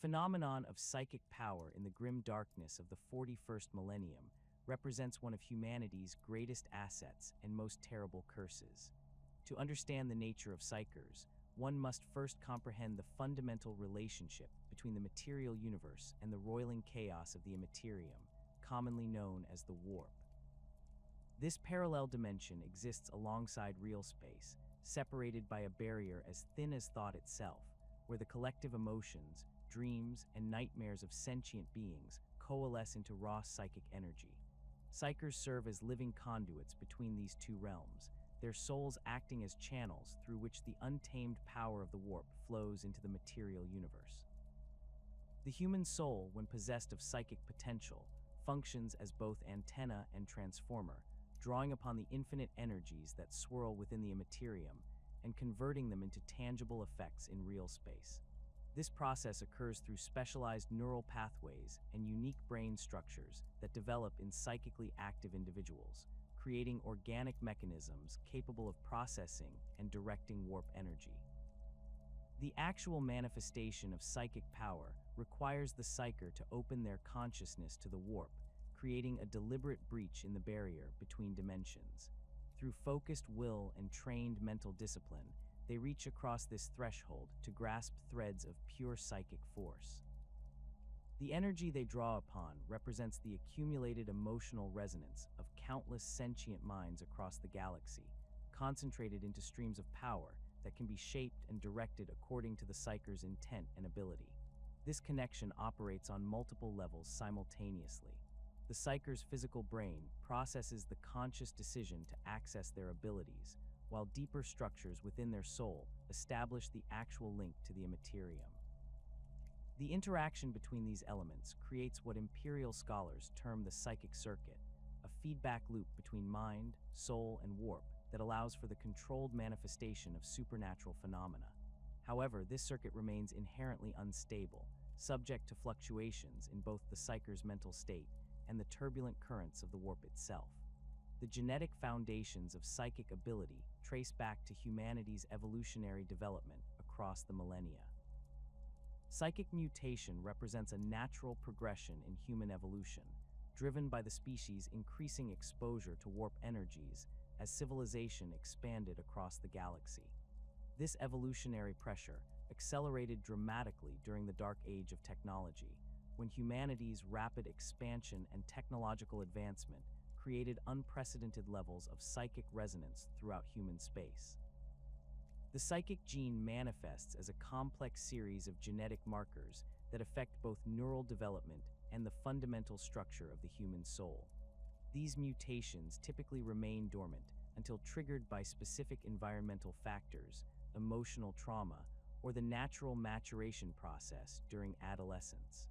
phenomenon of psychic power in the grim darkness of the 41st millennium represents one of humanity's greatest assets and most terrible curses. To understand the nature of Psykers, one must first comprehend the fundamental relationship between the material universe and the roiling chaos of the Immaterium, commonly known as the warp. This parallel dimension exists alongside real space, separated by a barrier as thin as thought itself, where the collective emotions, dreams, and nightmares of sentient beings coalesce into raw psychic energy. Psykers serve as living conduits between these two realms, their souls acting as channels through which the untamed power of the warp flows into the material universe. The human soul, when possessed of psychic potential, functions as both antenna and transformer, drawing upon the infinite energies that swirl within the Immaterium and converting them into tangible effects in real space. This process occurs through specialized neural pathways and unique brain structures that develop in psychically active individuals, creating organic mechanisms capable of processing and directing warp energy. The actual manifestation of psychic power requires the psyker to open their consciousness to the warp, creating a deliberate breach in the barrier between dimensions. Through focused will and trained mental discipline, they reach across this threshold to grasp threads of pure psychic force. The energy they draw upon represents the accumulated emotional resonance of countless sentient minds across the galaxy, concentrated into streams of power that can be shaped and directed according to the psyker's intent and ability. This connection operates on multiple levels simultaneously. The psyker's physical brain processes the conscious decision to access their abilities, while deeper structures within their soul establish the actual link to the Immaterium. The interaction between these elements creates what Imperial scholars term the psychic circuit, a feedback loop between mind, soul, and warp that allows for the controlled manifestation of supernatural phenomena. However, this circuit remains inherently unstable, subject to fluctuations in both the psyker's mental state and the turbulent currents of the warp itself. The genetic foundations of psychic ability trace back to humanity's evolutionary development across the millennia. Psychic mutation represents a natural progression in human evolution, driven by the species' increasing exposure to warp energies as civilization expanded across the galaxy. This evolutionary pressure accelerated dramatically during the Dark Age of technology, when humanity's rapid expansion and technological advancement created unprecedented levels of psychic resonance throughout human space. The psychic gene manifests as a complex series of genetic markers that affect both neural development and the fundamental structure of the human soul. These mutations typically remain dormant until triggered by specific environmental factors, emotional trauma, or the natural maturation process during adolescence.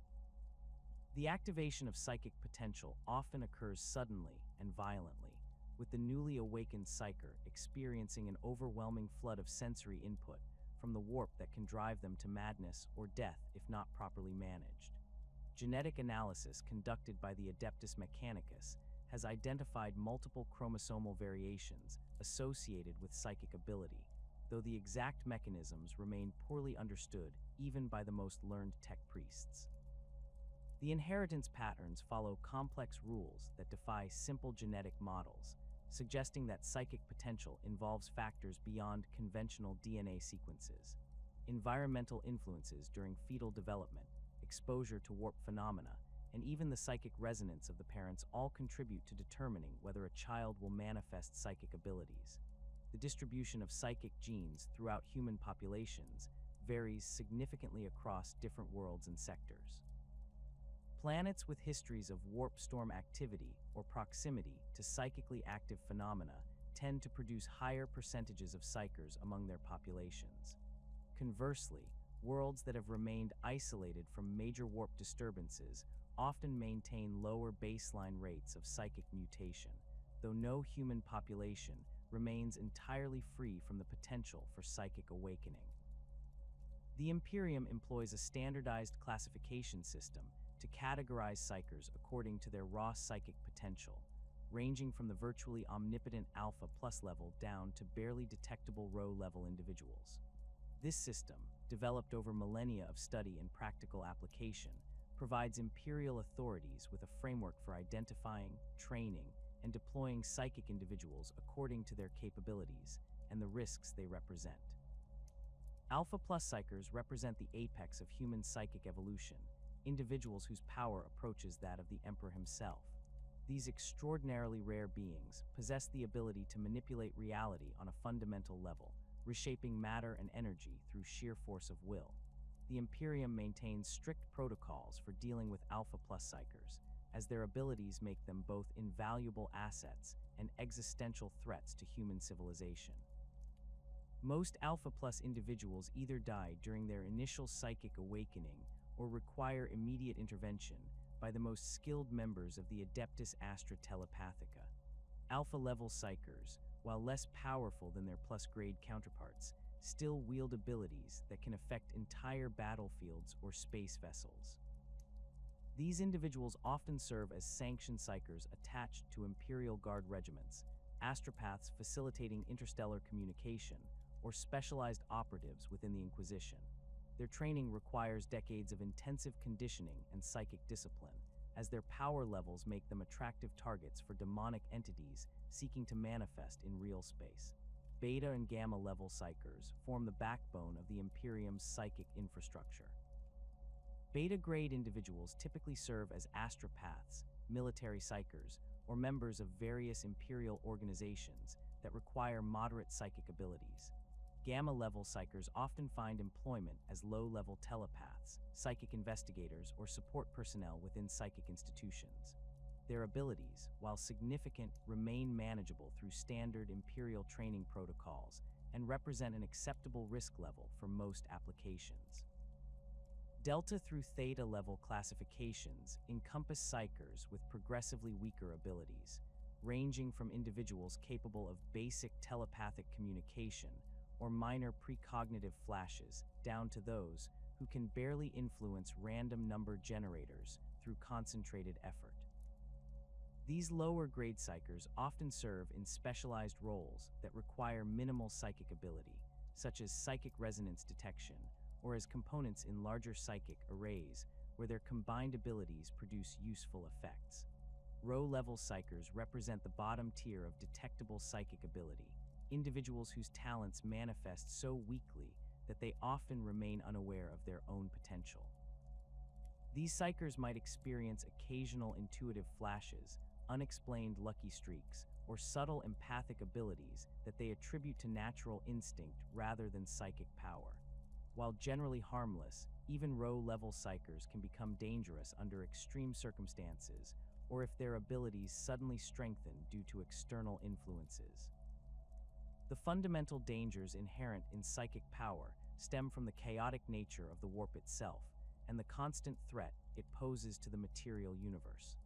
The activation of psychic potential often occurs suddenly and violently, with the newly awakened psyker experiencing an overwhelming flood of sensory input from the warp that can drive them to madness or death if not properly managed. Genetic analysis conducted by the Adeptus Mechanicus has identified multiple chromosomal variations associated with psychic ability, though the exact mechanisms remain poorly understood even by the most learned tech priests. The inheritance patterns follow complex rules that defy simple genetic models, suggesting that psychic potential involves factors beyond conventional DNA sequences. Environmental influences during fetal development, exposure to warp phenomena, and even the psychic resonance of the parents all contribute to determining whether a child will manifest psychic abilities. The distribution of psychic genes throughout human populations varies significantly across different worlds and sectors. Planets with histories of warp storm activity or proximity to psychically active phenomena tend to produce higher percentages of psykers among their populations. Conversely, worlds that have remained isolated from major warp disturbances often maintain lower baseline rates of psychic mutation, though no human population remains entirely free from the potential for psychic awakening. The Imperium employs a standardized classification system to categorize psykers according to their raw psychic potential, ranging from the virtually omnipotent Alpha+ level down to barely detectable Rho level individuals. This system, developed over millennia of study and practical application, provides Imperial authorities with a framework for identifying, training, and deploying psychic individuals according to their capabilities and the risks they represent. Alpha Plus Psykers represent the apex of human psychic evolution, individuals whose power approaches that of the Emperor himself. These extraordinarily rare beings possess the ability to manipulate reality on a fundamental level, reshaping matter and energy through sheer force of will. The Imperium maintains strict protocols for dealing with Alpha Plus Psykers, as their abilities make them both invaluable assets and existential threats to human civilization. Most Alpha Plus individuals either die during their initial psychic awakening or require immediate intervention by the most skilled members of the Adeptus Archives. Alpha-level Psykers, while less powerful than their plus-grade counterparts, still wield abilities that can affect entire battlefields or space vessels. These individuals often serve as sanctioned Psykers attached to Imperial Guard regiments, astropaths facilitating interstellar communication, or specialized operatives within the Inquisition. Their training requires decades of intensive conditioning and psychic discipline, as their power levels make them attractive targets for demonic entities seeking to manifest in real space. Beta and Gamma level Psykers form the backbone of the Imperium's psychic infrastructure. Beta-grade individuals typically serve as astropaths, military Psykers, or members of various Imperial organizations that require moderate psychic abilities. Gamma-level Psykers often find employment as low-level telepaths, psychic investigators, or support personnel within psychic institutions. Their abilities, while significant, remain manageable through standard Imperial training protocols and represent an acceptable risk level for most applications. Delta through Theta level classifications encompass Psykers with progressively weaker abilities, ranging from individuals capable of basic telepathic communication or minor precognitive flashes down to those who can barely influence random number generators through concentrated effort. These lower-grade Psykers often serve in specialized roles that require minimal psychic ability, such as psychic resonance detection, or as components in larger psychic arrays where their combined abilities produce useful effects. Rho-level Psykers represent the bottom tier of detectable psychic ability, individuals whose talents manifest so weakly that they often remain unaware of their own potential. These Psykers might experience occasional intuitive flashes, unexplained lucky streaks, or subtle empathic abilities that they attribute to natural instinct rather than psychic power. While generally harmless, even Rho-level Psykers can become dangerous under extreme circumstances or if their abilities suddenly strengthen due to external influences. The fundamental dangers inherent in psychic power stem from the chaotic nature of the warp itself and the constant threat it poses to the material universe.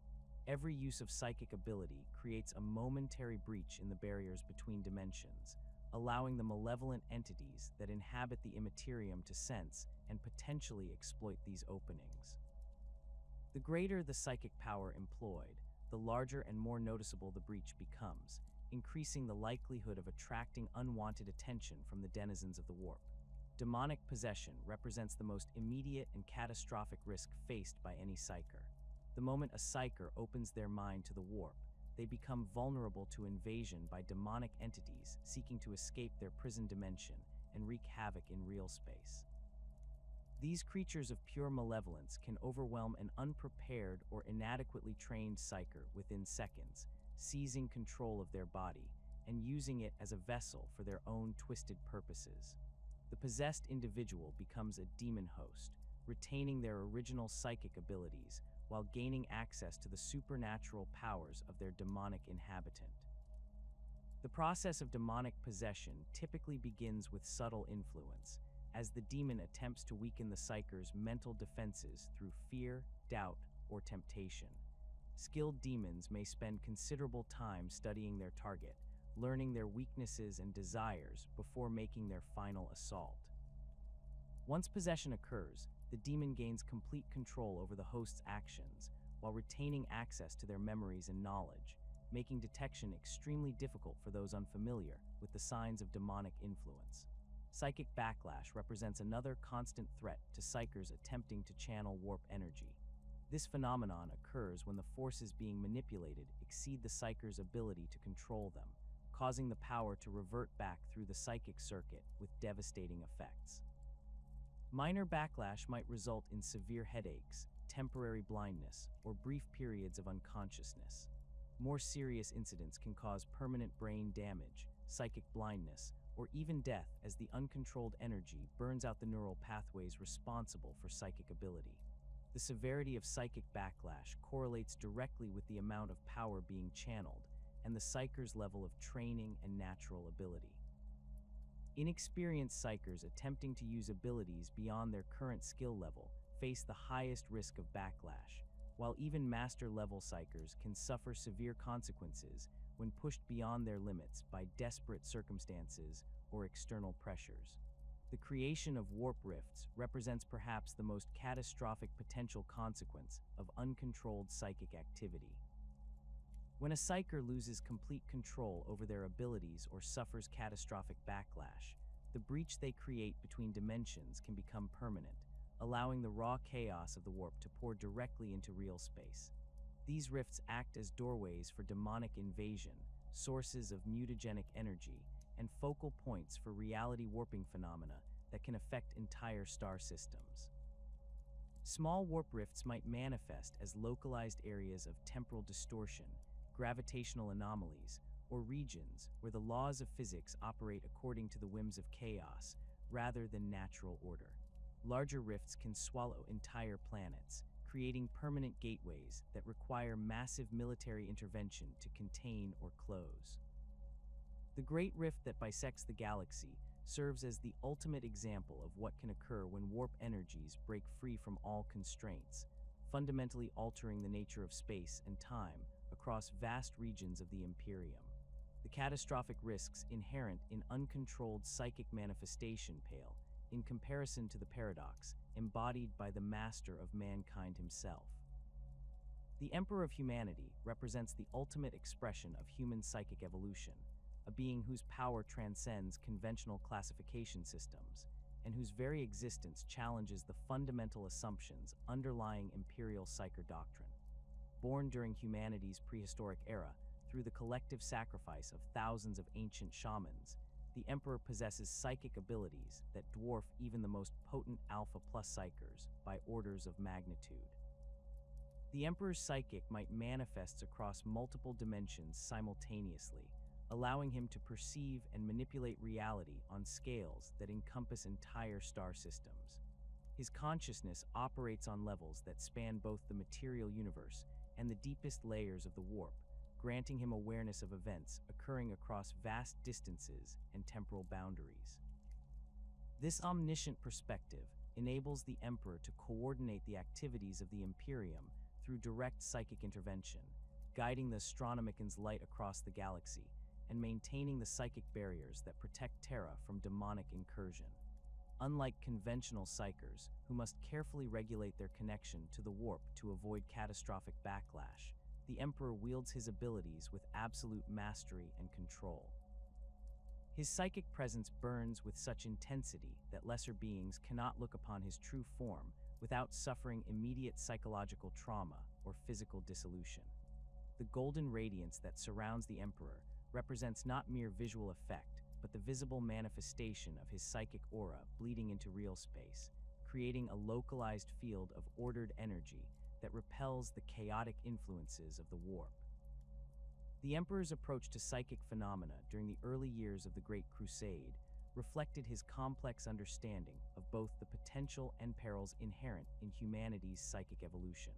Every use of psychic ability creates a momentary breach in the barriers between dimensions, allowing the malevolent entities that inhabit the Immaterium to sense and potentially exploit these openings. The greater the psychic power employed, the larger and more noticeable the breach becomes, increasing the likelihood of attracting unwanted attention from the denizens of the warp. Demonic possession represents the most immediate and catastrophic risk faced by any Psyker. The moment a Psyker opens their mind to the warp, they become vulnerable to invasion by demonic entities seeking to escape their prison dimension and wreak havoc in real space. These creatures of pure malevolence can overwhelm an unprepared or inadequately trained Psyker within seconds, seizing control of their body and using it as a vessel for their own twisted purposes. The possessed individual becomes a demon host, retaining their original psychic abilities while gaining access to the supernatural powers of their demonic inhabitant. The process of demonic possession typically begins with subtle influence, as the demon attempts to weaken the Psyker's mental defenses through fear, doubt, or temptation. Skilled demons may spend considerable time studying their target, learning their weaknesses and desires before making their final assault. Once possession occurs, the demon gains complete control over the host's actions while retaining access to their memories and knowledge, making detection extremely difficult for those unfamiliar with the signs of demonic influence. Psychic backlash represents another constant threat to Psykers attempting to channel warp energy. This phenomenon occurs when the forces being manipulated exceed the Psyker's ability to control them, causing the power to revert back through the psychic circuit with devastating effects. Minor backlash might result in severe headaches, temporary blindness, or brief periods of unconsciousness. More serious incidents can cause permanent brain damage, psychic blindness, or even death as the uncontrolled energy burns out the neural pathways responsible for psychic ability. The severity of psychic backlash correlates directly with the amount of power being channeled and the Psyker's level of training and natural ability. Inexperienced Psykers attempting to use abilities beyond their current skill level face the highest risk of backlash, while even master-level Psykers can suffer severe consequences when pushed beyond their limits by desperate circumstances or external pressures. The creation of warp rifts represents perhaps the most catastrophic potential consequence of uncontrolled psychic activity. When a Psyker loses complete control over their abilities or suffers catastrophic backlash, the breach they create between dimensions can become permanent, allowing the raw chaos of the warp to pour directly into real space. These rifts act as doorways for demonic invasion, sources of mutagenic energy, and focal points for reality warping phenomena that can affect entire star systems. Small warp rifts might manifest as localized areas of temporal distortion, gravitational anomalies, or regions where the laws of physics operate according to the whims of chaos rather than natural order. Larger rifts can swallow entire planets, creating permanent gateways that require massive military intervention to contain or close. The Great Rift that bisects the galaxy serves as the ultimate example of what can occur when warp energies break free from all constraints, fundamentally altering the nature of space and time across vast regions of the Imperium. The catastrophic risks inherent in uncontrolled psychic manifestation pale in comparison to the paradox embodied by the master of mankind himself. The Emperor of Humanity represents the ultimate expression of human psychic evolution, a being whose power transcends conventional classification systems and whose very existence challenges the fundamental assumptions underlying imperial Psyker doctrine. Born during humanity's prehistoric era through the collective sacrifice of thousands of ancient shamans, the Emperor possesses psychic abilities that dwarf even the most potent Alpha Plus Psykers by orders of magnitude. The Emperor's psychic might manifest across multiple dimensions simultaneously, allowing him to perceive and manipulate reality on scales that encompass entire star systems. His consciousness operates on levels that span both the material universe and the deepest layers of the warp, granting him awareness of events occurring across vast distances and temporal boundaries. This omniscient perspective enables the Emperor to coordinate the activities of the Imperium through direct psychic intervention, guiding the Astronomican's light across the galaxy and maintaining the psychic barriers that protect Terra from demonic incursion. Unlike conventional Psykers, who must carefully regulate their connection to the warp to avoid catastrophic backlash, the Emperor wields his abilities with absolute mastery and control. His psychic presence burns with such intensity that lesser beings cannot look upon his true form without suffering immediate psychological trauma or physical dissolution. The golden radiance that surrounds the Emperor represents not mere visual effect, but the visible manifestation of his psychic aura bleeding into real space, creating a localized field of ordered energy that repels the chaotic influences of the warp. The Emperor's approach to psychic phenomena during the early years of the Great Crusade reflected his complex understanding of both the potential and perils inherent in humanity's psychic evolution.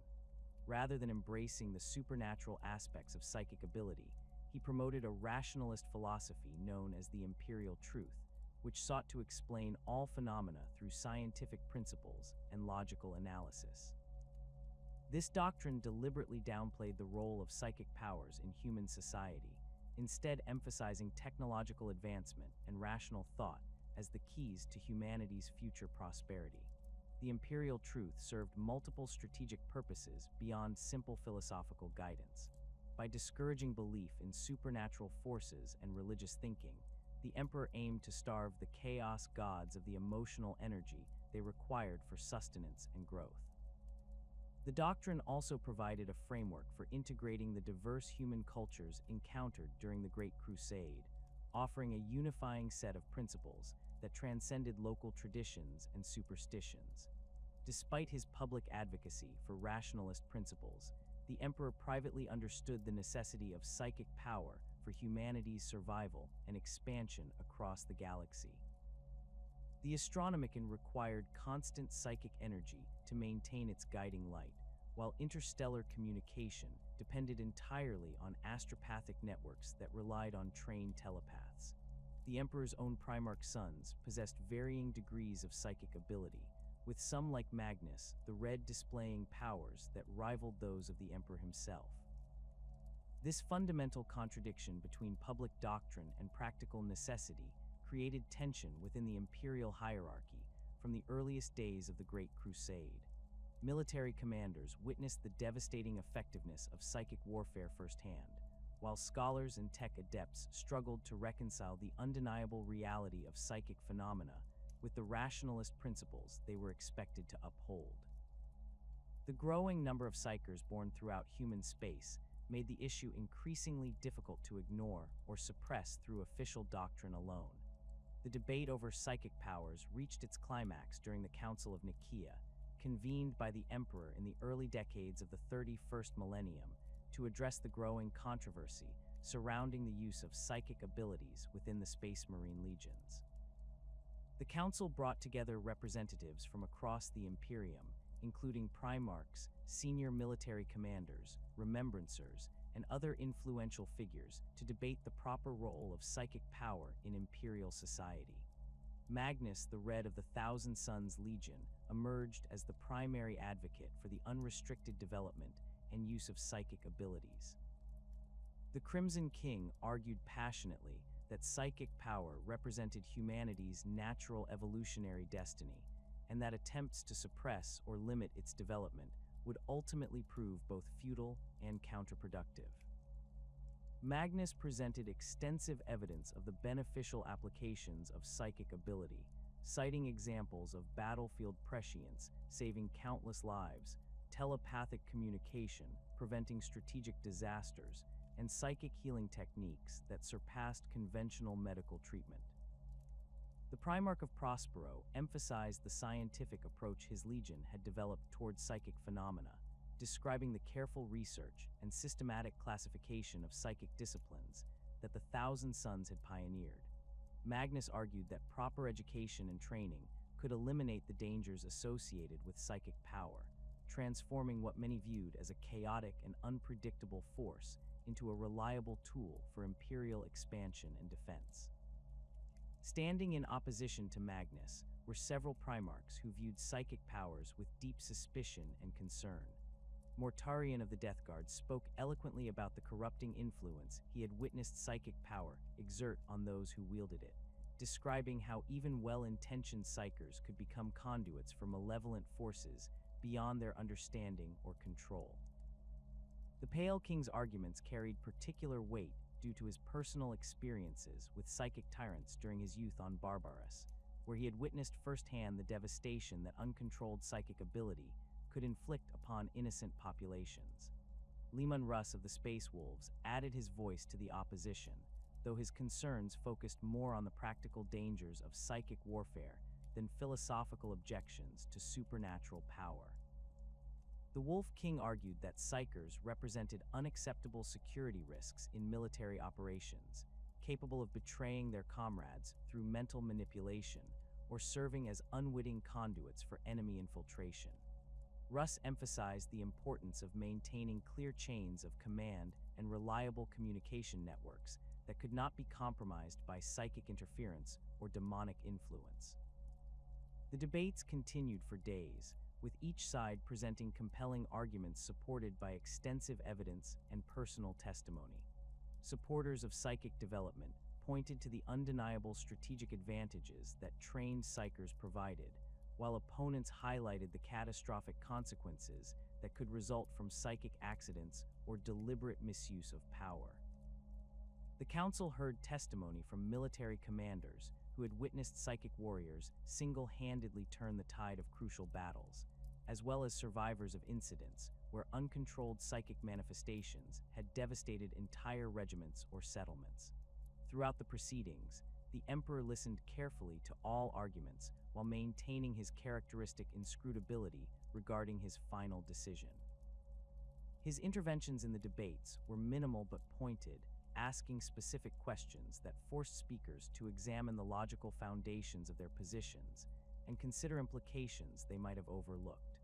Rather than embracing the supernatural aspects of psychic ability, he promoted a rationalist philosophy known as the imperial truth, which sought to explain all phenomena through scientific principles and logical analysis. This doctrine deliberately downplayed the role of psychic powers in human society, instead emphasizing technological advancement and rational thought as the keys to humanity's future prosperity. The imperial truth served multiple strategic purposes beyond simple philosophical guidance. By discouraging belief in supernatural forces and religious thinking, the Emperor aimed to starve the chaos gods of the emotional energy they required for sustenance and growth. The doctrine also provided a framework for integrating the diverse human cultures encountered during the Great Crusade, offering a unifying set of principles that transcended local traditions and superstitions. Despite his public advocacy for rationalist principles, the emperor privately understood the necessity of psychic power for humanity's survival and expansion across the galaxy. The Astronomicon required constant psychic energy to maintain its guiding light, while interstellar communication depended entirely on astropathic networks that relied on trained telepaths. The Emperor's own Primarch sons possessed varying degrees of psychic ability, with some like Magnus, the Red, displaying powers that rivaled those of the Emperor himself. This fundamental contradiction between public doctrine and practical necessity created tension within the imperial hierarchy from the earliest days of the Great Crusade. Military commanders witnessed the devastating effectiveness of psychic warfare firsthand, while scholars and tech adepts struggled to reconcile the undeniable reality of psychic phenomena with the rationalist principles they were expected to uphold. The growing number of Psykers born throughout human space made the issue increasingly difficult to ignore or suppress through official doctrine alone. The debate over psychic powers reached its climax during the Council of Nicaea, convened by the Emperor in the early decades of the 31st millennium to address the growing controversy surrounding the use of psychic abilities within the Space Marine legions. The council brought together representatives from across the Imperium, including primarchs, senior military commanders, remembrancers, and other influential figures to debate the proper role of psychic power in imperial society. Magnus, the Red of the Thousand Sons Legion, emerged as the primary advocate for the unrestricted development and use of psychic abilities. The Crimson King argued passionately that psychic power represented humanity's natural evolutionary destiny, and that attempts to suppress or limit its development would ultimately prove both futile and counterproductive. Magnus presented extensive evidence of the beneficial applications of psychic ability, citing examples of battlefield prescience saving countless lives, telepathic communication preventing strategic disasters, and psychic healing techniques that surpassed conventional medical treatment. The Primarch of Prospero emphasized the scientific approach his legion had developed towards psychic phenomena, describing the careful research and systematic classification of psychic disciplines that the Thousand Sons had pioneered. Magnus argued that proper education and training could eliminate the dangers associated with psychic power, transforming what many viewed as a chaotic and unpredictable force into a reliable tool for imperial expansion and defense. Standing in opposition to Magnus were several primarchs who viewed psychic powers with deep suspicion and concern. Mortarion of the Death Guard spoke eloquently about the corrupting influence he had witnessed psychic power exert on those who wielded it, describing how even well-intentioned Psykers could become conduits for malevolent forces beyond their understanding or control. The Pale King's arguments carried particular weight due to his personal experiences with psychic tyrants during his youth on Barbaros, where he had witnessed firsthand the devastation that uncontrolled psychic ability could inflict upon innocent populations. Leman Russ of the Space Wolves added his voice to the opposition, though his concerns focused more on the practical dangers of psychic warfare than philosophical objections to supernatural power. The Wolf King argued that Psykers represented unacceptable security risks in military operations, capable of betraying their comrades through mental manipulation or serving as unwitting conduits for enemy infiltration. Russ emphasized the importance of maintaining clear chains of command and reliable communication networks that could not be compromised by psychic interference or demonic influence. The debates continued for days, with each side presenting compelling arguments supported by extensive evidence and personal testimony. Supporters of psychic development pointed to the undeniable strategic advantages that trained Psykers provided, while opponents highlighted the catastrophic consequences that could result from psychic accidents or deliberate misuse of power. The council heard testimony from military commanders who had witnessed psychic warriors single-handedly turn the tide of crucial battles, as well as survivors of incidents where uncontrolled psychic manifestations had devastated entire regiments or settlements. Throughout the proceedings, the emperor listened carefully to all arguments while maintaining his characteristic inscrutability regarding his final decision. His interventions in the debates were minimal but pointed, asking specific questions that forced speakers to examine the logical foundations of their positions and consider implications they might have overlooked.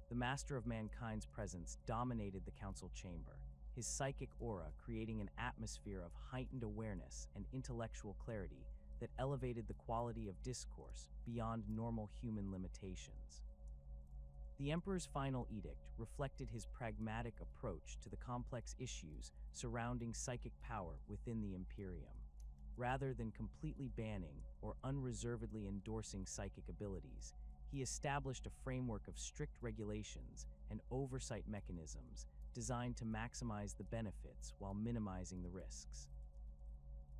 The Master of Mankind's presence dominated the council chamber, his psychic aura creating an atmosphere of heightened awareness and intellectual clarity that elevated the quality of discourse beyond normal human limitations. The emperor's final edict reflected his pragmatic approach to the complex issues surrounding psychic power within the Imperium. Rather than completely banning or unreservedly endorsing psychic abilities, he established a framework of strict regulations and oversight mechanisms designed to maximize the benefits while minimizing the risks.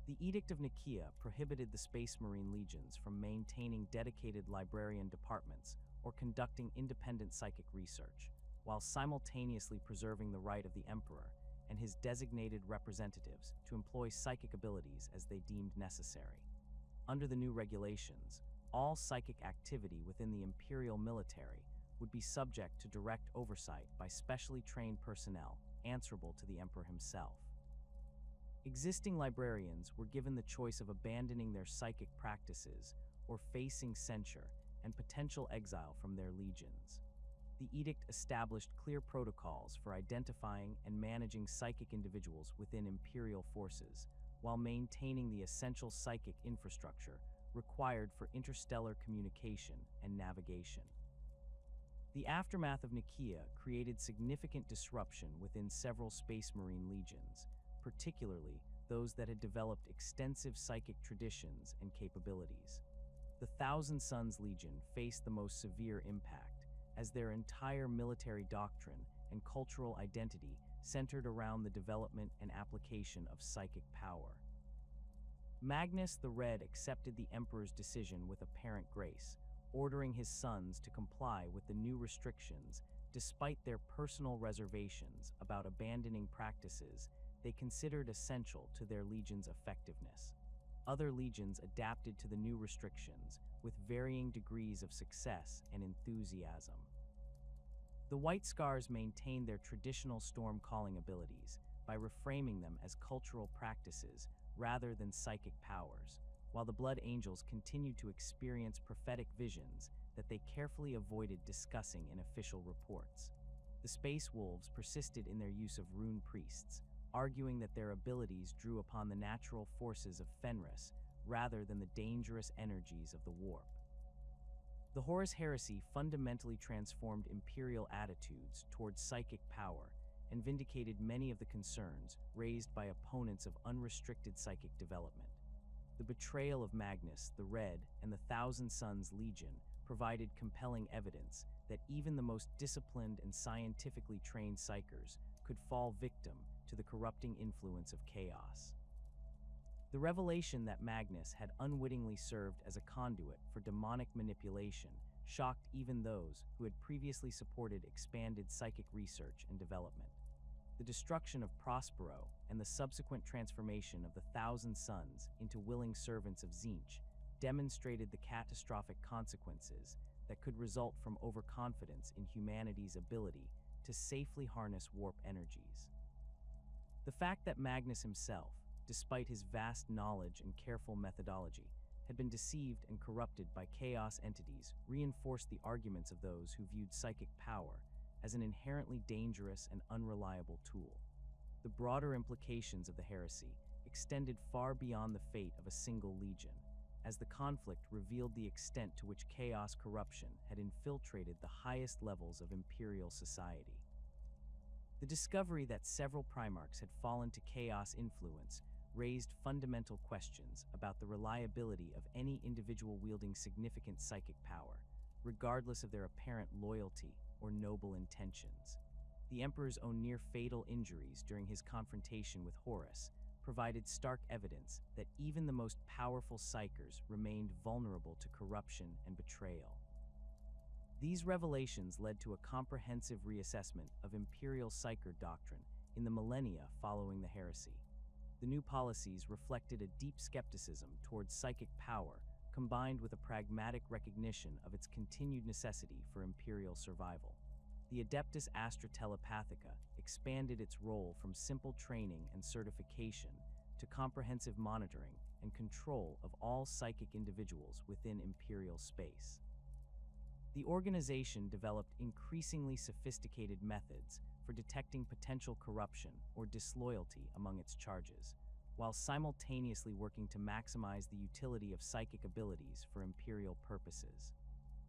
The Edict of Nicaea prohibited the Space Marine legions from maintaining dedicated librarian departments or conducting independent psychic research, while simultaneously preserving the right of the emperor and his designated representatives to employ psychic abilities as they deemed necessary. Under the new regulations, all psychic activity within the imperial military would be subject to direct oversight by specially trained personnel answerable to the emperor himself. Existing librarians were given the choice of abandoning their psychic practices or facing censure and potential exile from their legions. The edict established clear protocols for identifying and managing psychic individuals within imperial forces, while maintaining the essential psychic infrastructure required for interstellar communication and navigation. The aftermath of Nicaea created significant disruption within several Space Marine legions, particularly those that had developed extensive psychic traditions and capabilities. The Thousand Sons Legion faced the most severe impact, as their entire military doctrine and cultural identity centered around the development and application of psychic power. Magnus the Red accepted the emperor's decision with apparent grace, ordering his sons to comply with the new restrictions despite their personal reservations about abandoning practices they considered essential to their legion's effectiveness. Other legions adapted to the new restrictions with varying degrees of success and enthusiasm. The White Scars maintained their traditional storm calling abilities by reframing them as cultural practices rather than psychic powers, while the Blood Angels continued to experience prophetic visions that they carefully avoided discussing in official reports. The Space Wolves persisted in their use of rune priests, arguing that their abilities drew upon the natural forces of Fenris rather than the dangerous energies of the warp. The Horus Heresy fundamentally transformed imperial attitudes towards psychic power and vindicated many of the concerns raised by opponents of unrestricted psychic development. The betrayal of Magnus the Red and the Thousand Sons Legion provided compelling evidence that even the most disciplined and scientifically trained Psykers could fall victim to the corrupting influence of chaos. The revelation that Magnus had unwittingly served as a conduit for demonic manipulation shocked even those who had previously supported expanded psychic research and development. The destruction of Prospero and the subsequent transformation of the Thousand Sons into willing servants of Tzeentch demonstrated the catastrophic consequences that could result from overconfidence in humanity's ability to safely harness warp energies. The fact that Magnus himself, despite his vast knowledge and careful methodology, had been deceived and corrupted by chaos entities reinforced the arguments of those who viewed psychic power as an inherently dangerous and unreliable tool. The broader implications of the heresy extended far beyond the fate of a single legion, as the conflict revealed the extent to which chaos corruption had infiltrated the highest levels of imperial society. The discovery that several Primarchs had fallen to chaos influence raised fundamental questions about the reliability of any individual wielding significant psychic power, regardless of their apparent loyalty or noble intentions. The Emperor's own near-fatal injuries during his confrontation with Horus provided stark evidence that even the most powerful Psykers remained vulnerable to corruption and betrayal. These revelations led to a comprehensive reassessment of imperial Psyker doctrine in the millennia following the heresy. The new policies reflected a deep skepticism towards psychic power, combined with a pragmatic recognition of its continued necessity for imperial survival. The Adeptus Archives expanded its role from simple training and certification to comprehensive monitoring and control of all psychic individuals within imperial space. The organization developed increasingly sophisticated methods for detecting potential corruption or disloyalty among its charges, while simultaneously working to maximize the utility of psychic abilities for imperial purposes.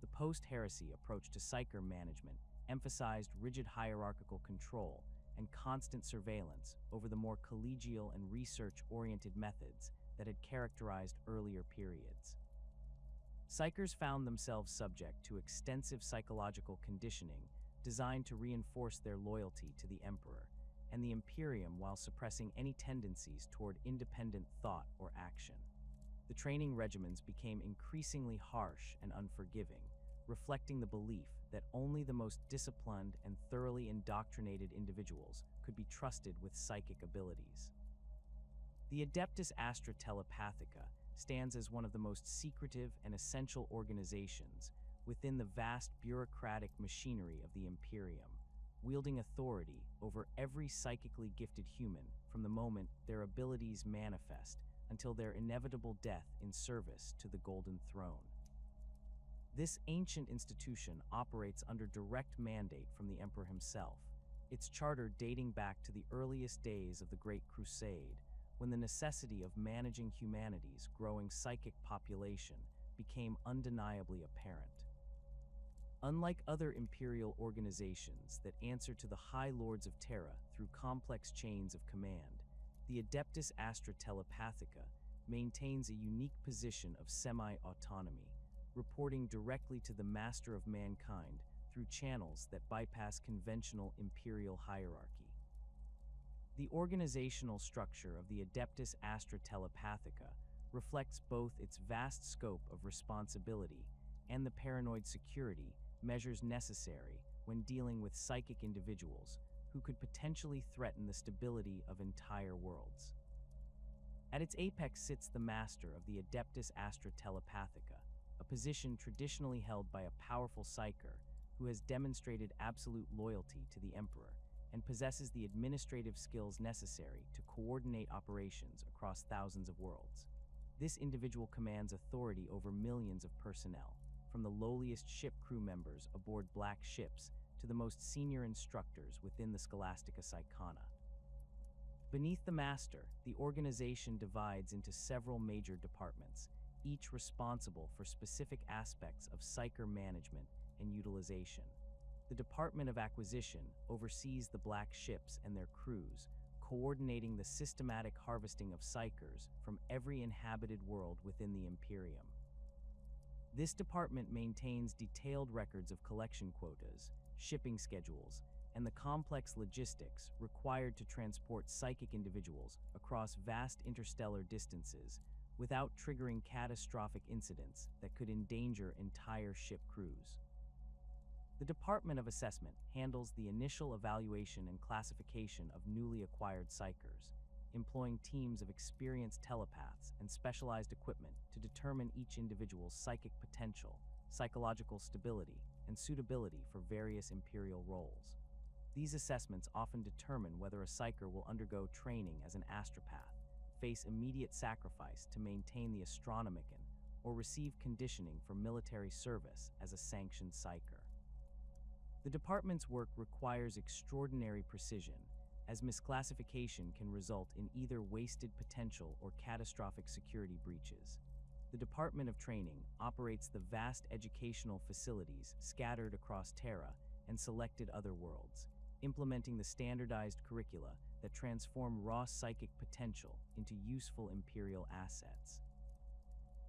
The post-heresy approach to Psyker management emphasized rigid hierarchical control and constant surveillance over the more collegial and research-oriented methods that had characterized earlier periods. Psykers found themselves subject to extensive psychological conditioning designed to reinforce their loyalty to the Emperor and the Imperium while suppressing any tendencies toward independent thought or action. The training regimens became increasingly harsh and unforgiving, reflecting the belief that only the most disciplined and thoroughly indoctrinated individuals could be trusted with psychic abilities. The Adeptus Archives stands as one of the most secretive and essential organizations within the vast bureaucratic machinery of the Imperium, wielding authority over every psychically gifted human from the moment their abilities manifest until their inevitable death in service to the Golden Throne. This ancient institution operates under direct mandate from the Emperor himself, its charter dating back to the earliest days of the Great Crusade, when the necessity of managing humanity's growing psychic population became undeniably apparent. Unlike other imperial organizations that answer to the High Lords of Terra through complex chains of command, the Adeptus Archives maintains a unique position of semi-autonomy, reporting directly to the Master of Mankind through channels that bypass conventional imperial hierarchy. The organizational structure of the Adeptus Archives reflects both its vast scope of responsibility and the paranoid security measures necessary when dealing with psychic individuals who could potentially threaten the stability of entire worlds. At its apex sits the Master of the Adeptus Archives, a position traditionally held by a powerful Psyker who has demonstrated absolute loyalty to the Emperor and possesses the administrative skills necessary to coordinate operations across thousands of worlds. This individual commands authority over millions of personnel, from the lowliest ship crew members aboard black ships to the most senior instructors within the Scholastica Psykana. Beneath the Master, the organization divides into several major departments, each responsible for specific aspects of Psyker management and utilization. The Department of Acquisition oversees the black ships and their crews, coordinating the systematic harvesting of Psykers from every inhabited world within the Imperium. This department maintains detailed records of collection quotas, shipping schedules, and the complex logistics required to transport psychic individuals across vast interstellar distances without triggering catastrophic incidents that could endanger entire ship crews. The Department of Assessment handles the initial evaluation and classification of newly acquired Psykers, employing teams of experienced telepaths and specialized equipment to determine each individual's psychic potential, psychological stability, and suitability for various Imperial roles. These assessments often determine whether a Psyker will undergo training as an astropath, face immediate sacrifice to maintain the Astronomicon, or receive conditioning for military service as a sanctioned Psyker. The department's work requires extraordinary precision, as misclassification can result in either wasted potential or catastrophic security breaches. The Department of Training operates the vast educational facilities scattered across Terra and selected other worlds, implementing the standardized curricula that transform raw psychic potential into useful Imperial assets.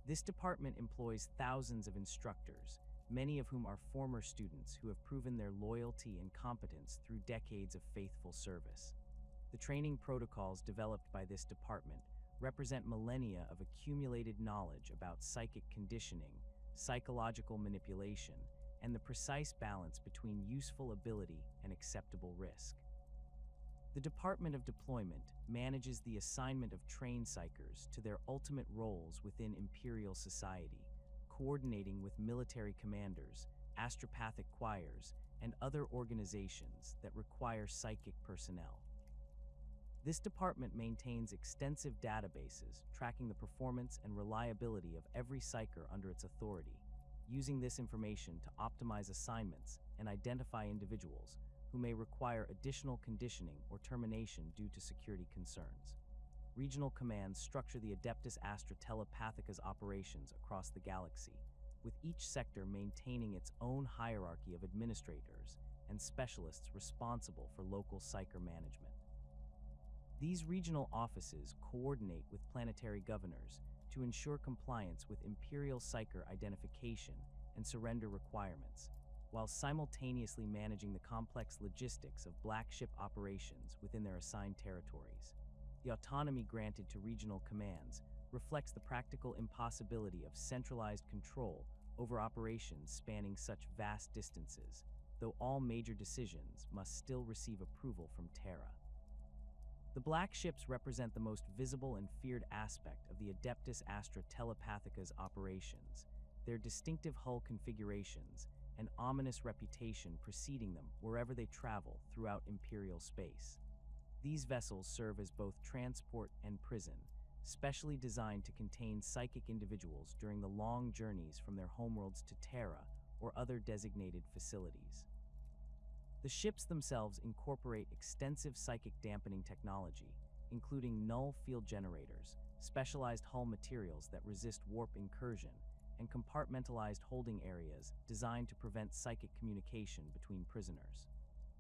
This department employs thousands of instructors, many of whom are former students who have proven their loyalty and competence through decades of faithful service. The training protocols developed by this department represent millennia of accumulated knowledge about psychic conditioning, psychological manipulation, and the precise balance between useful ability and acceptable risk. The Department of Deployment manages the assignment of trained psychers to their ultimate roles within Imperial society, coordinating with military commanders, astropathic choirs, and other organizations that require psychic personnel. This department maintains extensive databases tracking the performance and reliability of every psyker under its authority, using this information to optimize assignments and identify individuals who may require additional conditioning or termination due to security concerns. Regional commands structure the Adeptus Archives operations across the galaxy, with each sector maintaining its own hierarchy of administrators and specialists responsible for local psyker management. These regional offices coordinate with planetary governors to ensure compliance with Imperial psyker identification and surrender requirements, while simultaneously managing the complex logistics of black ship operations within their assigned territories. The autonomy granted to regional commands reflects the practical impossibility of centralized control over operations spanning such vast distances, though all major decisions must still receive approval from Terra. The black ships represent the most visible and feared aspect of the Adeptus Archives operations, their distinctive hull configurations and ominous reputation preceding them wherever they travel throughout Imperial space. These vessels serve as both transport and prison, specially designed to contain psychic individuals during the long journeys from their homeworlds to Terra or other designated facilities. The ships themselves incorporate extensive psychic dampening technology, including null field generators, specialized hull materials that resist warp incursion, and compartmentalized holding areas designed to prevent psychic communication between prisoners.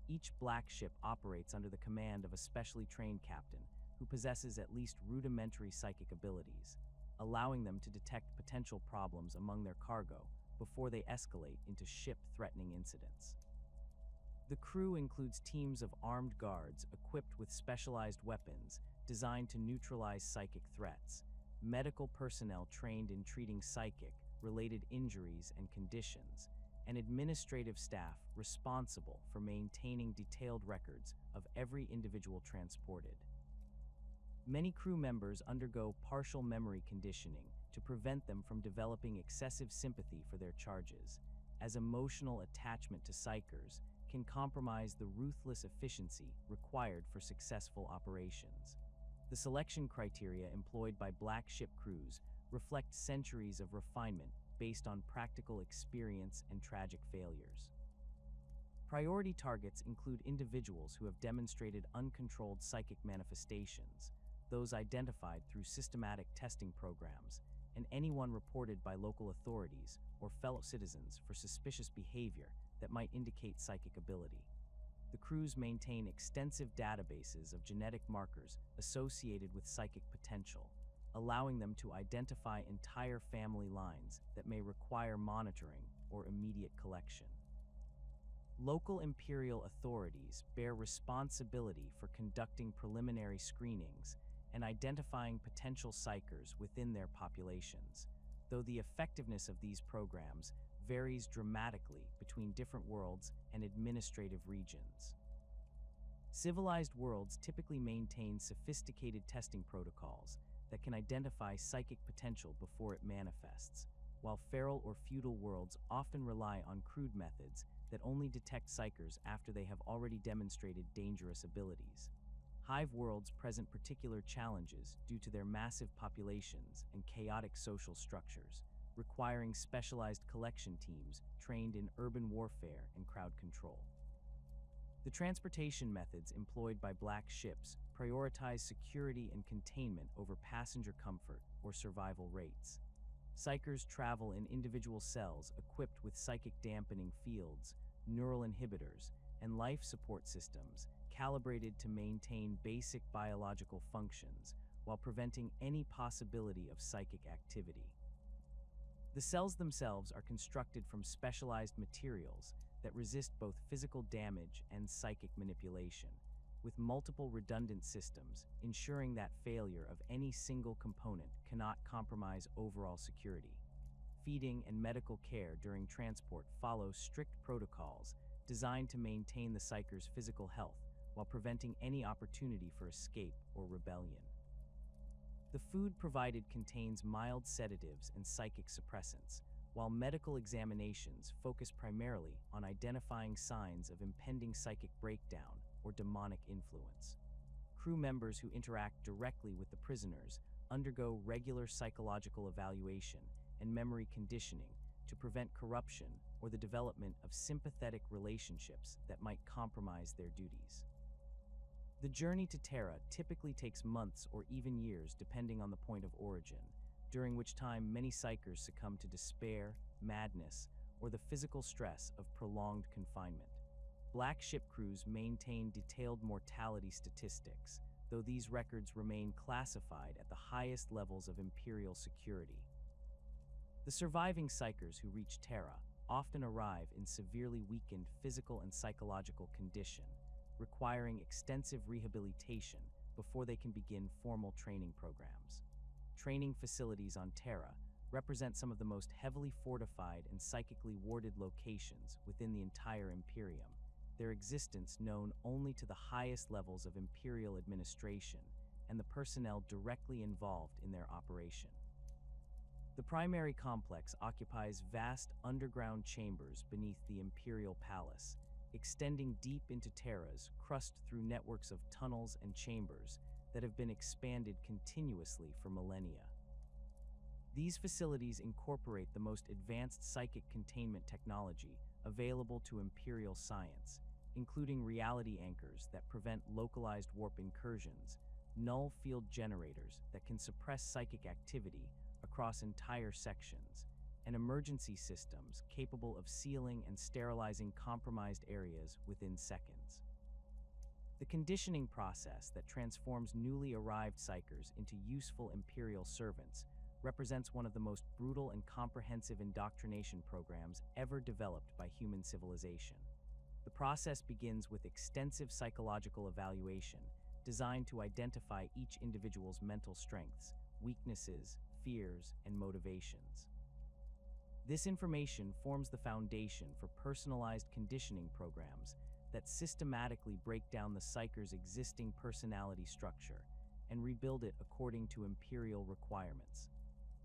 Each black ship operates under the command of a specially trained captain who possesses at least rudimentary psychic abilities, allowing them to detect potential problems among their cargo before they escalate into ship-threatening incidents. The crew includes teams of armed guards equipped with specialized weapons designed to neutralize psychic threats, medical personnel trained in treating psychic-related injuries and conditions, and administrative staff responsible for maintaining detailed records of every individual transported. Many crew members undergo partial memory conditioning to prevent them from developing excessive sympathy for their charges, as emotional attachment to psychers can compromise the ruthless efficiency required for successful operations. The selection criteria employed by black ship crews reflect centuries of refinement based on practical experience and tragic failures. Priority targets include individuals who have demonstrated uncontrolled psychic manifestations, those identified through systematic testing programs, and anyone reported by local authorities or fellow citizens for suspicious behavior that might indicate psychic ability. The crews maintain extensive databases of genetic markers associated with psychic potential, allowing them to identify entire family lines that may require monitoring or immediate collection. Local Imperial authorities bear responsibility for conducting preliminary screenings and identifying potential psychers within their populations, though the effectiveness of these programs varies dramatically between different worlds and administrative regions. Civilized worlds typically maintain sophisticated testing protocols that can identify psychic potential before it manifests, while feral or feudal worlds often rely on crude methods that only detect psychers after they have already demonstrated dangerous abilities. Hive worlds present particular challenges due to their massive populations and chaotic social structures, requiring specialized collection teams trained in urban warfare and crowd control. The transportation methods employed by black ships prioritize security and containment over passenger comfort or survival rates. Psychers travel in individual cells equipped with psychic dampening fields, neural inhibitors, and life support systems calibrated to maintain basic biological functions while preventing any possibility of psychic activity. The cells themselves are constructed from specialized materials that resist both physical damage and psychic manipulation, with multiple redundant systems, ensuring that failure of any single component cannot compromise overall security. Feeding and medical care during transport follow strict protocols designed to maintain the Psyker's physical health while preventing any opportunity for escape or rebellion. The food provided contains mild sedatives and psychic suppressants, while medical examinations focus primarily on identifying signs of impending psychic breakdown or demonic influence. Crew members who interact directly with the prisoners undergo regular psychological evaluation and memory conditioning to prevent corruption or the development of sympathetic relationships that might compromise their duties. The journey to Terra typically takes months or even years depending on the point of origin, during which time many Psykers succumb to despair, madness, or the physical stress of prolonged confinement. Black ship crews maintain detailed mortality statistics, though these records remain classified at the highest levels of Imperial security. The surviving Psykers who reach Terra often arrive in severely weakened physical and psychological condition, requiring extensive rehabilitation before they can begin formal training programs. Training facilities on Terra represent some of the most heavily fortified and psychically warded locations within the entire Imperium, their existence known only to the highest levels of Imperial administration and the personnel directly involved in their operation. The primary complex occupies vast underground chambers beneath the Imperial Palace, extending deep into Terras, crust through networks of tunnels and chambers that have been expanded continuously for millennia. These facilities incorporate the most advanced psychic containment technology available to Imperial science, including reality anchors that prevent localized warp incursions, null field generators that can suppress psychic activity across entire sections, and emergency systems capable of sealing and sterilizing compromised areas within seconds. The conditioning process that transforms newly arrived Psykers into useful Imperial servants represents one of the most brutal and comprehensive indoctrination programs ever developed by human civilization. The process begins with extensive psychological evaluation designed to identify each individual's mental strengths, weaknesses, fears, and motivations. This information forms the foundation for personalized conditioning programs that systematically break down the Psyker's existing personality structure and rebuild it according to Imperial requirements.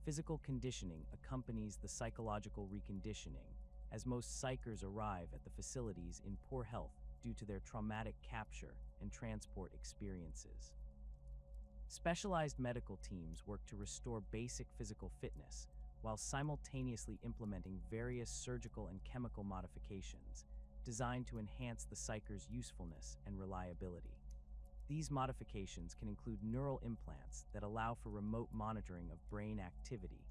Physical conditioning accompanies the psychological reconditioning, as most Psykers arrive at the facilities in poor health due to their traumatic capture and transport experiences. Specialized medical teams work to restore basic physical fitness while simultaneously implementing various surgical and chemical modifications designed to enhance the Psyker's usefulness and reliability. These modifications can include neural implants that allow for remote monitoring of brain activity,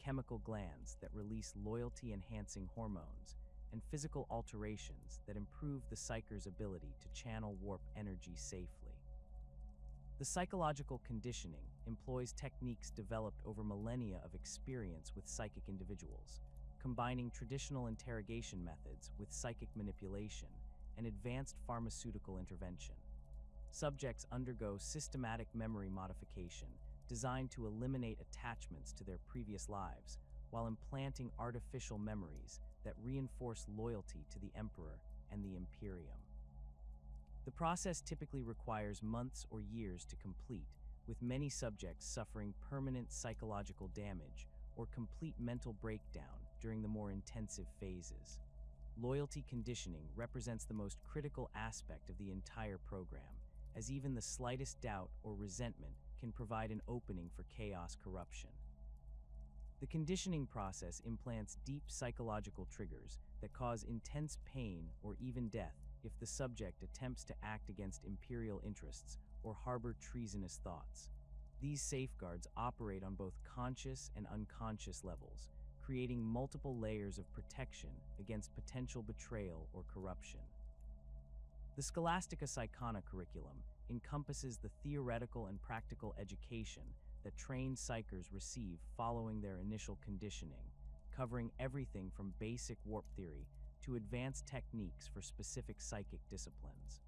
chemical glands that release loyalty-enhancing hormones, and physical alterations that improve the Psyker's ability to channel warp energy safely. The psychological conditioning employs techniques developed over millennia of experience with psychic individuals, combining traditional interrogation methods with psychic manipulation and advanced pharmaceutical intervention. Subjects undergo systematic memory modification designed to eliminate attachments to their previous lives while implanting artificial memories that reinforce loyalty to the Emperor and the Imperium. The process typically requires months or years to complete, with many subjects suffering permanent psychological damage or complete mental breakdown during the more intensive phases. Loyalty conditioning represents the most critical aspect of the entire program, as even the slightest doubt or resentment can provide an opening for chaos corruption. The conditioning process implants deep psychological triggers that cause intense pain or even death if the subject attempts to act against Imperial interests or harbor treasonous thoughts. These safeguards operate on both conscious and unconscious levels, creating multiple layers of protection against potential betrayal or corruption. The Scholastica Psykana curriculum encompasses the theoretical and practical education that trained Psykers receive following their initial conditioning, covering everything from basic warp theory to advanced techniques for specific psychic disciplines.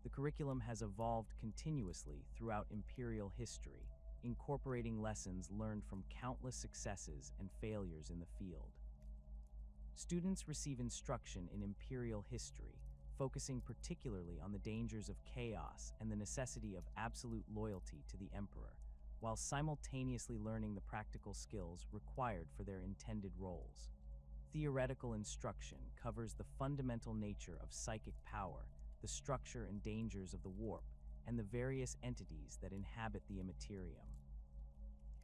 The curriculum has evolved continuously throughout Imperial history, incorporating lessons learned from countless successes and failures in the field. Students receive instruction in Imperial history, focusing particularly on the dangers of chaos and the necessity of absolute loyalty to the Emperor, while simultaneously learning the practical skills required for their intended roles. Theoretical instruction covers the fundamental nature of psychic power, the structure and dangers of the warp, and the various entities that inhabit the Immaterium.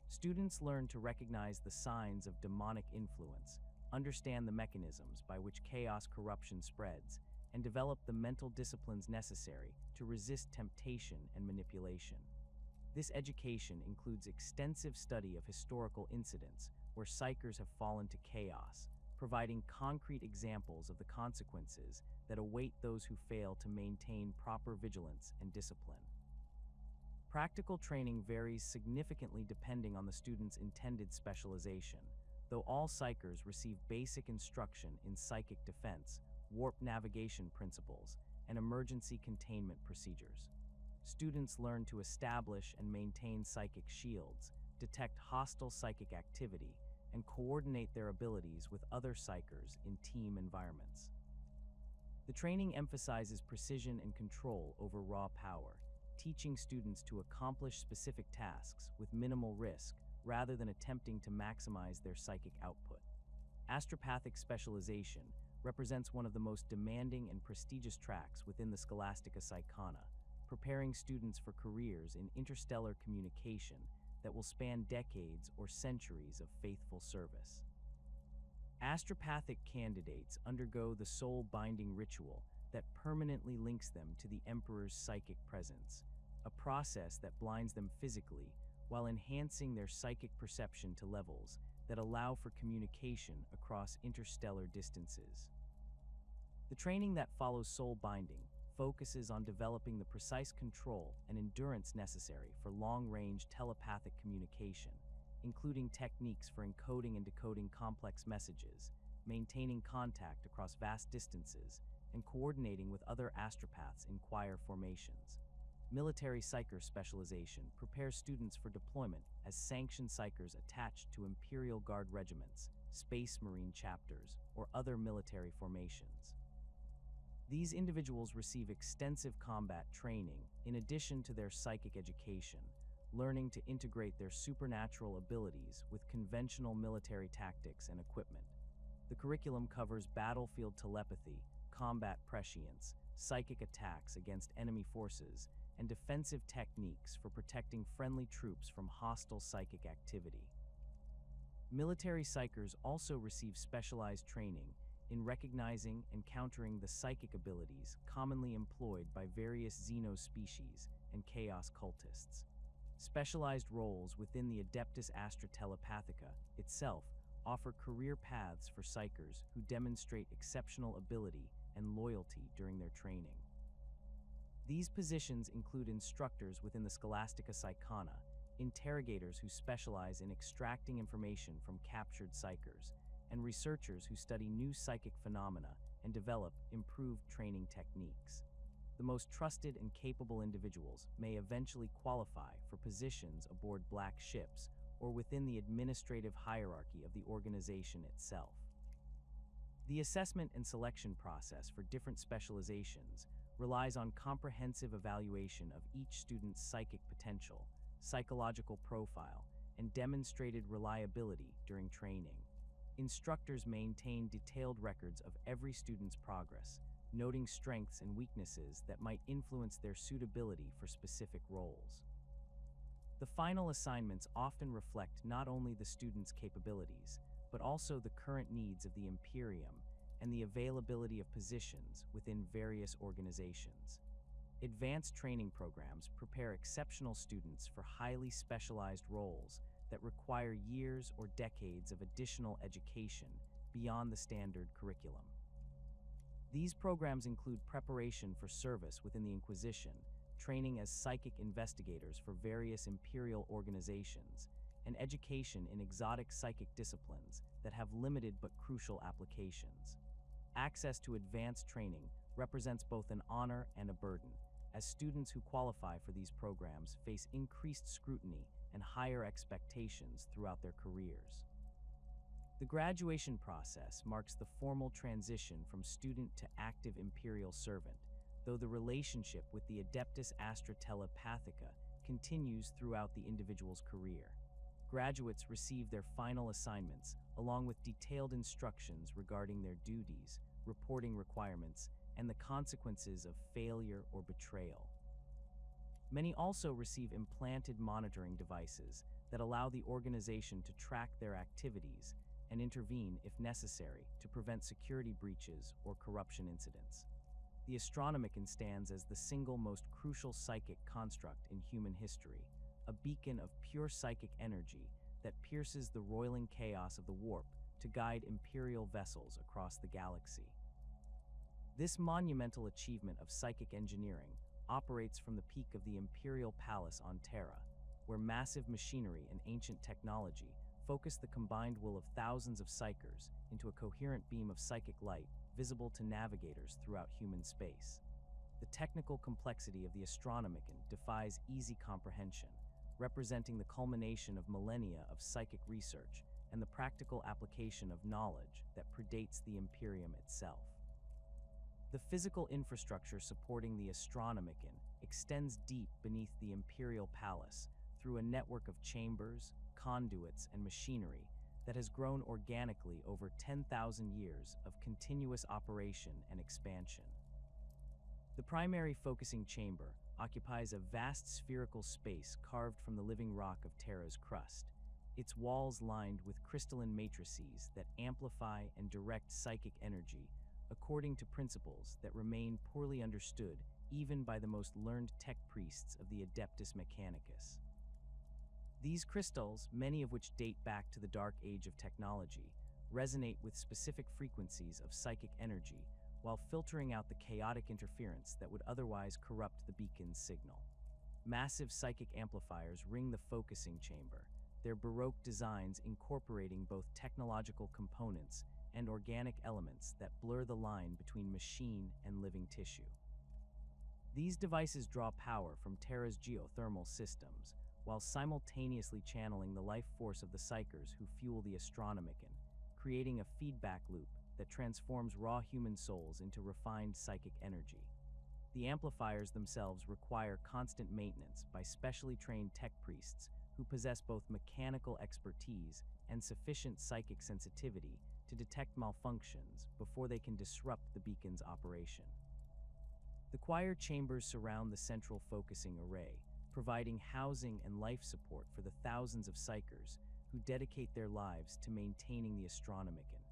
Students learn to recognize the signs of demonic influence, understand the mechanisms by which chaos corruption spreads, and develop the mental disciplines necessary to resist temptation and manipulation. This education includes extensive study of historical incidents where Psykers have fallen to chaos, providing concrete examples of the consequences that await those who fail to maintain proper vigilance and discipline. Practical training varies significantly depending on the student's intended specialization, though all Psykers receive basic instruction in psychic defense, warp navigation principles, and emergency containment procedures. Students learn to establish and maintain psychic shields, detect hostile psychic activity, and coordinate their abilities with other Psykers in team environments. The training emphasizes precision and control over raw power, teaching students to accomplish specific tasks with minimal risk rather than attempting to maximize their psychic output. Astropathic specialization represents one of the most demanding and prestigious tracks within the Scholastica Psykana, preparing students for careers in interstellar communication that will span decades or centuries of faithful service. Astropathic candidates undergo the soul-binding ritual that permanently links them to the Emperor's psychic presence, a process that blinds them physically while enhancing their psychic perception to levels that allow for communication across interstellar distances. The training that follows soul binding focuses on developing the precise control and endurance necessary for long-range telepathic communication, including techniques for encoding and decoding complex messages, maintaining contact across vast distances, and coordinating with other astropaths in choir formations. Military Psyker specialization prepares students for deployment as sanctioned Psykers attached to Imperial Guard regiments, Space Marine chapters, or other military formations. These individuals receive extensive combat training in addition to their psychic education, learning to integrate their supernatural abilities with conventional military tactics and equipment. The curriculum covers battlefield telepathy, combat prescience, psychic attacks against enemy forces, and defensive techniques for protecting friendly troops from hostile psychic activity. Military Psykers also receive specialized training in recognizing and countering the psychic abilities commonly employed by various Xeno species and chaos cultists. Specialized roles within the Adeptus Telepathica itself offer career paths for Psykers who demonstrate exceptional ability and loyalty during their training. These positions include instructors within the Scholastica Psykana, interrogators who specialize in extracting information from captured Psykers, and researchers who study new psychic phenomena and develop improved training techniques. The most trusted and capable individuals may eventually qualify for positions aboard black ships or within the administrative hierarchy of the organization itself. The assessment and selection process for different specializations relies on comprehensive evaluation of each student's psychic potential, psychological profile, and demonstrated reliability during training. Instructors maintain detailed records of every student's progress, noting strengths and weaknesses that might influence their suitability for specific roles. The final assignments often reflect not only the student's capabilities, but also the current needs of the Imperium and the availability of positions within various organizations. Advanced training programs prepare exceptional students for highly specialized roles that require years or decades of additional education beyond the standard curriculum. These programs include preparation for service within the Inquisition, training as psychic investigators for various Imperial organizations, and education in exotic psychic disciplines that have limited but crucial applications. Access to advanced training represents both an honor and a burden, as students who qualify for these programs face increased scrutiny and higher expectations throughout their careers. The graduation process marks the formal transition from student to active imperial servant, though the relationship with the Adeptus Archives continues throughout the individual's career. Graduates receive their final assignments, along with detailed instructions regarding their duties, reporting requirements, and the consequences of failure or betrayal. Many also receive implanted monitoring devices that allow the organization to track their activities and intervene if necessary to prevent security breaches or corruption incidents. The Astronomicon stands as the single most crucial psychic construct in human history, a beacon of pure psychic energy that pierces the roiling chaos of the warp to guide imperial vessels across the galaxy. This monumental achievement of psychic engineering operates from the peak of the Imperial Palace on Terra, where massive machinery and ancient technology focus the combined will of thousands of Psykers into a coherent beam of psychic light visible to navigators throughout human space. The technical complexity of the Astronomicon defies easy comprehension, representing the culmination of millennia of psychic research and the practical application of knowledge that predates the Imperium itself. The physical infrastructure supporting the Astronomicon extends deep beneath the Imperial Palace through a network of chambers, conduits, and machinery that has grown organically over 10,000 years of continuous operation and expansion. The primary focusing chamber occupies a vast spherical space carved from the living rock of Terra's crust, its walls lined with crystalline matrices that amplify and direct psychic energy according to principles that remain poorly understood even by the most learned tech priests of the Adeptus Mechanicus. These crystals, many of which date back to the dark age of technology, resonate with specific frequencies of psychic energy while filtering out the chaotic interference that would otherwise corrupt the beacon's signal. Massive psychic amplifiers ring the focusing chamber, their Baroque designs incorporating both technological components and organic elements that blur the line between machine and living tissue. These devices draw power from Terra's geothermal systems, while simultaneously channeling the life force of the Psykers who fuel the Astronomicon, creating a feedback loop that transforms raw human souls into refined psychic energy. The amplifiers themselves require constant maintenance by specially trained tech priests who possess both mechanical expertise and sufficient psychic sensitivity to detect malfunctions before they can disrupt the beacon's operation. The choir chambers surround the central focusing array, providing housing and life support for the thousands of Psykers who dedicate their lives to maintaining the Astronomicon.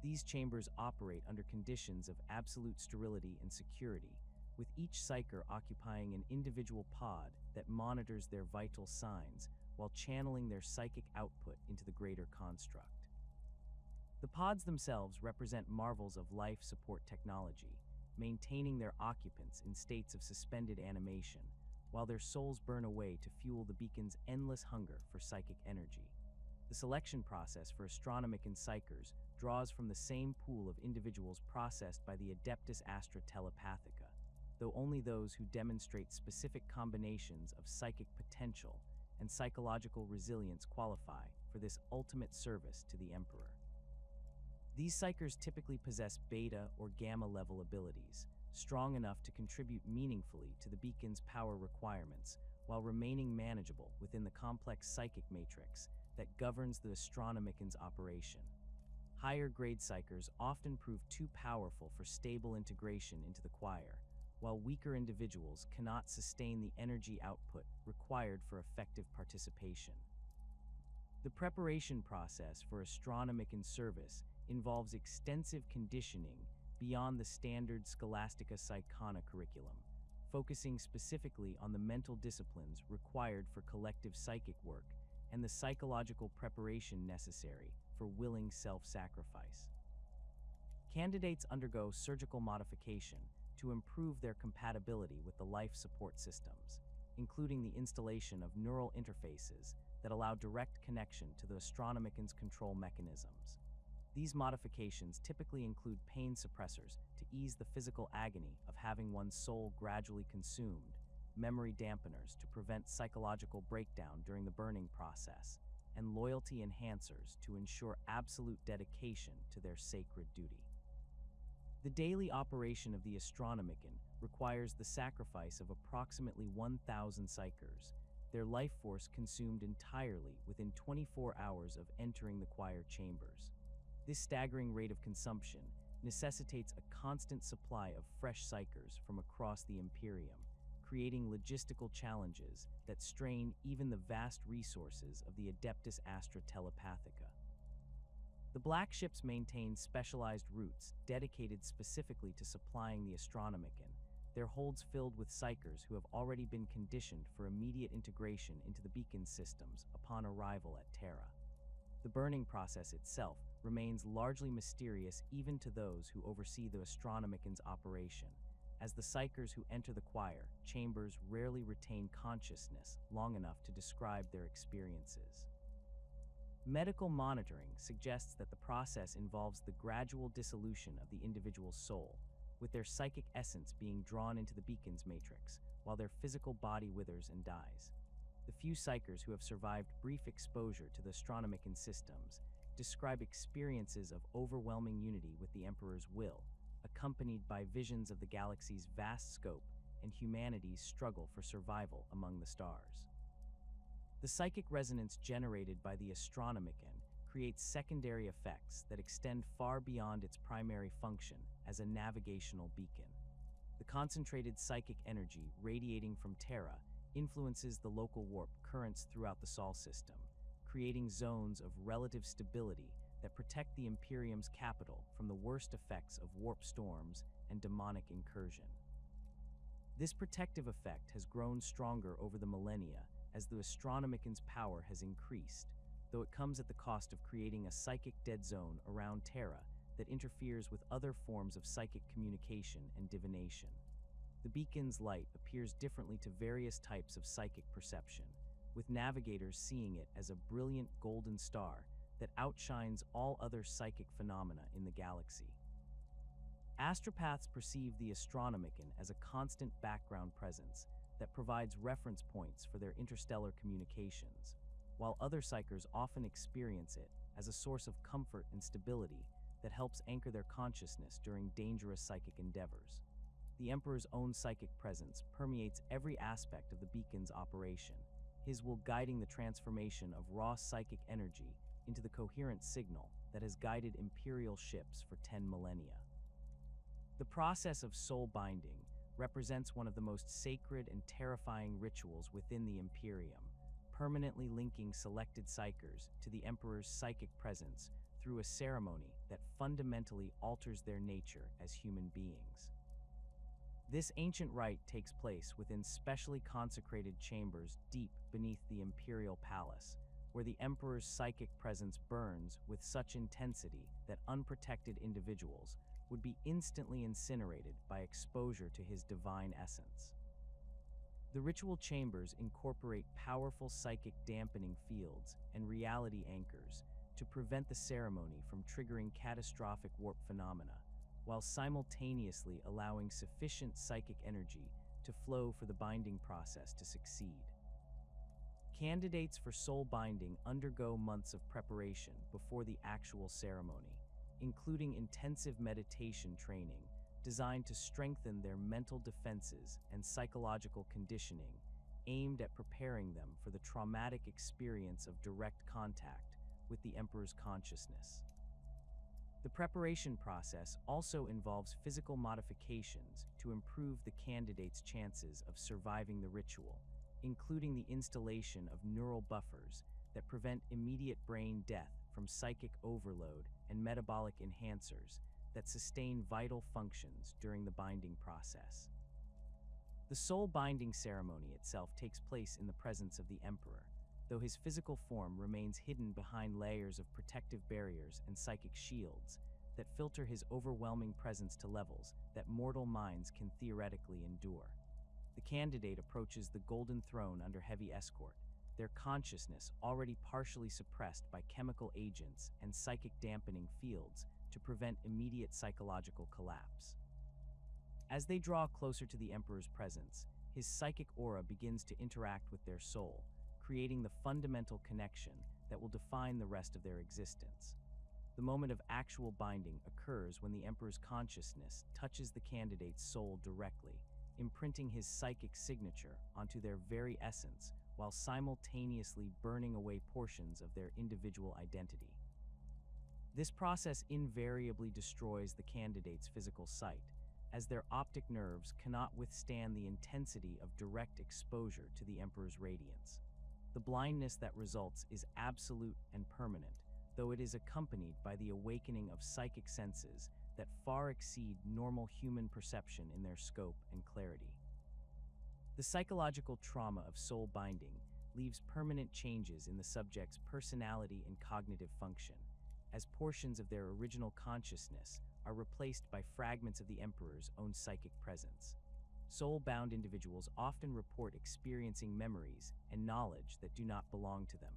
These chambers operate under conditions of absolute sterility and security, with each Psyker occupying an individual pod that monitors their vital signs while channeling their psychic output into the greater construct. The pods themselves represent marvels of life support technology, maintaining their occupants in states of suspended animation, while their souls burn away to fuel the beacon's endless hunger for psychic energy. The selection process for Astronomicon Psykers draws from the same pool of individuals processed by the Adeptus Archives, though only those who demonstrate specific combinations of psychic potential and psychological resilience qualify for this ultimate service to the Emperor. These Psykers typically possess beta or gamma level abilities, strong enough to contribute meaningfully to the beacon's power requirements while remaining manageable within the complex psychic matrix that governs the Astronomicon's operation. Higher grade Psykers often prove too powerful for stable integration into the choir, while weaker individuals cannot sustain the energy output required for effective participation. The preparation process for Astronomicon service involves extensive conditioning beyond the standard Scholastica Psykana curriculum, focusing specifically on the mental disciplines required for collective psychic work and the psychological preparation necessary for willing self-sacrifice. Candidates undergo surgical modification to improve their compatibility with the life support systems, including the installation of neural interfaces that allow direct connection to the Astronomicon's control mechanisms. These modifications typically include pain suppressors to ease the physical agony of having one's soul gradually consumed, memory dampeners to prevent psychological breakdown during the burning process, and loyalty enhancers to ensure absolute dedication to their sacred duty. The daily operation of the Astronomicon requires the sacrifice of approximately 1,000 Psykers, their life force consumed entirely within 24 hours of entering the choir chambers. This staggering rate of consumption necessitates a constant supply of fresh Psykers from across the Imperium, creating logistical challenges that strain even the vast resources of the Adeptus Telepathica. The Black Ships maintain specialized routes dedicated specifically to supplying the Astronomicon, their holds filled with Psykers who have already been conditioned for immediate integration into the beacon systems upon arrival at Terra. The burning process itself remains largely mysterious even to those who oversee the Astronomicon's operation. As the Psykers who enter the choir chambers rarely retain consciousness long enough to describe their experiences. Medical monitoring suggests that the process involves the gradual dissolution of the individual's soul, with their psychic essence being drawn into the beacon's matrix, while their physical body withers and dies. The few Psykers who have survived brief exposure to the Astronomicon systems describe experiences of overwhelming unity with the Emperor's will, accompanied by visions of the galaxy's vast scope and humanity's struggle for survival among the stars. The psychic resonance generated by the Astronomicon creates secondary effects that extend far beyond its primary function as a navigational beacon. The concentrated psychic energy radiating from Terra influences the local warp currents throughout the Sol system, creating zones of relative stability that protect the Imperium's capital from the worst effects of warp storms and demonic incursion. This protective effect has grown stronger over the millennia as the Astronomicon's power has increased, though it comes at the cost of creating a psychic dead zone around Terra that interferes with other forms of psychic communication and divination. The beacon's light appears differently to various types of psychic perception, with navigators seeing it as a brilliant golden star that outshines all other psychic phenomena in the galaxy. Astropaths perceive the Astronomicon as a constant background presence that provides reference points for their interstellar communications, while other Psykers often experience it as a source of comfort and stability that helps anchor their consciousness during dangerous psychic endeavors. The Emperor's own psychic presence permeates every aspect of the beacon's operation, his will guiding the transformation of raw psychic energy into the coherent signal that has guided Imperial ships for 10 millennia. The process of soul binding represents one of the most sacred and terrifying rituals within the Imperium, permanently linking selected Psykers to the Emperor's psychic presence through a ceremony that fundamentally alters their nature as human beings. This ancient rite takes place within specially consecrated chambers deep beneath the Imperial Palace, where the Emperor's psychic presence burns with such intensity that unprotected individuals would be instantly incinerated by exposure to his divine essence. The ritual chambers incorporate powerful psychic dampening fields and reality anchors to prevent the ceremony from triggering catastrophic warp phenomena, while simultaneously allowing sufficient psychic energy to flow for the binding process to succeed. Candidates for soul binding undergo months of preparation before the actual ceremony, including intensive meditation training designed to strengthen their mental defenses and psychological conditioning, aimed at preparing them for the traumatic experience of direct contact with the Emperor's consciousness. The preparation process also involves physical modifications to improve the candidate's chances of surviving the ritual, including the installation of neural buffers that prevent immediate brain death from psychic overload and metabolic enhancers that sustain vital functions during the binding process. The soul binding ceremony itself takes place in the presence of the Emperor, though his physical form remains hidden behind layers of protective barriers and psychic shields that filter his overwhelming presence to levels that mortal minds can theoretically endure. The candidate approaches the golden throne under heavy escort, their consciousness already partially suppressed by chemical agents and psychic dampening fields to prevent immediate psychological collapse. As they draw closer to the Emperor's presence, his psychic aura begins to interact with their soul, creating the fundamental connection that will define the rest of their existence. The moment of actual binding occurs when the Emperor's consciousness touches the candidate's soul directly, imprinting his psychic signature onto their very essence while simultaneously burning away portions of their individual identity. This process invariably destroys the candidate's physical sight, as their optic nerves cannot withstand the intensity of direct exposure to the Emperor's radiance. The blindness that results is absolute and permanent, though it is accompanied by the awakening of psychic senses that far exceed normal human perception in their scope and clarity. The psychological trauma of soul binding leaves permanent changes in the subject's personality and cognitive function, as portions of their original consciousness are replaced by fragments of the Emperor's own psychic presence. Soul-bound individuals often report experiencing memories and knowledge that do not belong to them,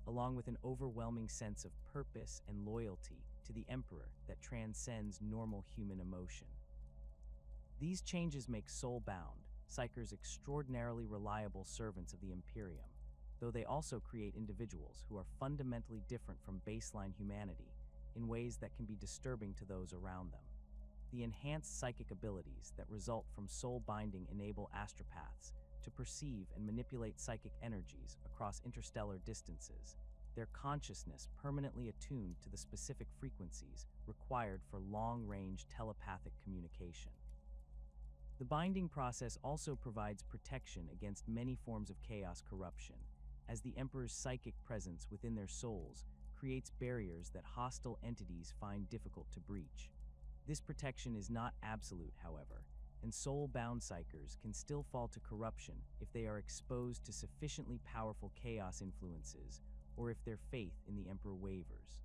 along with an overwhelming sense of purpose and loyalty to the Emperor that transcends normal human emotion. These changes make soul-bound Psykers extraordinarily reliable servants of the Imperium, though they also create individuals who are fundamentally different from baseline humanity in ways that can be disturbing to those around them. The enhanced psychic abilities that result from soul binding enable astropaths to perceive and manipulate psychic energies across interstellar distances, their consciousness permanently attuned to the specific frequencies required for long-range telepathic communication. The binding process also provides protection against many forms of chaos corruption, as the Emperor's psychic presence within their souls creates barriers that hostile entities find difficult to breach. This protection is not absolute, however, and soul-bound Psykers can still fall to corruption if they are exposed to sufficiently powerful chaos influences or if their faith in the Emperor wavers.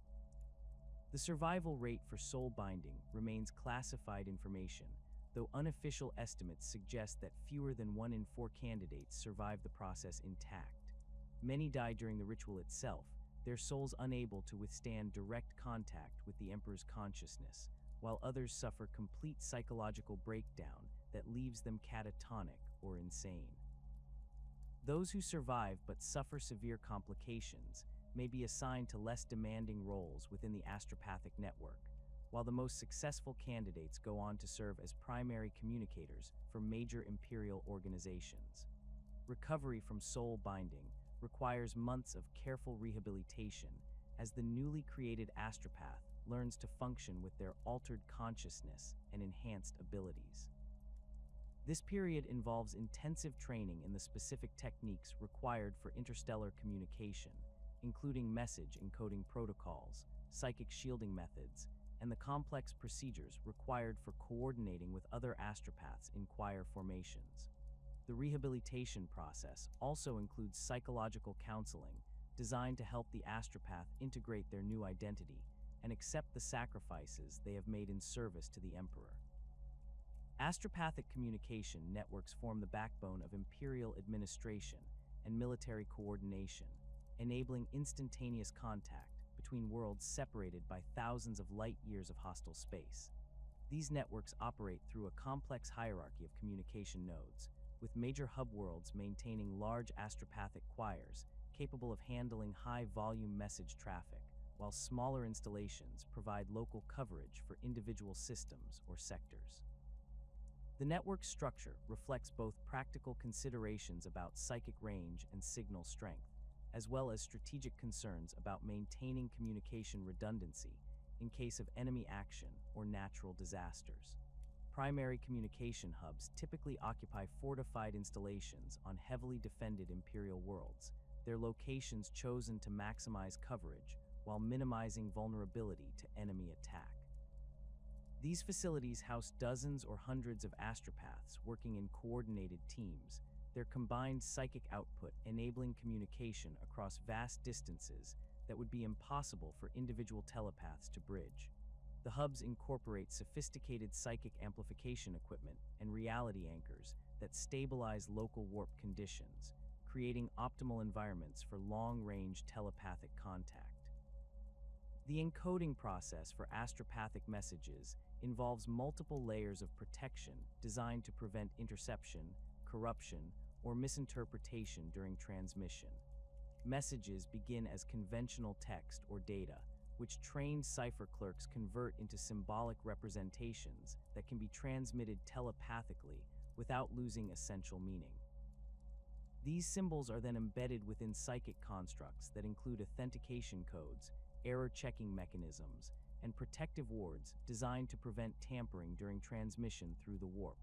The survival rate for soul binding remains classified information, though unofficial estimates suggest that fewer than 1 in 4 candidates survive the process intact. Many die during the ritual itself, their souls unable to withstand direct contact with the Emperor's consciousness, while others suffer complete psychological breakdown that leaves them catatonic or insane. Those who survive but suffer severe complications may be assigned to less demanding roles within the astropathic network, while the most successful candidates go on to serve as primary communicators for major imperial organizations. Recovery from soul binding requires months of careful rehabilitation as the newly created astropath learns to function with their altered consciousness and enhanced abilities. This period involves intensive training in the specific techniques required for interstellar communication, including message encoding protocols, psychic shielding methods, and the complex procedures required for coordinating with other astropaths in choir formations. The rehabilitation process also includes psychological counseling designed to help the astropath integrate their new identity and accept the sacrifices they have made in service to the Emperor. Astropathic communication networks form the backbone of imperial administration and military coordination, enabling instantaneous contact between worlds separated by thousands of light-years of hostile space. These networks operate through a complex hierarchy of communication nodes, with major hub worlds maintaining large astropathic choirs capable of handling high-volume message traffic, while smaller installations provide local coverage for individual systems or sectors. The network structure reflects both practical considerations about psychic range and signal strength, as well as strategic concerns about maintaining communication redundancy in case of enemy action or natural disasters. Primary communication hubs typically occupy fortified installations on heavily defended Imperial worlds, their locations chosen to maximize coverage while minimizing vulnerability to enemy attack. These facilities house dozens or hundreds of astropaths working in coordinated teams, their combined psychic output enabling communication across vast distances that would be impossible for individual telepaths to bridge. The hubs incorporate sophisticated psychic amplification equipment and reality anchors that stabilize local warp conditions, creating optimal environments for long-range telepathic contact. The encoding process for astropathic messages involves multiple layers of protection designed to prevent interception, corruption, or misinterpretation during transmission. Messages begin as conventional text or data, which trained cipher clerks convert into symbolic representations that can be transmitted telepathically without losing essential meaning. These symbols are then embedded within psychic constructs that include authentication codes, error-checking mechanisms, and protective wards designed to prevent tampering during transmission through the warp.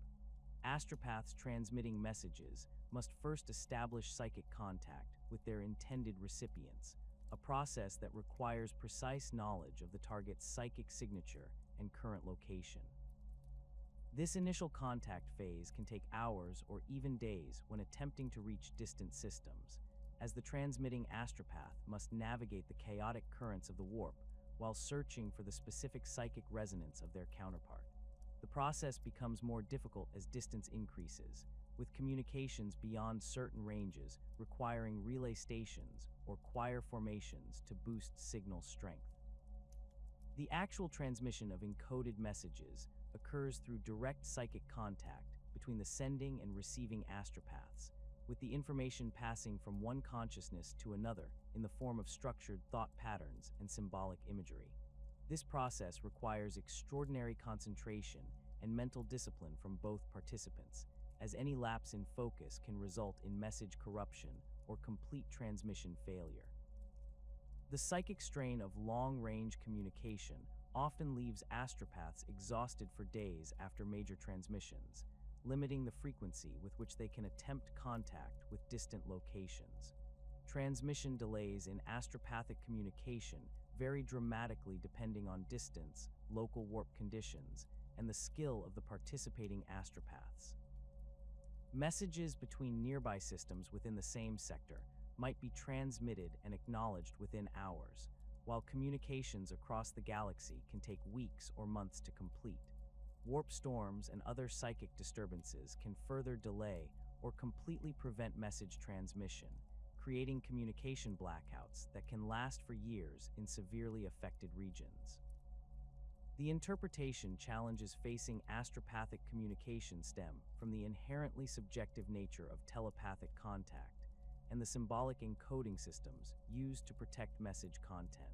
Astropaths transmitting messages must first establish psychic contact with their intended recipients, a process that requires precise knowledge of the target's psychic signature and current location. This initial contact phase can take hours or even days when attempting to reach distant systems, as the transmitting astropath must navigate the chaotic currents of the warp while searching for the specific psychic resonance of their counterpart. The process becomes more difficult as distance increases, with communications beyond certain ranges requiring relay stations or choir formations to boost signal strength. The actual transmission of encoded messages occurs through direct psychic contact between the sending and receiving astropaths, with the information passing from one consciousness to another in the form of structured thought patterns and symbolic imagery. This process requires extraordinary concentration and mental discipline from both participants, as any lapse in focus can result in message corruption or complete transmission failure. The psychic strain of long-range communication often leaves astropaths exhausted for days after major transmissions, limiting the frequency with which they can attempt contact with distant locations. Transmission delays in astropathic communication vary dramatically depending on distance, local warp conditions, and the skill of the participating astropaths. Messages between nearby systems within the same sector might be transmitted and acknowledged within hours, while communications across the galaxy can take weeks or months to complete. Warp storms and other psychic disturbances can further delay or completely prevent message transmission, creating communication blackouts that can last for years in severely affected regions. The interpretation challenges facing astropathic communication stem from the inherently subjective nature of telepathic contact and the symbolic encoding systems used to protect message content.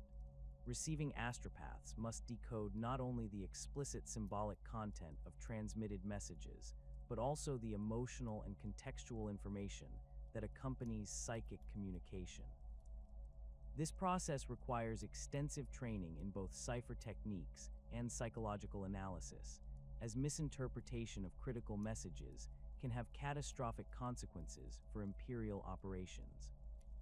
Receiving astropaths must decode not only the explicit symbolic content of transmitted messages, but also the emotional and contextual information that accompanies psychic communication. This process requires extensive training in both cipher techniques and psychological analysis, as misinterpretation of critical messages can have catastrophic consequences for Imperial operations.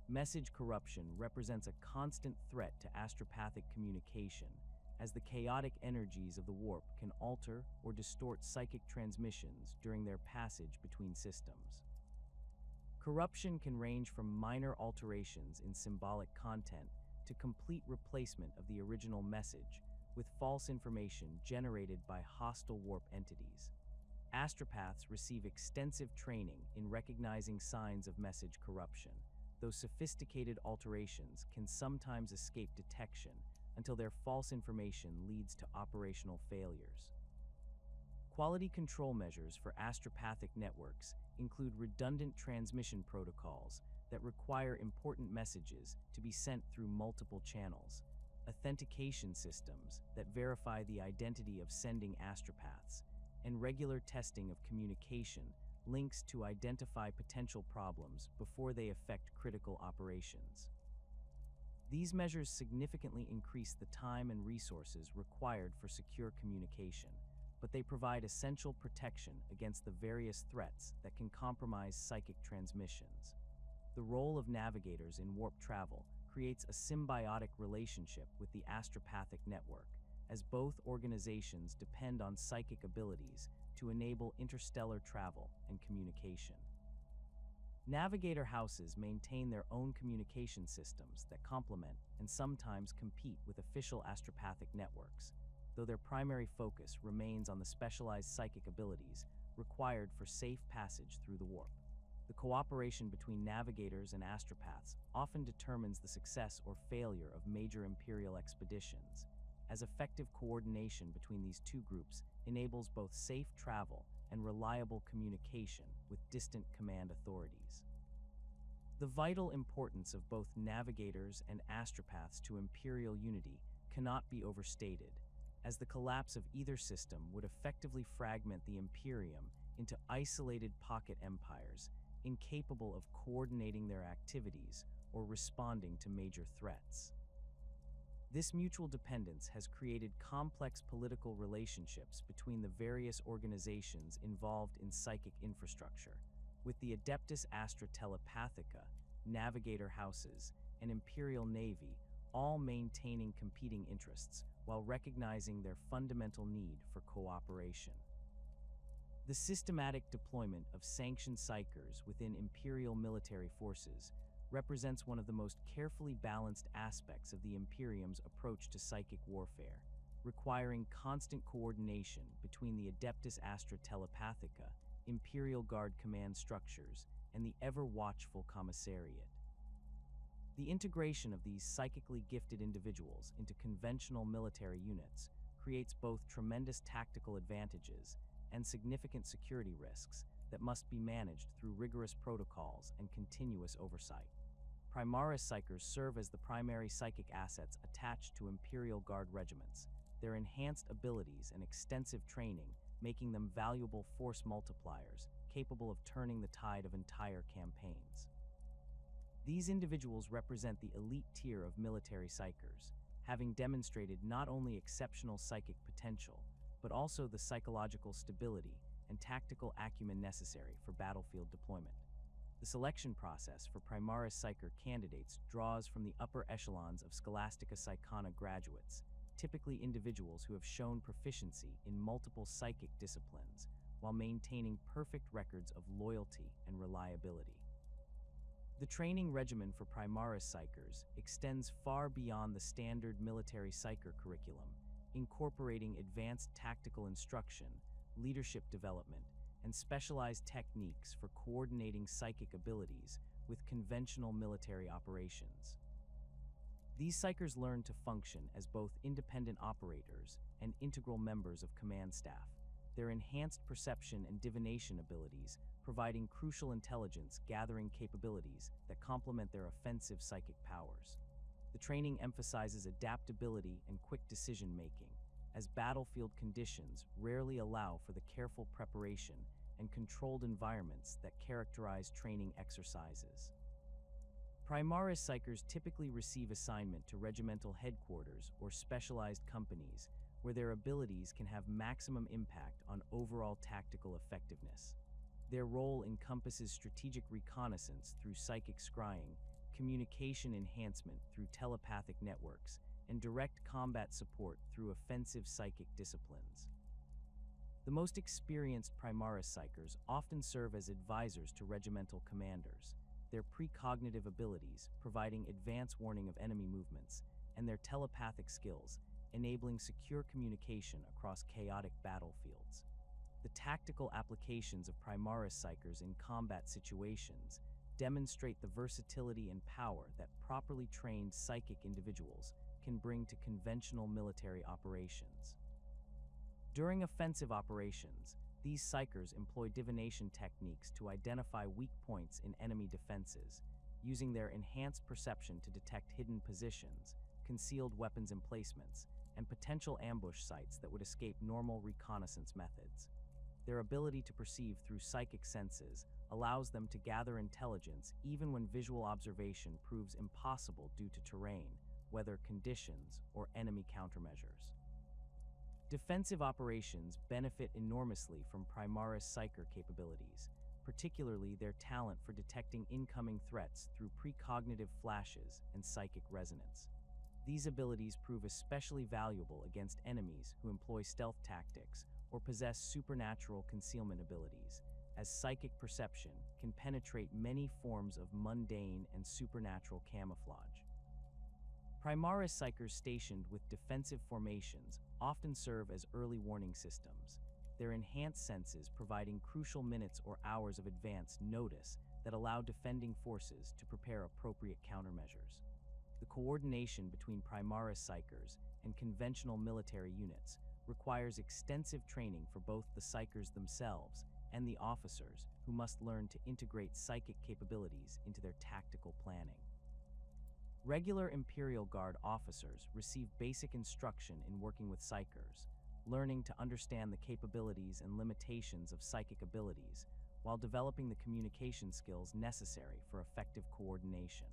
Message corruption represents a constant threat to astropathic communication, as the chaotic energies of the warp can alter or distort psychic transmissions during their passage between systems. Corruption can range from minor alterations in symbolic content to complete replacement of the original message with false information generated by hostile warp entities. Astropaths receive extensive training in recognizing signs of message corruption, though sophisticated alterations can sometimes escape detection until their false information leads to operational failures. Quality control measures for astropathic networks include redundant transmission protocols that require important messages to be sent through multiple channels, authentication systems that verify the identity of sending astropaths, and regular testing of communication links to identify potential problems before they affect critical operations. These measures significantly increase the time and resources required for secure communication, but they provide essential protection against the various threats that can compromise psychic transmissions. The role of navigators in warp travel creates a symbiotic relationship with the astropathic network, as both organizations depend on psychic abilities to enable interstellar travel and communication. Navigator houses maintain their own communication systems that complement and sometimes compete with official astropathic networks, though their primary focus remains on the specialized psychic abilities required for safe passage through the warp. The cooperation between navigators and astropaths often determines the success or failure of major Imperial expeditions, as effective coordination between these two groups enables both safe travel and reliable communication with distant command authorities. The vital importance of both navigators and astropaths to Imperial unity cannot be overstated, as the collapse of either system would effectively fragment the Imperium into isolated pocket empires, incapable of coordinating their activities or responding to major threats. This mutual dependence has created complex political relationships between the various organizations involved in psychic infrastructure, with the Adeptus Telepathica, Navigator Houses, and Imperial Navy all maintaining competing interests while recognizing their fundamental need for cooperation. The systematic deployment of sanctioned Psykers within Imperial military forces represents one of the most carefully balanced aspects of the Imperium's approach to psychic warfare, requiring constant coordination between the Adeptus Telepathica, Imperial Guard command structures, and the ever-watchful Commissariat. The integration of these psychically gifted individuals into conventional military units creates both tremendous tactical advantages and significant security risks that must be managed through rigorous protocols and continuous oversight. Primaris Psykers serve as the primary psychic assets attached to Imperial Guard regiments, their enhanced abilities and extensive training making them valuable force multipliers capable of turning the tide of entire campaigns. These individuals represent the elite tier of military psychers, having demonstrated not only exceptional psychic potential, but also the psychological stability and tactical acumen necessary for battlefield deployment. The selection process for Primaris Psyker candidates draws from the upper echelons of Scholastica Psykana graduates, typically individuals who have shown proficiency in multiple psychic disciplines while maintaining perfect records of loyalty and reliability. The training regimen for Primaris Psykers extends far beyond the standard military psyker curriculum, incorporating advanced tactical instruction, leadership development, and specialized techniques for coordinating psychic abilities with conventional military operations. These psychers learn to function as both independent operators and integral members of command staff, their enhanced perception and divination abilities providing crucial intelligence gathering capabilities that complement their offensive psychic powers. The training emphasizes adaptability and quick decision-making, as battlefield conditions rarely allow for the careful preparation and controlled environments that characterize training exercises. Primaris Psykers typically receive assignment to regimental headquarters or specialized companies where their abilities can have maximum impact on overall tactical effectiveness. Their role encompasses strategic reconnaissance through psychic scrying, communication enhancement through telepathic networks, and direct combat support through offensive psychic disciplines. The most experienced Primaris Psykers often serve as advisors to regimental commanders, their precognitive abilities providing advance warning of enemy movements, and their telepathic skills enabling secure communication across chaotic battlefields. The tactical applications of Primaris Psykers in combat situations demonstrate the versatility and power that properly trained psychic individuals can bring to conventional military operations. During offensive operations, these psychers employ divination techniques to identify weak points in enemy defenses, using their enhanced perception to detect hidden positions, concealed weapons emplacements, and potential ambush sites that would escape normal reconnaissance methods. Their ability to perceive through psychic senses allows them to gather intelligence even when visual observation proves impossible due to terrain, weather conditions, or enemy countermeasures. Defensive operations benefit enormously from Primaris Psyker capabilities, particularly their talent for detecting incoming threats through precognitive flashes and psychic resonance. These abilities prove especially valuable against enemies who employ stealth tactics or possess supernatural concealment abilities, as psychic perception can penetrate many forms of mundane and supernatural camouflage. Primaris Psykers stationed with defensive formations often serve as early warning systems, their enhanced senses providing crucial minutes or hours of advance notice that allow defending forces to prepare appropriate countermeasures. The coordination between Primaris Psykers and conventional military units requires extensive training for both the Psykers themselves and the officers, who must learn to integrate psychic capabilities into their tactical planning. Regular Imperial Guard officers receive basic instruction in working with Psykers, learning to understand the capabilities and limitations of psychic abilities while developing the communication skills necessary for effective coordination.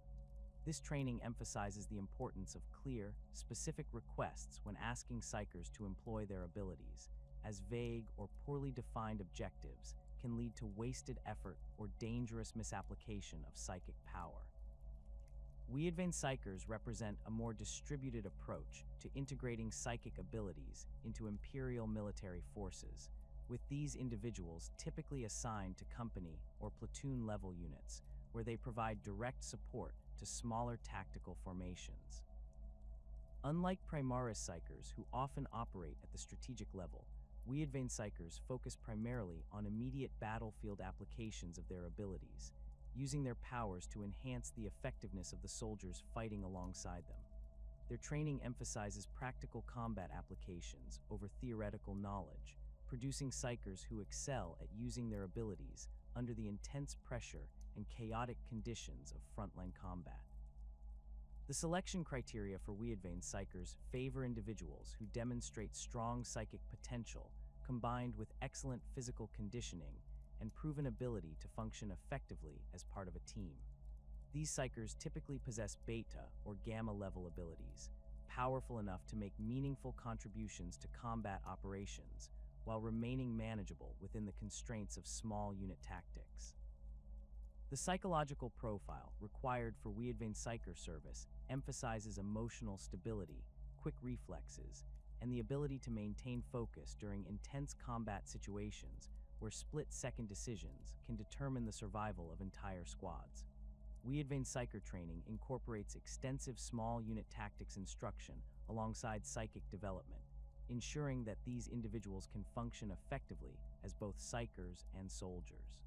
This training emphasizes the importance of clear, specific requests when asking Psykers to employ their abilities, as vague or poorly defined objectives can lead to wasted effort or dangerous misapplication of psychic power. Weadvane Psykers represent a more distributed approach to integrating psychic abilities into Imperial military forces, with these individuals typically assigned to company or platoon-level units, where they provide direct support to smaller tactical formations. Unlike Primaris Psykers, who often operate at the strategic level, Weadvane Psykers focus primarily on immediate battlefield applications of their abilities, using their powers to enhance the effectiveness of the soldiers fighting alongside them. Their training emphasizes practical combat applications over theoretical knowledge, producing Psykers who excel at using their abilities under the intense pressure and chaotic conditions of frontline combat. The selection criteria for Weadvane Psykers favor individuals who demonstrate strong psychic potential combined with excellent physical conditioning and proven ability to function effectively as part of a team. These Psykers typically possess beta or gamma level abilities, powerful enough to make meaningful contributions to combat operations while remaining manageable within the constraints of small unit tactics. The psychological profile required for Weadvane Psyker service emphasizes emotional stability, quick reflexes, and the ability to maintain focus during intense combat situations where split-second decisions can determine the survival of entire squads. Weadvane Psyker training incorporates extensive small unit tactics instruction alongside psychic development, ensuring that these individuals can function effectively as both Psykers and soldiers.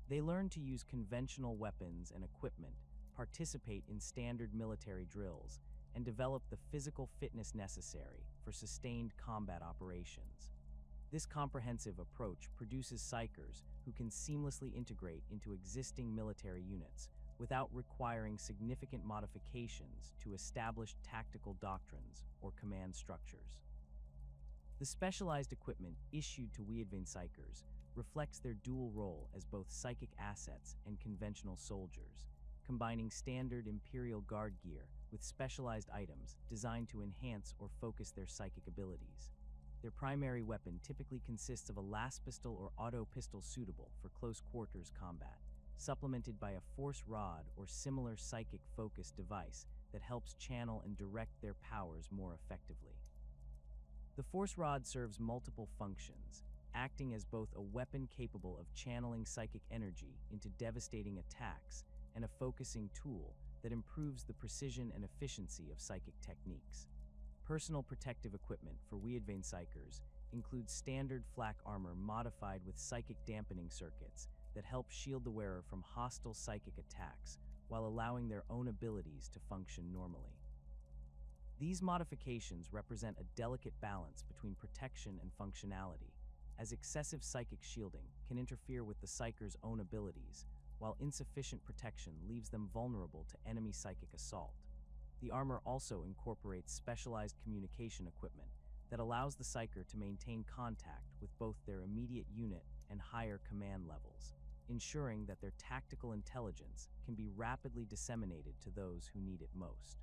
They learn to use conventional weapons and equipment, participate in standard military drills, and develop the physical fitness necessary for sustained combat operations. This comprehensive approach produces Psykers who can seamlessly integrate into existing military units without requiring significant modifications to established tactical doctrines or command structures. The specialized equipment issued to Weadvane Psykers reflects their dual role as both psychic assets and conventional soldiers, combining standard Imperial Guard gear with specialized items designed to enhance or focus their psychic abilities. Their primary weapon typically consists of a las pistol or auto pistol suitable for close quarters combat, supplemented by a force rod or similar psychic focus device that helps channel and direct their powers more effectively. The force rod serves multiple functions, acting as both a weapon capable of channeling psychic energy into devastating attacks and a focusing tool that improves the precision and efficiency of psychic techniques. Personal protective equipment for Weadvane Psykers includes standard flak armor modified with psychic dampening circuits that help shield the wearer from hostile psychic attacks while allowing their own abilities to function normally. These modifications represent a delicate balance between protection and functionality, as excessive psychic shielding can interfere with the Psyker's own abilities, while insufficient protection leaves them vulnerable to enemy psychic assault. The armor also incorporates specialized communication equipment that allows the Psyker to maintain contact with both their immediate unit and higher command levels, ensuring that their tactical intelligence can be rapidly disseminated to those who need it most.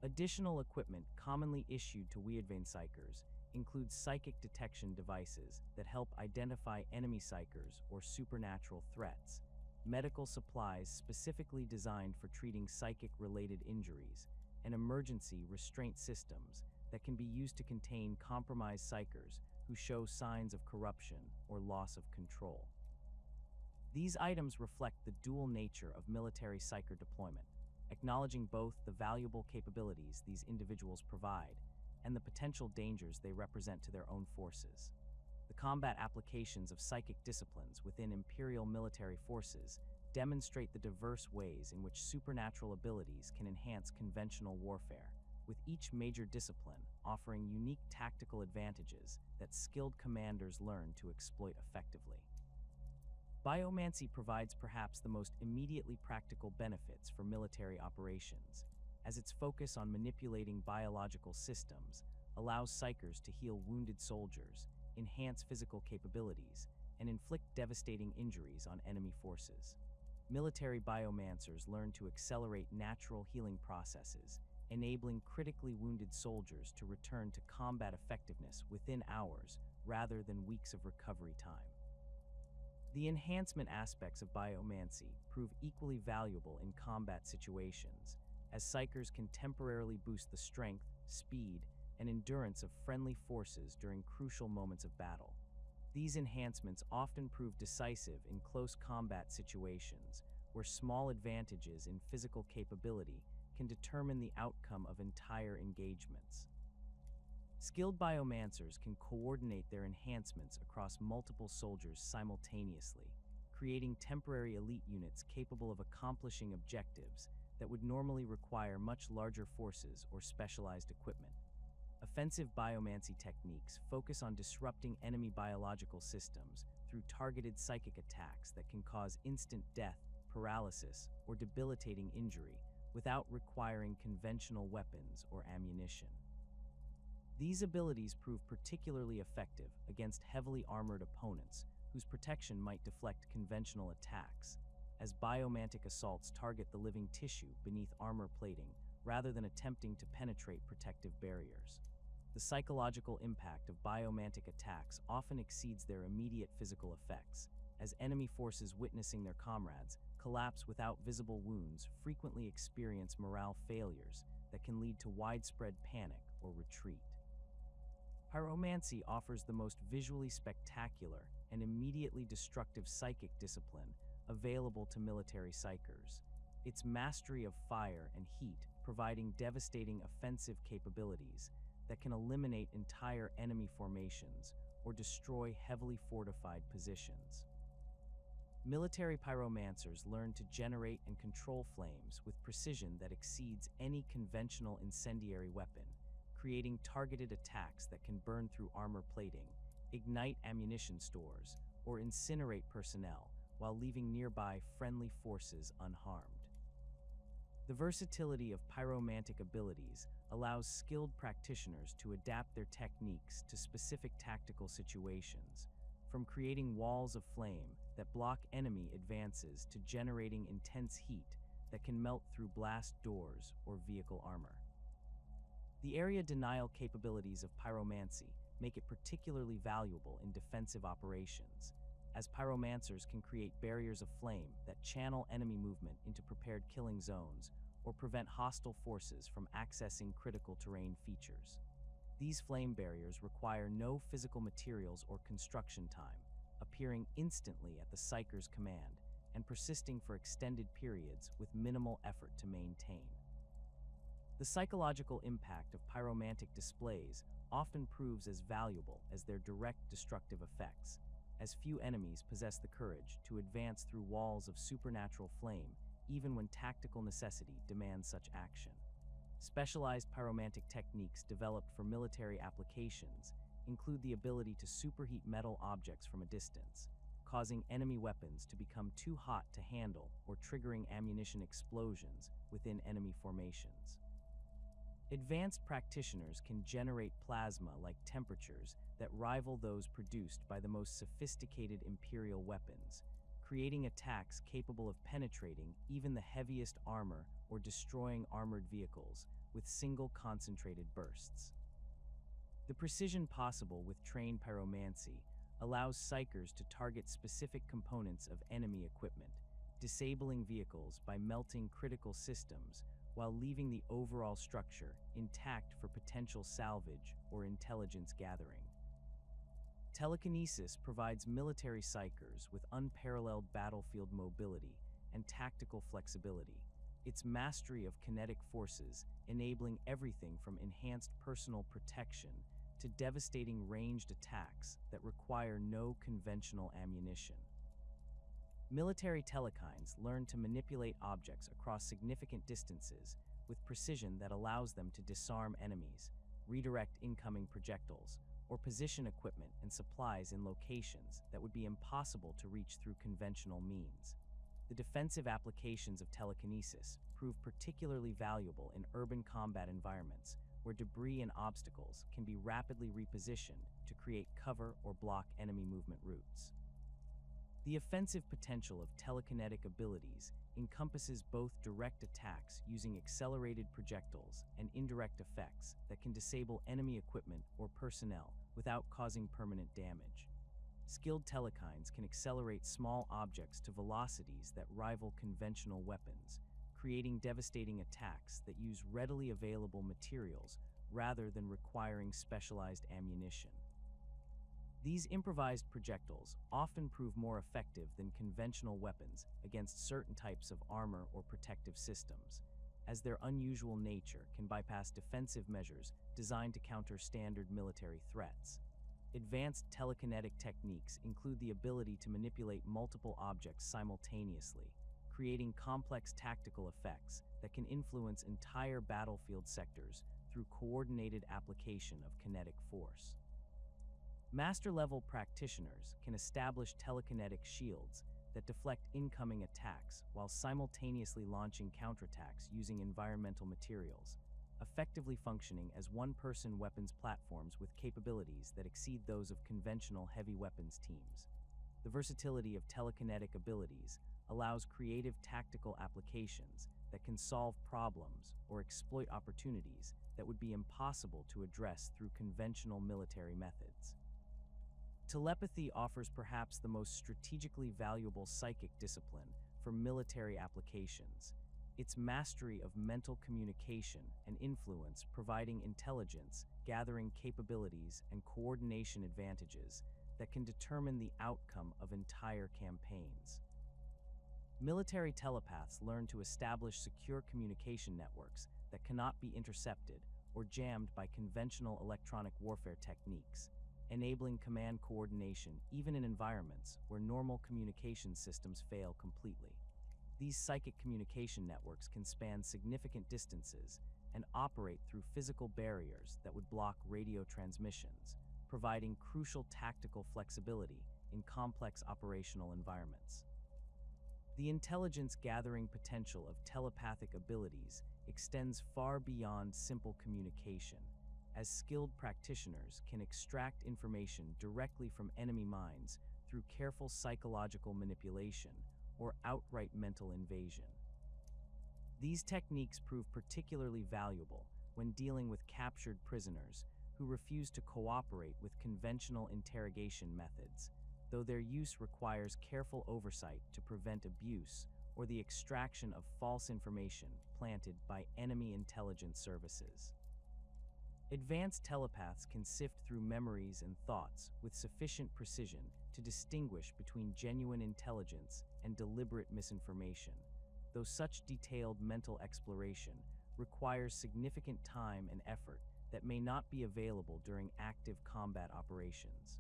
Additional equipment commonly issued to Weadvane Psykers includes psychic detection devices that help identify enemy Psykers or supernatural threats, medical supplies specifically designed for treating psychic-related injuries, and emergency restraint systems that can be used to contain compromised Psykers who show signs of corruption or loss of control. These items reflect the dual nature of military Psyker deployment, acknowledging both the valuable capabilities these individuals provide and the potential dangers they represent to their own forces. The combat applications of psychic disciplines within Imperial military forces demonstrate the diverse ways in which supernatural abilities can enhance conventional warfare, with each major discipline offering unique tactical advantages that skilled commanders learn to exploit effectively. Biomancy provides perhaps the most immediately practical benefits for military operations, as its focus on manipulating biological systems allows Psykers to heal wounded soldiers, enhance physical capabilities, and inflict devastating injuries on enemy forces. Military biomancers learn to accelerate natural healing processes, enabling critically wounded soldiers to return to combat effectiveness within hours rather than weeks of recovery time. The enhancement aspects of biomancy prove equally valuable in combat situations, as Psykers can temporarily boost the strength, speed, and endurance of friendly forces during crucial moments of battle. These enhancements often prove decisive in close combat situations, where small advantages in physical capability can determine the outcome of entire engagements. Skilled biomancers can coordinate their enhancements across multiple soldiers simultaneously, creating temporary elite units capable of accomplishing objectives that would normally require much larger forces or specialized equipment. Offensive biomancy techniques focus on disrupting enemy biological systems through targeted psychic attacks that can cause instant death, paralysis, or debilitating injury without requiring conventional weapons or ammunition. These abilities prove particularly effective against heavily armored opponents whose protection might deflect conventional attacks, as biomantic assaults target the living tissue beneath armor plating rather than attempting to penetrate protective barriers. The psychological impact of biomantic attacks often exceeds their immediate physical effects, as enemy forces witnessing their comrades collapse without visible wounds frequently experience morale failures that can lead to widespread panic or retreat. Pyromancy offers the most visually spectacular and immediately destructive psychic discipline available to military psykers. Its mastery of fire and heat providing devastating offensive capabilities that can eliminate entire enemy formations or destroy heavily fortified positions. Military pyromancers learn to generate and control flames with precision that exceeds any conventional incendiary weapon, creating targeted attacks that can burn through armor plating, ignite ammunition stores, or incinerate personnel while leaving nearby friendly forces unharmed. The versatility of pyromantic abilities allows skilled practitioners to adapt their techniques to specific tactical situations, from creating walls of flame that block enemy advances to generating intense heat that can melt through blast doors or vehicle armor. The area denial capabilities of pyromancy make it particularly valuable in defensive operations, as pyromancers can create barriers of flame that channel enemy movement into prepared killing zones or prevent hostile forces from accessing critical terrain features. These flame barriers require no physical materials or construction time, appearing instantly at the Psyker's command and persisting for extended periods with minimal effort to maintain. The psychological impact of pyromantic displays often proves as valuable as their direct destructive effects, as few enemies possess the courage to advance through walls of supernatural flame even when tactical necessity demands such action. Specialized pyromantic techniques developed for military applications include the ability to superheat metal objects from a distance, causing enemy weapons to become too hot to handle or triggering ammunition explosions within enemy formations. Advanced practitioners can generate plasma-like temperatures that rival those produced by the most sophisticated Imperial weapons, creating attacks capable of penetrating even the heaviest armor or destroying armored vehicles with single concentrated bursts. The precision possible with trained pyromancy allows Psykers to target specific components of enemy equipment, disabling vehicles by melting critical systems while leaving the overall structure intact for potential salvage or intelligence gathering. Telekinesis provides military Psykers with unparalleled battlefield mobility and tactical flexibility, its mastery of kinetic forces enabling everything from enhanced personal protection to devastating ranged attacks that require no conventional ammunition. Military telekines learn to manipulate objects across significant distances with precision that allows them to disarm enemies, redirect incoming projectiles, or position equipment and supplies in locations that would be impossible to reach through conventional means. The defensive applications of telekinesis prove particularly valuable in urban combat environments where debris and obstacles can be rapidly repositioned to create cover or block enemy movement routes. The offensive potential of telekinetic abilities encompasses both direct attacks using accelerated projectiles and indirect effects that can disable enemy equipment or personnel without causing permanent damage. Skilled telekines can accelerate small objects to velocities that rival conventional weapons, creating devastating attacks that use readily available materials rather than requiring specialized ammunition. These improvised projectiles often prove more effective than conventional weapons against certain types of armor or protective systems, as their unusual nature can bypass defensive measures designed to counter standard military threats. Advanced telekinetic techniques include the ability to manipulate multiple objects simultaneously, creating complex tactical effects that can influence entire battlefield sectors through coordinated application of kinetic force. Master-level practitioners can establish telekinetic shields that deflect incoming attacks while simultaneously launching counterattacks using environmental materials, effectively functioning as one-person weapons platforms with capabilities that exceed those of conventional heavy weapons teams. The versatility of telekinetic abilities allows creative tactical applications that can solve problems or exploit opportunities that would be impossible to address through conventional military methods. Telepathy offers perhaps the most strategically valuable psychic discipline for military applications, its mastery of mental communication and influence providing intelligence, gathering capabilities, and coordination advantages that can determine the outcome of entire campaigns. Military telepaths learn to establish secure communication networks that cannot be intercepted or jammed by conventional electronic warfare techniques, enabling command coordination even in environments where normal communication systems fail completely. These psychic communication networks can span significant distances and operate through physical barriers that would block radio transmissions, providing crucial tactical flexibility in complex operational environments. The intelligence-gathering potential of telepathic abilities extends far beyond simple communication, as skilled practitioners can extract information directly from enemy minds through careful psychological manipulation or outright mental invasion. These techniques prove particularly valuable when dealing with captured prisoners who refuse to cooperate with conventional interrogation methods, though their use requires careful oversight to prevent abuse or the extraction of false information planted by enemy intelligence services. Advanced telepaths can sift through memories and thoughts with sufficient precision to distinguish between genuine intelligence and deliberate misinformation, though such detailed mental exploration requires significant time and effort that may not be available during active combat operations.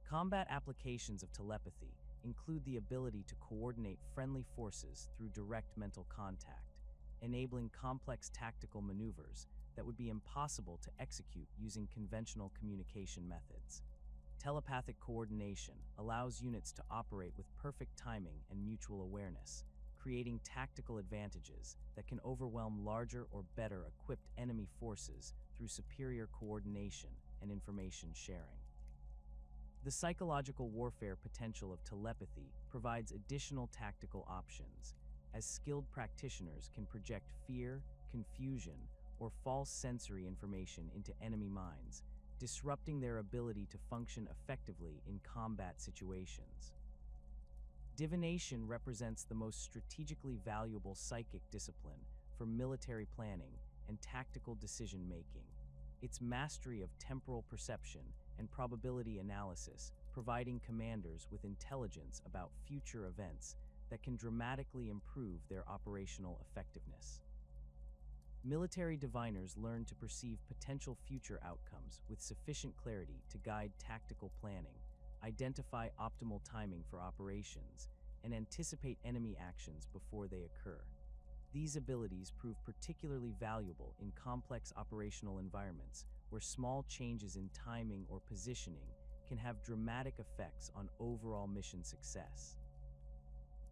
Combat applications of telepathy include the ability to coordinate friendly forces through direct mental contact, enabling complex tactical maneuvers that would be impossible to execute using conventional communication methods. Telepathic coordination allows units to operate with perfect timing and mutual awareness, creating tactical advantages that can overwhelm larger or better equipped enemy forces through superior coordination and information sharing. The psychological warfare potential of telepathy provides additional tactical options, as skilled practitioners can project fear, confusion, or false sensory information into enemy minds, disrupting their ability to function effectively in combat situations. Divination represents the most strategically valuable psychic discipline for military planning and tactical decision-making. Its mastery of temporal perception and probability analysis providing commanders with intelligence about future events that can dramatically improve their operational effectiveness. Military diviners learn to perceive potential future outcomes with sufficient clarity to guide tactical planning, identify optimal timing for operations, and anticipate enemy actions before they occur. These abilities prove particularly valuable in complex operational environments where small changes in timing or positioning can have dramatic effects on overall mission success.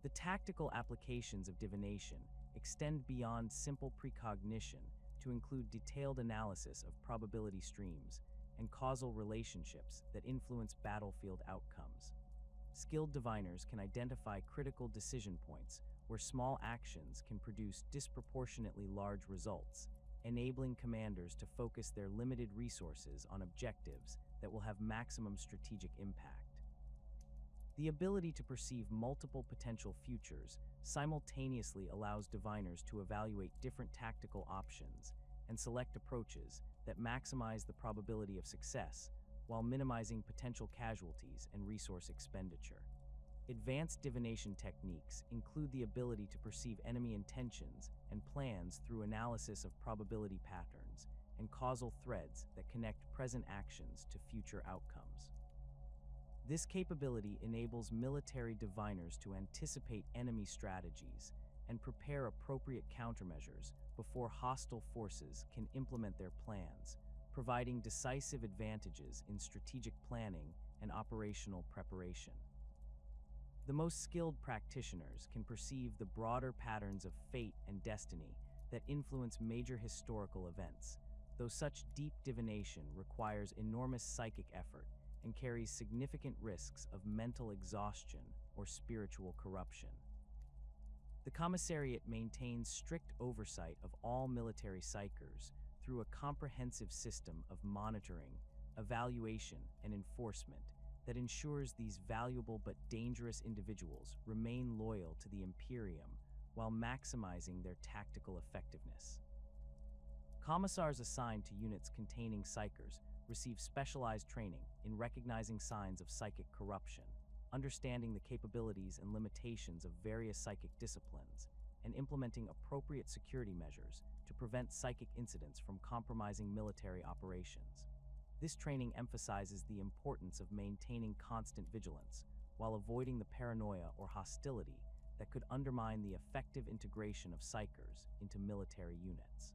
The tactical applications of divination extend beyond simple precognition to include detailed analysis of probability streams and causal relationships that influence battlefield outcomes. Skilled diviners can identify critical decision points where small actions can produce disproportionately large results, enabling commanders to focus their limited resources on objectives that will have maximum strategic impact. The ability to perceive multiple potential futures simultaneously allows diviners to evaluate different tactical options and select approaches that maximize the probability of success while minimizing potential casualties and resource expenditure. Advanced divination techniques include the ability to perceive enemy intentions and plans through analysis of probability patterns and causal threads that connect present actions to future outcomes. This capability enables military diviners to anticipate enemy strategies and prepare appropriate countermeasures before hostile forces can implement their plans, providing decisive advantages in strategic planning and operational preparation. The most skilled practitioners can perceive the broader patterns of fate and destiny that influence major historical events, though such deep divination requires enormous psychic effort and carries significant risks of mental exhaustion or spiritual corruption. The Commissariat maintains strict oversight of all military psykers through a comprehensive system of monitoring, evaluation, and enforcement that ensures these valuable but dangerous individuals remain loyal to the Imperium while maximizing their tactical effectiveness. Commissars assigned to units containing psykers receive specialized training in recognizing signs of psychic corruption, understanding the capabilities and limitations of various psychic disciplines, and implementing appropriate security measures to prevent psychic incidents from compromising military operations. This training emphasizes the importance of maintaining constant vigilance while avoiding the paranoia or hostility that could undermine the effective integration of psykers into military units.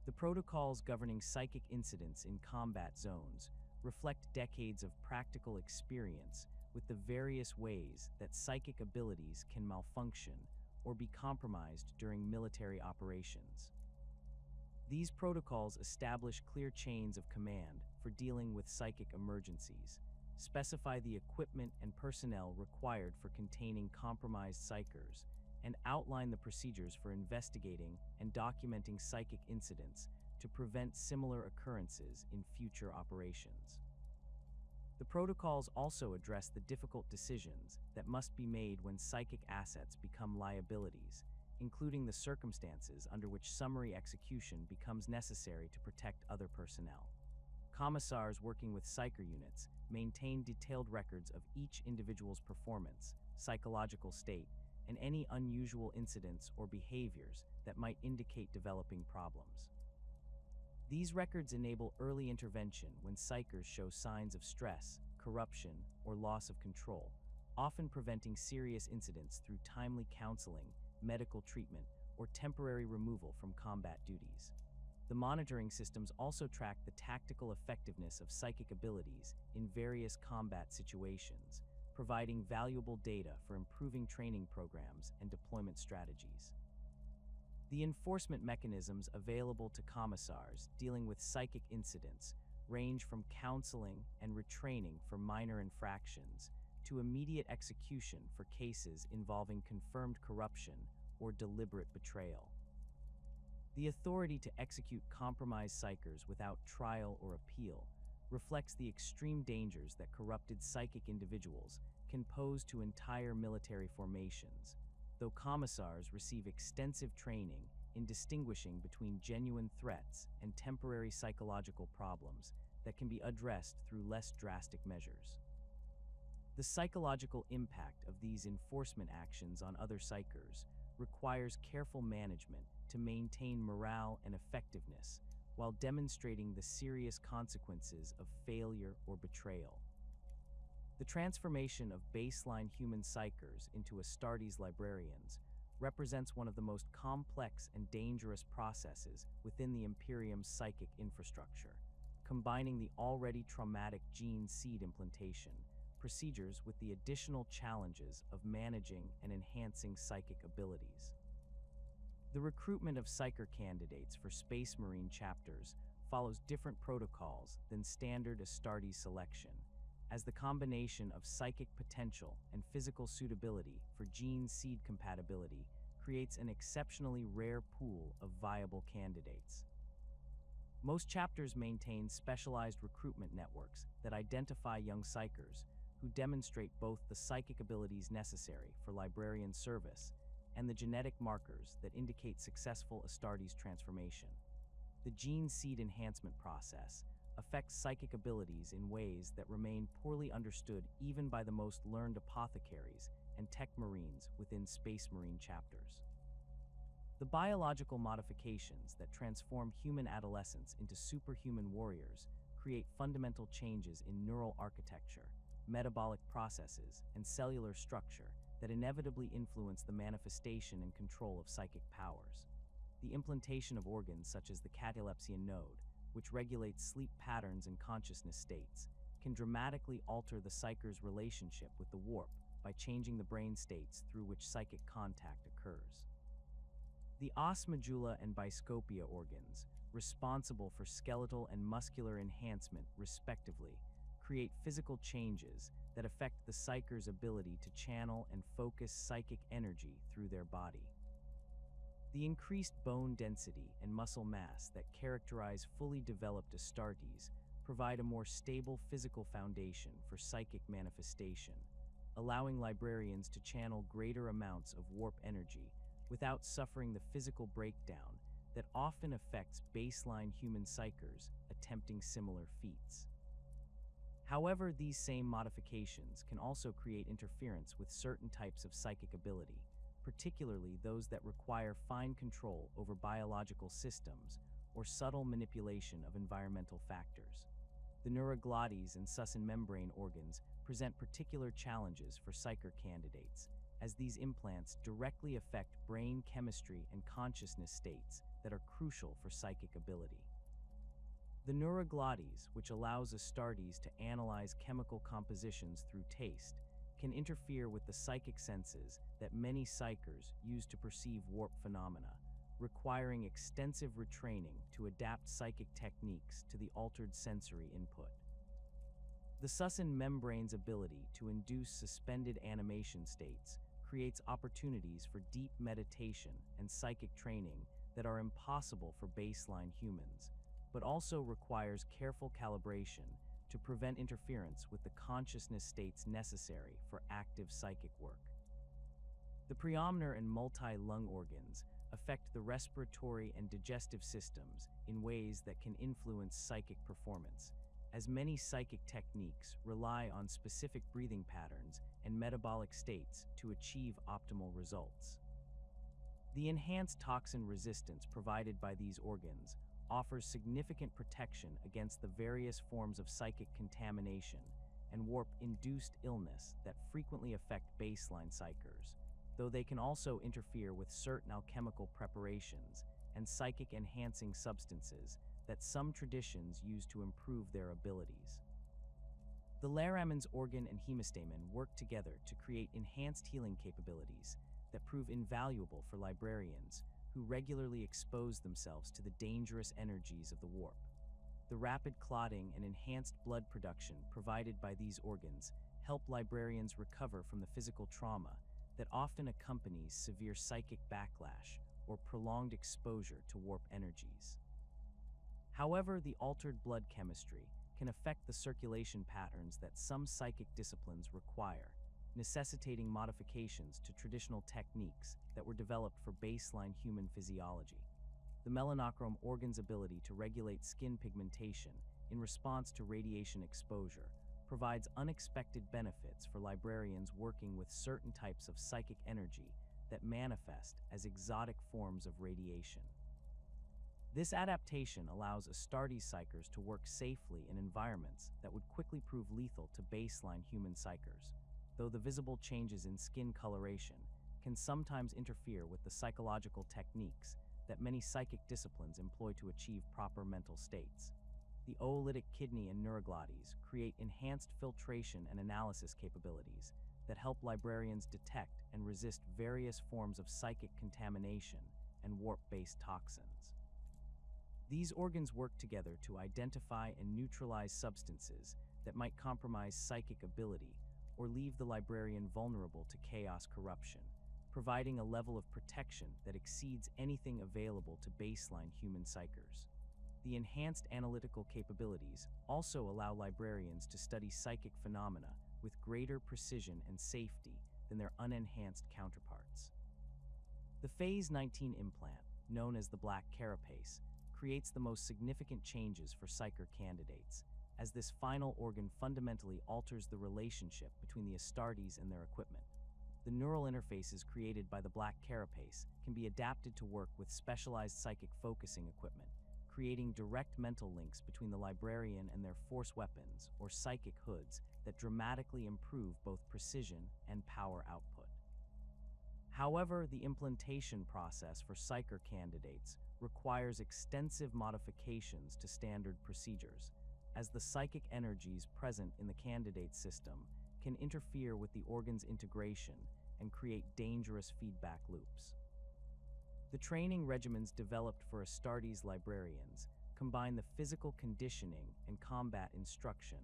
The protocols governing psychic incidents in combat zones reflect decades of practical experience with the various ways that psychic abilities can malfunction or be compromised during military operations. These protocols establish clear chains of command for dealing with psychic emergencies, specify the equipment and personnel required for containing compromised psykers, and outline the procedures for investigating and documenting psychic incidents to prevent similar occurrences in future operations. The protocols also address the difficult decisions that must be made when psychic assets become liabilities, including the circumstances under which summary execution becomes necessary to protect other personnel. Commissars working with psyker units maintain detailed records of each individual's performance, psychological state, and any unusual incidents or behaviors that might indicate developing problems. These records enable early intervention when psykers show signs of stress, corruption, or loss of control, often preventing serious incidents through timely counseling, medical treatment, or temporary removal from combat duties. The monitoring systems also track the tactical effectiveness of psychic abilities in various combat situations, providing valuable data for improving training programs and deployment strategies. The enforcement mechanisms available to commissars dealing with psychic incidents range from counseling and retraining for minor infractions to immediate execution for cases involving confirmed corruption or deliberate betrayal. The authority to execute compromised psykers without trial or appeal reflects the extreme dangers that corrupted psychic individuals can pose to entire military formations, though commissars receive extensive training in distinguishing between genuine threats and temporary psychological problems that can be addressed through less drastic measures. The psychological impact of these enforcement actions on other psykers requires careful management to maintain morale and effectiveness, while demonstrating the serious consequences of failure or betrayal. The transformation of baseline human psychers into Astartes librarians represents one of the most complex and dangerous processes within the Imperium's psychic infrastructure, combining the already traumatic gene seed implantation procedures with the additional challenges of managing and enhancing psychic abilities. The recruitment of Psyker candidates for Space Marine chapters follows different protocols than standard Astartes selection, as the combination of psychic potential and physical suitability for gene seed compatibility creates an exceptionally rare pool of viable candidates. Most chapters maintain specialized recruitment networks that identify young psychers who demonstrate both the psychic abilities necessary for librarian service and the genetic markers that indicate successful Astartes transformation. The gene seed enhancement process affects psychic abilities in ways that remain poorly understood even by the most learned apothecaries and tech marines within Space Marine chapters. The biological modifications that transform human adolescents into superhuman warriors create fundamental changes in neural architecture, metabolic processes, and cellular structure that inevitably influence the manifestation and control of psychic powers. The implantation of organs such as the catalepsian node, which regulates sleep patterns and consciousness states, can dramatically alter the psycher's relationship with the warp by changing the brain states through which psychic contact occurs. The os medulla and biscopia organs, responsible for skeletal and muscular enhancement respectively, create physical changes that affect the psycher's ability to channel and focus psychic energy through their body. The increased bone density and muscle mass that characterize fully developed Astartes provide a more stable physical foundation for psychic manifestation, allowing librarians to channel greater amounts of warp energy without suffering the physical breakdown that often affects baseline human psychers attempting similar feats. However, these same modifications can also create interference with certain types of psychic ability, particularly those that require fine control over biological systems or subtle manipulation of environmental factors. The neuroglottis and succinate membrane organs present particular challenges for psyker candidates, as these implants directly affect brain chemistry and consciousness states that are crucial for psychic ability. The neuroglottis, which allows Astartes to analyze chemical compositions through taste, can interfere with the psychic senses that many psychers use to perceive warp phenomena, requiring extensive retraining to adapt psychic techniques to the altered sensory input. The succinate membrane's ability to induce suspended animation states creates opportunities for deep meditation and psychic training that are impossible for baseline humans, but also requires careful calibration to prevent interference with the consciousness states necessary for active psychic work. The preomner and multi-lung organs affect the respiratory and digestive systems in ways that can influence psychic performance, as many psychic techniques rely on specific breathing patterns and metabolic states to achieve optimal results. The enhanced toxin resistance provided by these organs offers significant protection against the various forms of psychic contamination and warp-induced illness that frequently affect baseline psychers, though they can also interfere with certain alchemical preparations and psychic-enhancing substances that some traditions use to improve their abilities. The Laramen's organ and hemastamen work together to create enhanced healing capabilities that prove invaluable for librarians who regularly expose themselves to the dangerous energies of the warp. The rapid clotting and enhanced blood production provided by these organs help librarians recover from the physical trauma that often accompanies severe psychic backlash or prolonged exposure to warp energies. However, the altered blood chemistry can affect the circulation patterns that some psychic disciplines require, necessitating modifications to traditional techniques that were developed for baseline human physiology. The melanochrome organ's ability to regulate skin pigmentation in response to radiation exposure provides unexpected benefits for librarians working with certain types of psychic energy that manifest as exotic forms of radiation. This adaptation allows Astartes Psykers to work safely in environments that would quickly prove lethal to baseline human Psykers, though the visible changes in skin coloration can sometimes interfere with the psychological techniques that many psychic disciplines employ to achieve proper mental states. The oolitic kidney and neuroglottis create enhanced filtration and analysis capabilities that help librarians detect and resist various forms of psychic contamination and warp-based toxins. These organs work together to identify and neutralize substances that might compromise psychic ability or leave the librarian vulnerable to chaos corruption, providing a level of protection that exceeds anything available to baseline human Psykers. The enhanced analytical capabilities also allow librarians to study psychic phenomena with greater precision and safety than their unenhanced counterparts. The Phase 19 implant, known as the Black Carapace, creates the most significant changes for Psyker candidates, as this final organ fundamentally alters the relationship between the Astartes and their equipment. The neural interfaces created by the Black Carapace can be adapted to work with specialized psychic focusing equipment, creating direct mental links between the librarian and their force weapons or psychic hoods that dramatically improve both precision and power output. However, the implantation process for Psyker candidates requires extensive modifications to standard procedures, as the psychic energies present in the candidate system can interfere with the organ's integration and create dangerous feedback loops. The training regimens developed for Astartes librarians combine the physical conditioning and combat instruction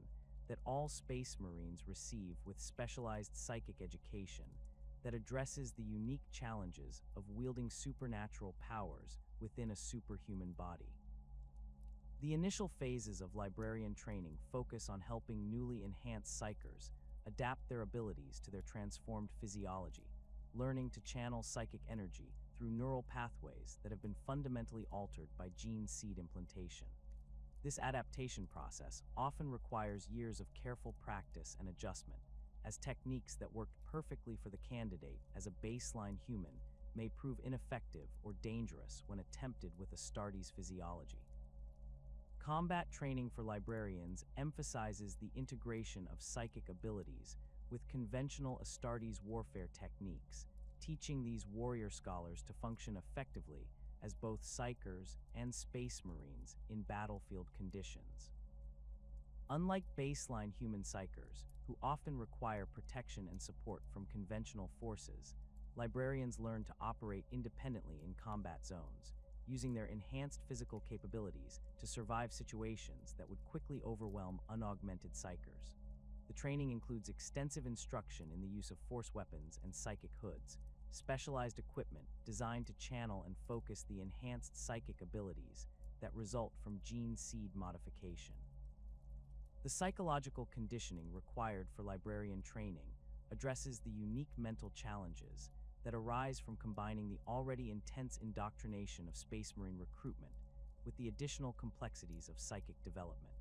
that all Space Marines receive with specialized psychic education that addresses the unique challenges of wielding supernatural powers within a superhuman body. The initial phases of librarian training focus on helping newly enhanced Psykers adapt their abilities to their transformed physiology, learning to channel psychic energy through neural pathways that have been fundamentally altered by gene seed implantation. This adaptation process often requires years of careful practice and adjustment, as techniques that worked perfectly for the candidate as a baseline human may prove ineffective or dangerous when attempted with Astartes physiology. Combat training for librarians emphasizes the integration of psychic abilities with conventional Astartes warfare techniques, teaching these warrior scholars to function effectively as both Psykers and Space Marines in battlefield conditions. Unlike baseline human Psykers, who often require protection and support from conventional forces, librarians learn to operate independently in combat zones, using their enhanced physical capabilities to survive situations that would quickly overwhelm unaugmented Psykers. The training includes extensive instruction in the use of force weapons and psychic hoods, specialized equipment designed to channel and focus the enhanced psychic abilities that result from gene seed modification. The psychological conditioning required for librarian training addresses the unique mental challenges that arise from combining the already intense indoctrination of Space Marine recruitment with the additional complexities of psychic development.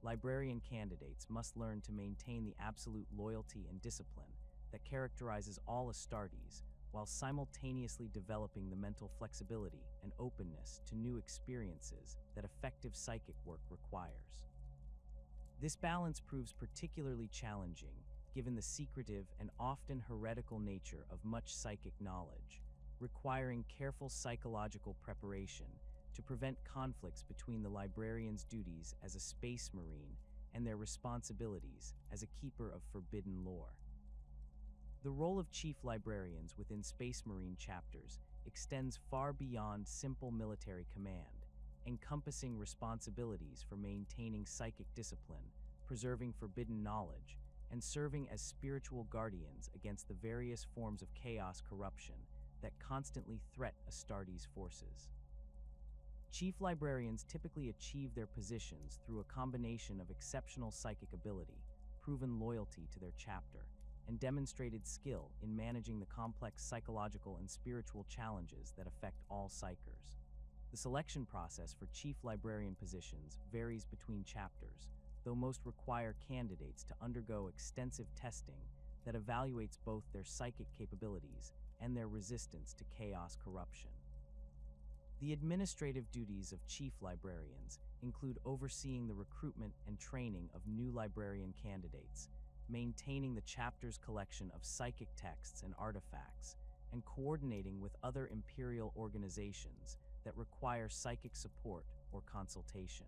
Librarian candidates must learn to maintain the absolute loyalty and discipline that characterizes all Astartes, while simultaneously developing the mental flexibility and openness to new experiences that effective psychic work requires. This balance proves particularly challenging given the secretive and often heretical nature of much psychic knowledge, requiring careful psychological preparation to prevent conflicts between the librarian's duties as a Space Marine and their responsibilities as a keeper of forbidden lore. The role of chief librarians within Space Marine chapters extends far beyond simple military command, encompassing responsibilities for maintaining psychic discipline, preserving forbidden knowledge, and serving as spiritual guardians against the various forms of chaos corruption that constantly threat Astartes forces. Chief librarians typically achieve their positions through a combination of exceptional psychic ability, proven loyalty to their chapter, and demonstrated skill in managing the complex psychological and spiritual challenges that affect all Psykers. The selection process for chief librarian positions varies between chapters, though most require candidates to undergo extensive testing that evaluates both their psychic capabilities and their resistance to chaos corruption. The administrative duties of chief librarians include overseeing the recruitment and training of new librarian candidates, maintaining the chapter's collection of psychic texts and artifacts, and coordinating with other imperial organizations that require psychic support or consultation.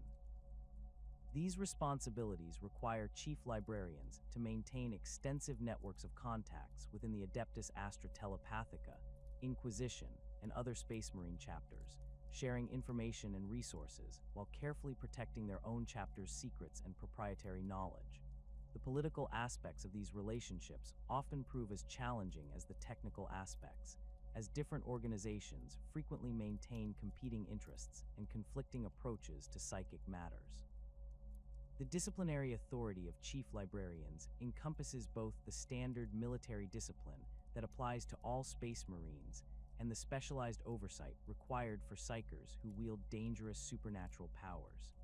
These responsibilities require chief librarians to maintain extensive networks of contacts within the Adeptus Telepathica, Inquisition, and other Space Marine chapters, sharing information and resources while carefully protecting their own chapter's secrets and proprietary knowledge. The political aspects of these relationships often prove as challenging as the technical aspects, as different organizations frequently maintain competing interests and conflicting approaches to psychic matters. The disciplinary authority of chief librarians encompasses both the standard military discipline that applies to all Space Marines and the specialized oversight required for Psykers who wield dangerous supernatural powers.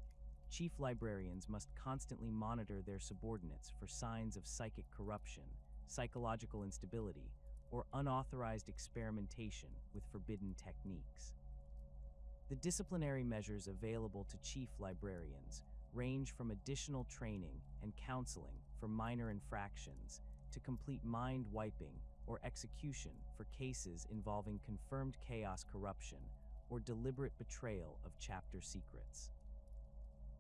Chief librarians must constantly monitor their subordinates for signs of psychic corruption, psychological instability, or unauthorized experimentation with forbidden techniques. The disciplinary measures available to chief librarians range from additional training and counseling for minor infractions to complete mind wiping or execution for cases involving confirmed chaos corruption or deliberate betrayal of chapter secrets.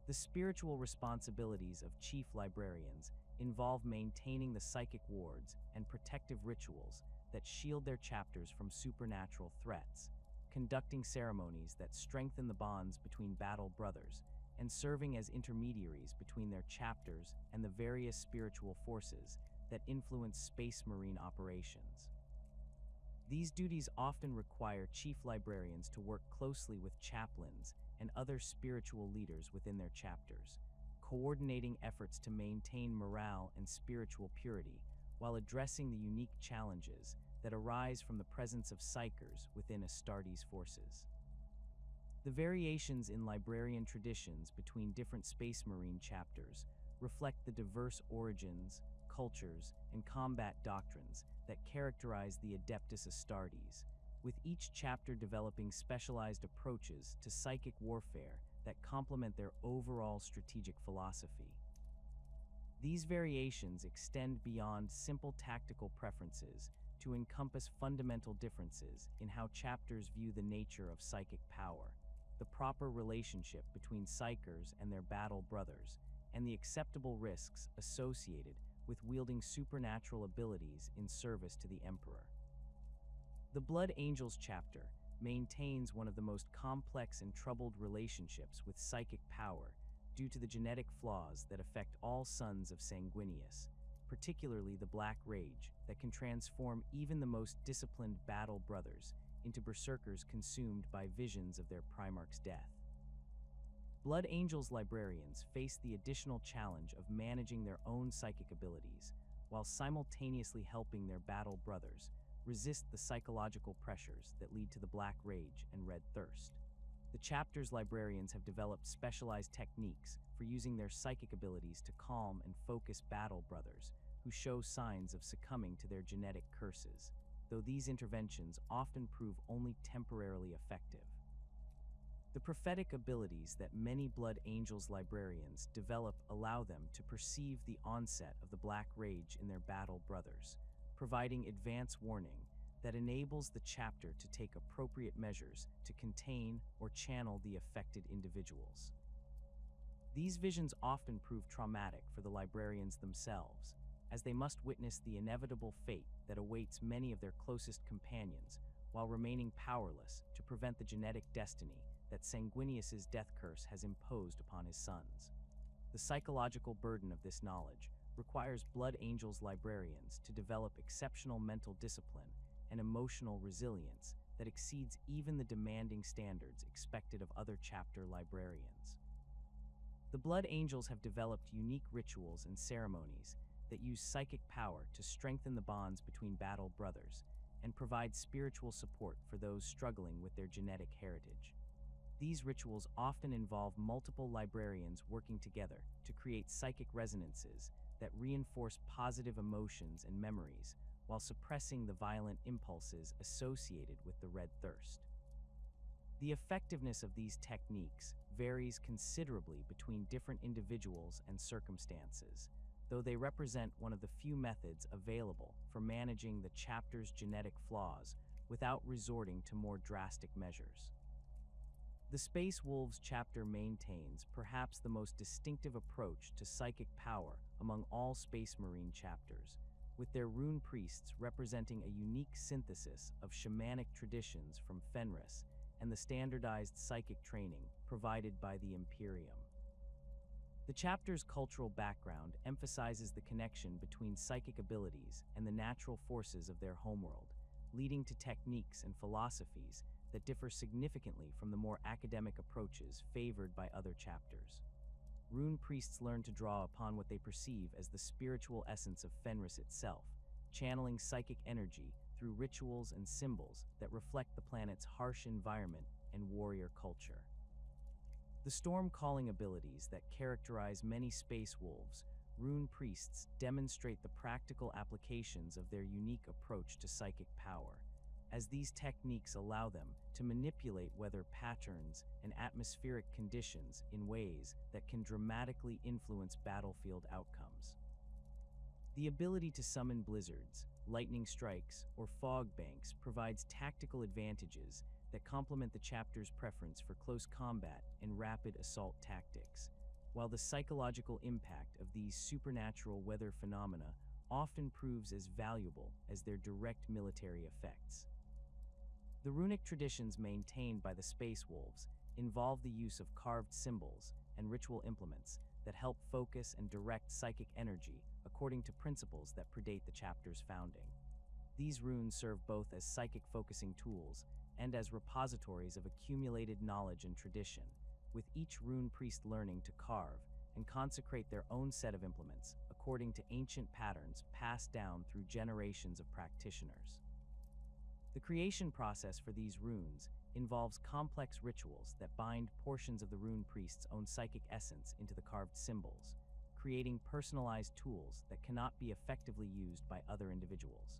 The spiritual responsibilities of chief librarians involve maintaining the psychic wards and protective rituals that shield their chapters from supernatural threats, conducting ceremonies that strengthen the bonds between battle brothers, and serving as intermediaries between their chapters and the various spiritual forces that influence Space Marine operations. These duties often require chief librarians to work closely with chaplains and other spiritual leaders within their chapters, coordinating efforts to maintain morale and spiritual purity while addressing the unique challenges that arise from the presence of Psykers within Astartes forces. The variations in librarian traditions between different Space Marine chapters reflect the diverse origins, cultures, and combat doctrines that characterize the Adeptus Astartes, with each chapter developing specialized approaches to psychic warfare that complement their overall strategic philosophy. These variations extend beyond simple tactical preferences to encompass fundamental differences in how chapters view the nature of psychic power, the proper relationship between Psykers and their battle brothers, and the acceptable risks associated with wielding supernatural abilities in service to the Emperor. The Blood Angels chapter maintains one of the most complex and troubled relationships with psychic power due to the genetic flaws that affect all sons of Sanguinius, particularly the Black Rage that can transform even the most disciplined battle brothers into berserkers consumed by visions of their Primarch's death. Blood Angels librarians face the additional challenge of managing their own psychic abilities, while simultaneously helping their battle brothers resist the psychological pressures that lead to the Black Rage and Red Thirst. The chapter's librarians have developed specialized techniques for using their psychic abilities to calm and focus battle brothers who show signs of succumbing to their genetic curses, though these interventions often prove only temporarily effective. The prophetic abilities that many Blood Angels librarians develop allow them to perceive the onset of the Black Rage in their battle brothers, providing advance warning that enables the chapter to take appropriate measures to contain or channel the affected individuals. These visions often prove traumatic for the librarians themselves, as they must witness the inevitable fate that awaits many of their closest companions while remaining powerless to prevent the genetic destiny that Sanguinius's death curse has imposed upon his sons. The psychological burden of this knowledge requires Blood Angels librarians to develop exceptional mental discipline and emotional resilience that exceeds even the demanding standards expected of other chapter librarians. The Blood Angels have developed unique rituals and ceremonies that use psychic power to strengthen the bonds between battle brothers and provide spiritual support for those struggling with their genetic heritage. These rituals often involve multiple librarians working together to create psychic resonances that reinforce positive emotions and memories while suppressing the violent impulses associated with the red thirst. The effectiveness of these techniques varies considerably between different individuals and circumstances, though they represent one of the few methods available for managing the chapter's genetic flaws without resorting to more drastic measures. The Space Wolves chapter maintains perhaps the most distinctive approach to psychic power among all Space Marine chapters, with their rune priests representing a unique synthesis of shamanic traditions from Fenris and the standardized psychic training provided by the Imperium. The chapter's cultural background emphasizes the connection between psychic abilities and the natural forces of their homeworld, leading to techniques and philosophies that differ significantly from the more academic approaches favored by other chapters. Rune priests learn to draw upon what they perceive as the spiritual essence of Fenris itself, channeling psychic energy through rituals and symbols that reflect the planet's harsh environment and warrior culture. The storm-calling abilities that characterize many space wolves, rune priests demonstrate the practical applications of their unique approach to psychic power, as these techniques allow them to manipulate weather patterns and atmospheric conditions in ways that can dramatically influence battlefield outcomes. The ability to summon blizzards, lightning strikes, or fog banks provides tactical advantages that complement the chapter's preference for close combat and rapid assault tactics, while the psychological impact of these supernatural weather phenomena often proves as valuable as their direct military effects. The runic traditions maintained by the Space Wolves involve the use of carved symbols and ritual implements that help focus and direct psychic energy according to principles that predate the chapter's founding. These runes serve both as psychic focusing tools and as repositories of accumulated knowledge and tradition, with each rune priest learning to carve and consecrate their own set of implements according to ancient patterns passed down through generations of practitioners. The creation process for these runes involves complex rituals that bind portions of the rune priest's own psychic essence into the carved symbols, creating personalized tools that cannot be effectively used by other individuals.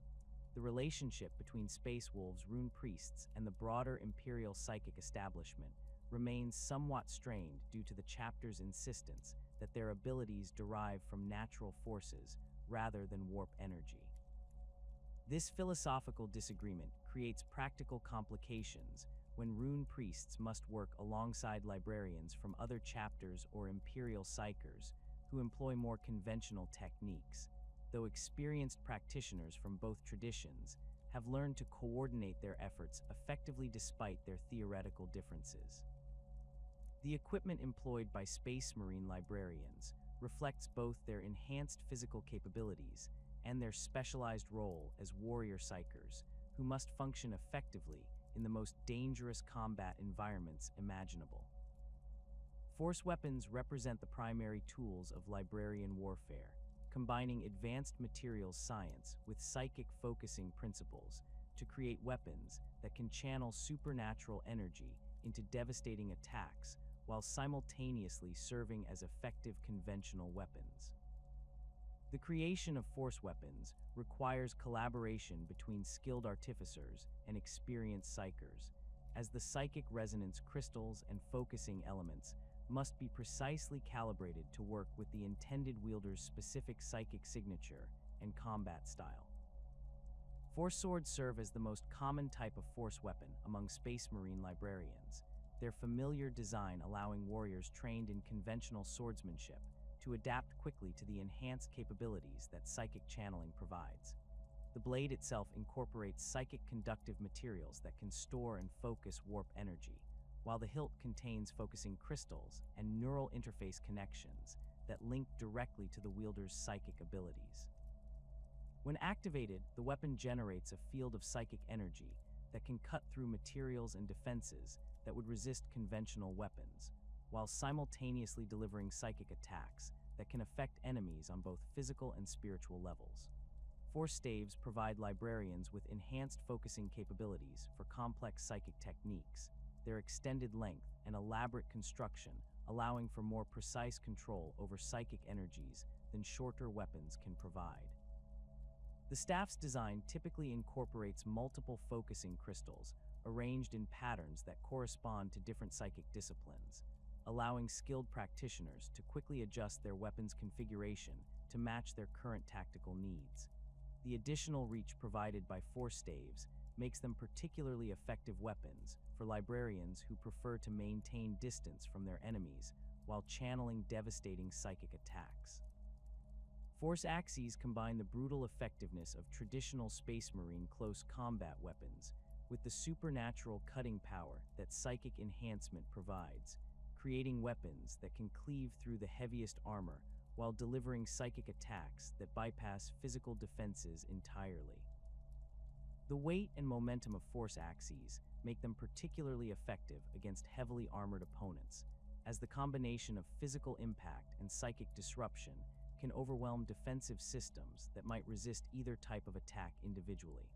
The relationship between Space Wolves' rune priests and the broader Imperial psychic establishment remains somewhat strained due to the chapter's insistence that their abilities derive from natural forces rather than warp energy. This philosophical disagreement creates practical complications when rune priests must work alongside librarians from other chapters or Imperial Psykers who employ more conventional techniques, though experienced practitioners from both traditions have learned to coordinate their efforts effectively despite their theoretical differences. The equipment employed by Space Marine librarians reflects both their enhanced physical capabilities and their specialized role as warrior psykers, who must function effectively in the most dangerous combat environments imaginable. Force weapons represent the primary tools of librarian warfare, combining advanced materials science with psychic focusing principles to create weapons that can channel supernatural energy into devastating attacks while simultaneously serving as effective conventional weapons. The creation of force weapons requires collaboration between skilled artificers and experienced psykers, as the psychic resonance crystals and focusing elements must be precisely calibrated to work with the intended wielder's specific psychic signature and combat style. Force swords serve as the most common type of force weapon among Space Marine librarians, their familiar design allowing warriors trained in conventional swordsmanship to adapt quickly to the enhanced capabilities that psychic channeling provides. The blade itself incorporates psychic conductive materials that can store and focus warp energy, while the hilt contains focusing crystals and neural interface connections that link directly to the wielder's psychic abilities. When activated, the weapon generates a field of psychic energy that can cut through materials and defenses that would resist conventional weapons, while simultaneously delivering psychic attacks that can affect enemies on both physical and spiritual levels. Force staves provide librarians with enhanced focusing capabilities for complex psychic techniques, their extended length and elaborate construction allowing for more precise control over psychic energies than shorter weapons can provide. The staff's design typically incorporates multiple focusing crystals arranged in patterns that correspond to different psychic disciplines, allowing skilled practitioners to quickly adjust their weapon's configuration to match their current tactical needs. The additional reach provided by force staves makes them particularly effective weapons for librarians who prefer to maintain distance from their enemies while channeling devastating psychic attacks. Force axes combine the brutal effectiveness of traditional Space Marine close combat weapons with the supernatural cutting power that psychic enhancement provides, creating weapons that can cleave through the heaviest armor while delivering psychic attacks that bypass physical defenses entirely. The weight and momentum of force axes make them particularly effective against heavily armored opponents, as the combination of physical impact and psychic disruption can overwhelm defensive systems that might resist either type of attack individually.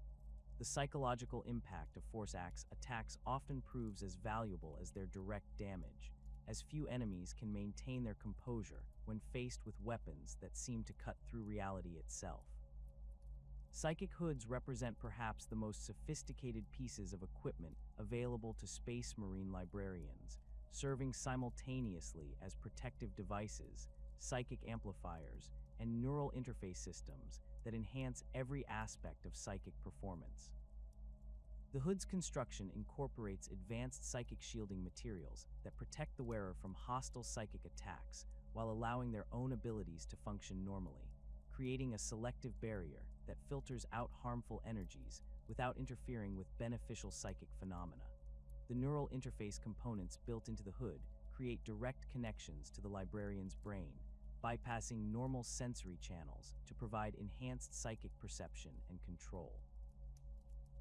The psychological impact of force axe attacks often proves as valuable as their direct damage, as few enemies can maintain their composure when faced with weapons that seem to cut through reality itself. Psychic hoods represent perhaps the most sophisticated pieces of equipment available to Space Marine librarians, serving simultaneously as protective devices, psychic amplifiers, and neural interface systems that enhance every aspect of psychic performance. The hood's construction incorporates advanced psychic shielding materials that protect the wearer from hostile psychic attacks while allowing their own abilities to function normally, creating a selective barrier that filters out harmful energies without interfering with beneficial psychic phenomena. The neural interface components built into the hood create direct connections to the librarian's brain, bypassing normal sensory channels to provide enhanced psychic perception and control.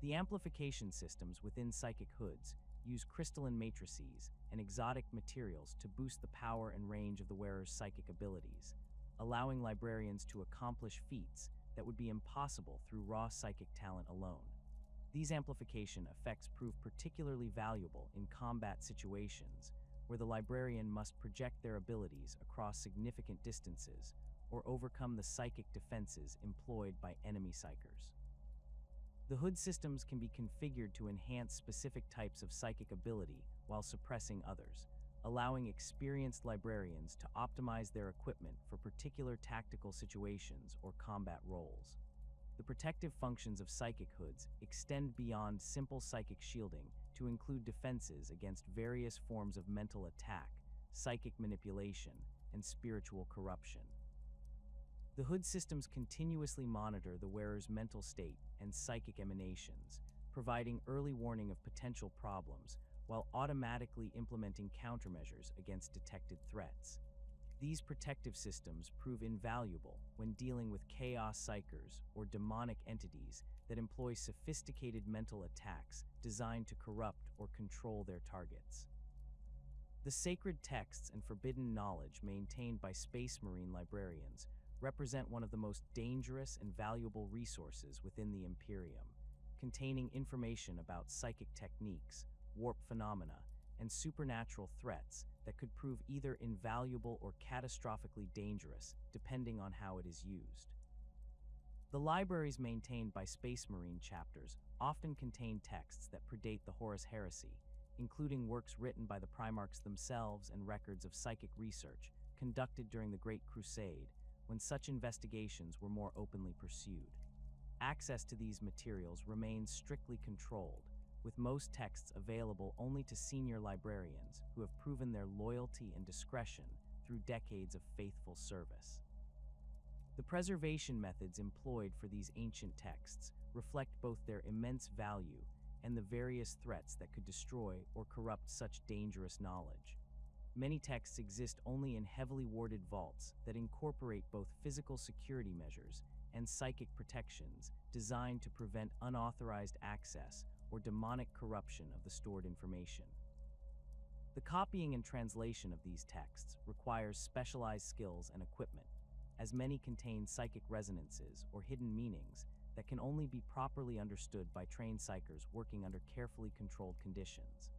The amplification systems within psychic hoods use crystalline matrices and exotic materials to boost the power and range of the wearer's psychic abilities, allowing librarians to accomplish feats that would be impossible through raw psychic talent alone. These amplification effects prove particularly valuable in combat situations where the librarian must project their abilities across significant distances or overcome the psychic defenses employed by enemy psykers. The hood systems can be configured to enhance specific types of psychic ability while suppressing others, allowing experienced librarians to optimize their equipment for particular tactical situations or combat roles. The protective functions of psychic hoods extend beyond simple psychic shielding to include defenses against various forms of mental attack, psychic manipulation, and spiritual corruption. The hood systems continuously monitor the wearer's mental state and psychic emanations, providing early warning of potential problems while automatically implementing countermeasures against detected threats. These protective systems prove invaluable when dealing with chaos psykers or demonic entities that employ sophisticated mental attacks designed to corrupt or control their targets. The sacred texts and forbidden knowledge maintained by Space Marine librarians represent one of the most dangerous and valuable resources within the Imperium, containing information about psychic techniques, warp phenomena, and supernatural threats that could prove either invaluable or catastrophically dangerous, depending on how it is used. The libraries maintained by Space Marine chapters often contain texts that predate the Horus Heresy, including works written by the Primarchs themselves and records of psychic research conducted during the Great Crusade, when such investigations were more openly pursued. Access to these materials remains strictly controlled, with most texts available only to senior librarians who have proven their loyalty and discretion through decades of faithful service. The preservation methods employed for these ancient texts reflect both their immense value and the various threats that could destroy or corrupt such dangerous knowledge. Many texts exist only in heavily warded vaults that incorporate both physical security measures and psychic protections designed to prevent unauthorized access or demonic corruption of the stored information. The copying and translation of these texts requires specialized skills and equipment, as many contain psychic resonances or hidden meanings that can only be properly understood by trained psykers working under carefully controlled conditions.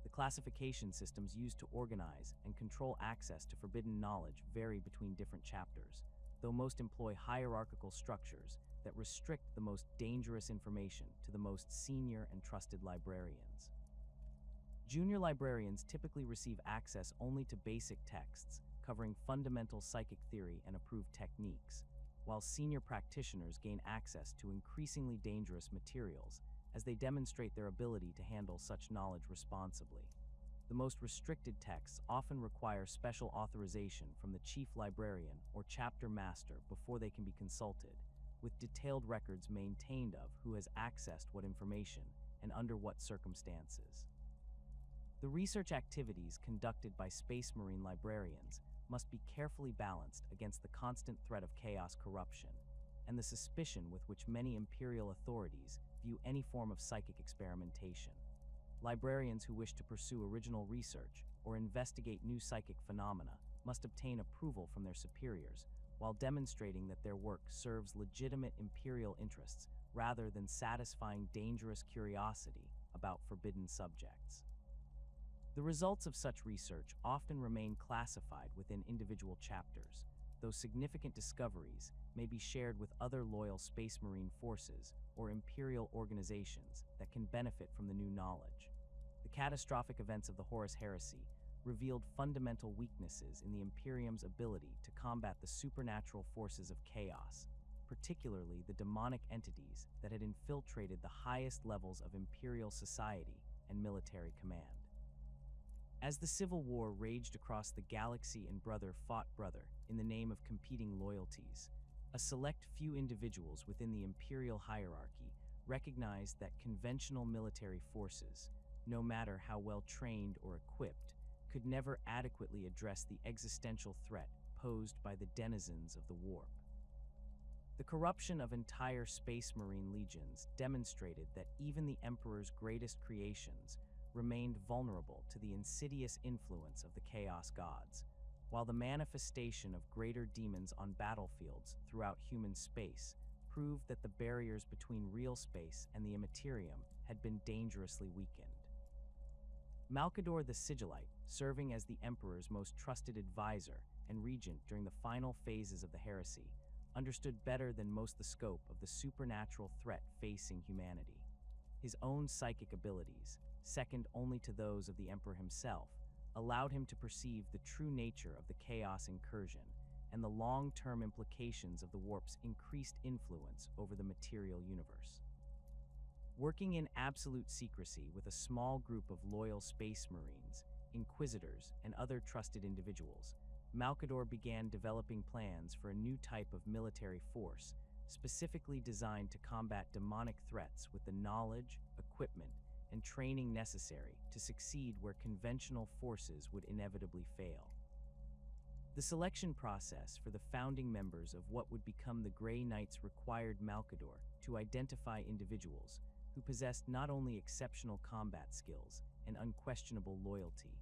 The classification systems used to organize and control access to forbidden knowledge vary between different chapters, though most employ hierarchical structures that restrict the most dangerous information to the most senior and trusted librarians. Junior librarians typically receive access only to basic texts covering fundamental psychic theory and approved techniques, while senior practitioners gain access to increasingly dangerous materials as they demonstrate their ability to handle such knowledge responsibly. The most restricted texts often require special authorization from the chief librarian or chapter master before they can be consulted, with detailed records maintained of who has accessed what information and under what circumstances. The research activities conducted by Space Marine librarians must be carefully balanced against the constant threat of chaos corruption and the suspicion with which many Imperial authorities view any form of psychic experimentation. Librarians who wish to pursue original research or investigate new psychic phenomena must obtain approval from their superiors while demonstrating that their work serves legitimate Imperial interests rather than satisfying dangerous curiosity about forbidden subjects. The results of such research often remain classified within individual chapters, though significant discoveries may be shared with other loyal Space Marine forces or Imperial organizations that can benefit from the new knowledge. The catastrophic events of the Horus Heresy revealed fundamental weaknesses in the Imperium's ability to combat the supernatural forces of chaos, particularly the demonic entities that had infiltrated the highest levels of Imperial society and military command. As the Civil War raged across the galaxy and brother fought brother in the name of competing loyalties, a select few individuals within the Imperial hierarchy recognized that conventional military forces, no matter how well trained or equipped, could never adequately address the existential threat posed by the denizens of the warp. The corruption of entire Space Marine legions demonstrated that even the Emperor's greatest creations remained vulnerable to the insidious influence of the Chaos Gods, while the manifestation of greater demons on battlefields throughout human space proved that the barriers between real space and the Immaterium had been dangerously weakened. Malkador the Sigillite, serving as the Emperor's most trusted advisor and regent during the final phases of the heresy, understood better than most the scope of the supernatural threat facing humanity. His own psychic abilities, second only to those of the Emperor himself, allowed him to perceive the true nature of the chaos incursion and the long-term implications of the warp's increased influence over the material universe. Working in absolute secrecy with a small group of loyal Space Marines, Inquisitors, and other trusted individuals, Malkador began developing plans for a new type of military force specifically designed to combat demonic threats with the knowledge, equipment, and training necessary to succeed where conventional forces would inevitably fail. The selection process for the founding members of what would become the Grey Knights required Malkador to identify individuals who possessed not only exceptional combat skills and unquestionable loyalty,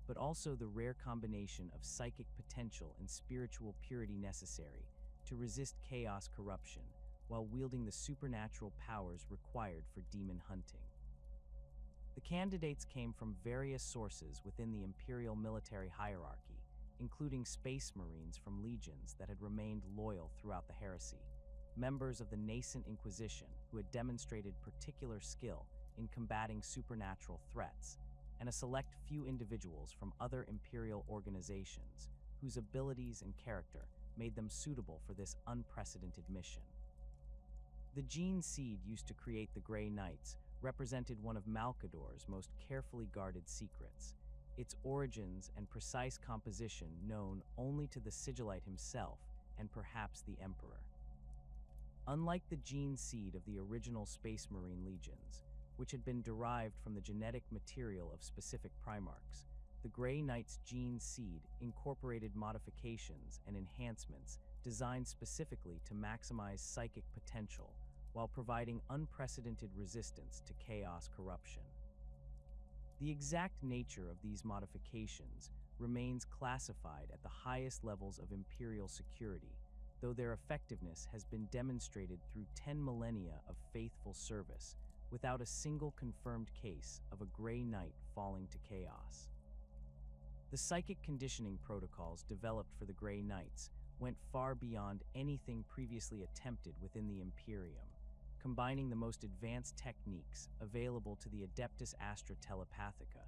but also the rare combination of psychic potential and spiritual purity necessary to resist chaos corruption while wielding the supernatural powers required for demon hunting. The candidates came from various sources within the Imperial military hierarchy, including Space Marines from legions that had remained loyal throughout the heresy, members of the nascent Inquisition who had demonstrated particular skill in combating supernatural threats, and a select few individuals from other Imperial organizations whose abilities and character made them suitable for this unprecedented mission. The gene seed used to create the Grey Knights represented one of Malkador's most carefully guarded secrets, its origins and precise composition known only to the Sigillite himself and perhaps the Emperor. Unlike the gene seed of the original Space Marine legions, which had been derived from the genetic material of specific Primarchs, the Grey Knight's gene seed incorporated modifications and enhancements designed specifically to maximize psychic potential while providing unprecedented resistance to chaos corruption. The exact nature of these modifications remains classified at the highest levels of Imperial security, though their effectiveness has been demonstrated through 10 millennia of faithful service without a single confirmed case of a Grey Knight falling to chaos. The psychic conditioning protocols developed for the Grey Knights went far beyond anything previously attempted within the Imperium, combining the most advanced techniques available to the Adeptus Telepathica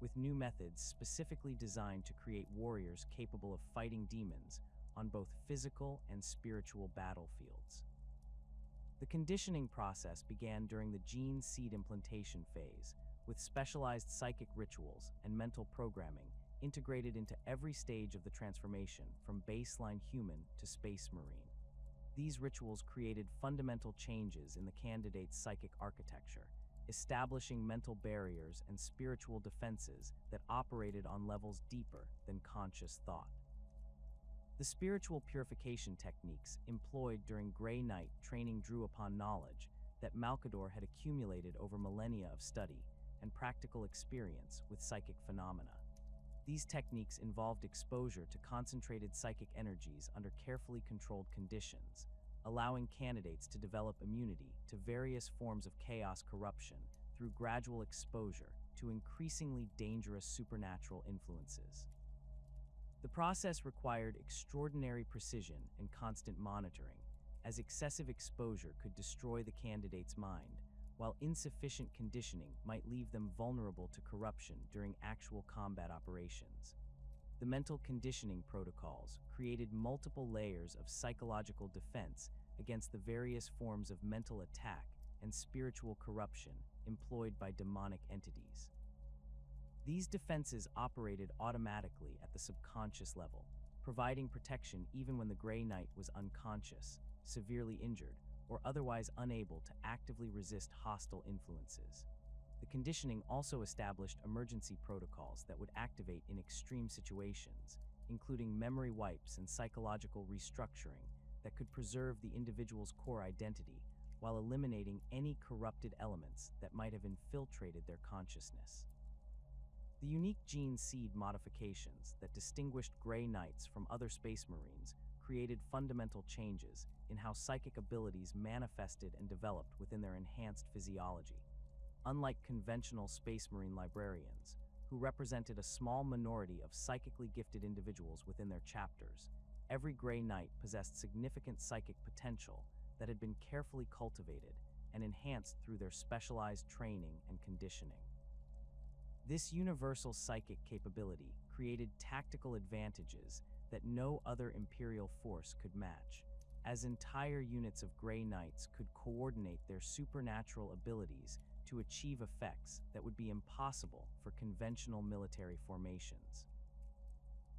with new methods specifically designed to create warriors capable of fighting demons on both physical and spiritual battlefields. The conditioning process began during the gene seed implantation phase, with specialized psychic rituals and mental programming integrated into every stage of the transformation from baseline human to space marine. These rituals created fundamental changes in the candidate's psychic architecture, establishing mental barriers and spiritual defenses that operated on levels deeper than conscious thought. The spiritual purification techniques employed during Grey Knight training drew upon knowledge that Malkador had accumulated over millennia of study and practical experience with psychic phenomena. These techniques involved exposure to concentrated psychic energies under carefully controlled conditions, allowing candidates to develop immunity to various forms of chaos corruption through gradual exposure to increasingly dangerous supernatural influences. The process required extraordinary precision and constant monitoring, as excessive exposure could destroy the candidate's mind, while insufficient conditioning might leave them vulnerable to corruption during actual combat operations. The mental conditioning protocols created multiple layers of psychological defense against the various forms of mental attack and spiritual corruption employed by demonic entities. These defenses operated automatically at the subconscious level, providing protection even when the Grey Knight was unconscious, severely injured, or otherwise unable to actively resist hostile influences. The conditioning also established emergency protocols that would activate in extreme situations, including memory wipes and psychological restructuring that could preserve the individual's core identity while eliminating any corrupted elements that might have infiltrated their consciousness. The unique gene seed modifications that distinguished Grey Knights from other Space Marines created fundamental changes in how psychic abilities manifested and developed within their enhanced physiology. Unlike conventional Space Marine librarians, who represented a small minority of psychically gifted individuals within their chapters, every Grey Knight possessed significant psychic potential that had been carefully cultivated and enhanced through their specialized training and conditioning. This universal psychic capability created tactical advantages that no other Imperial force could match, as entire units of Grey Knights could coordinate their supernatural abilities to achieve effects that would be impossible for conventional military formations.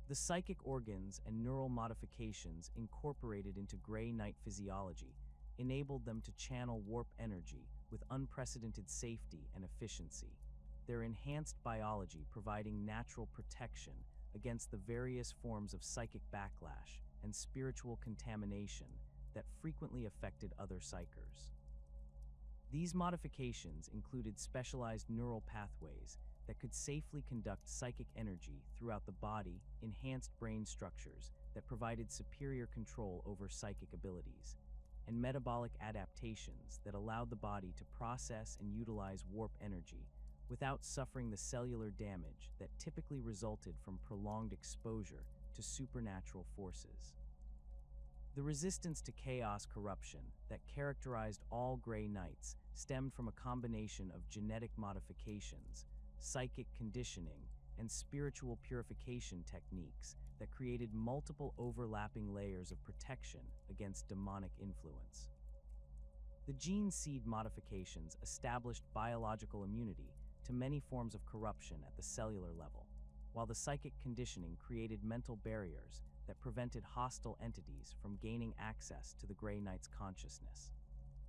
The psychic organs and neural modifications incorporated into Grey Knight physiology enabled them to channel warp energy with unprecedented safety and efficiency, their enhanced biology providing natural protection against the various forms of psychic backlash and spiritual contamination that frequently affected other Psykers. These modifications included specialized neural pathways that could safely conduct psychic energy throughout the body, enhanced brain structures that provided superior control over psychic abilities, and metabolic adaptations that allowed the body to process and utilize warp energy without suffering the cellular damage that typically resulted from prolonged exposure to supernatural forces. The resistance to chaos corruption that characterized all Grey Knights stemmed from a combination of genetic modifications, psychic conditioning, and spiritual purification techniques that created multiple overlapping layers of protection against demonic influence. The gene seed modifications established biological immunity to many forms of corruption at the cellular level, while the psychic conditioning created mental barriers that prevented hostile entities from gaining access to the Grey Knight's consciousness.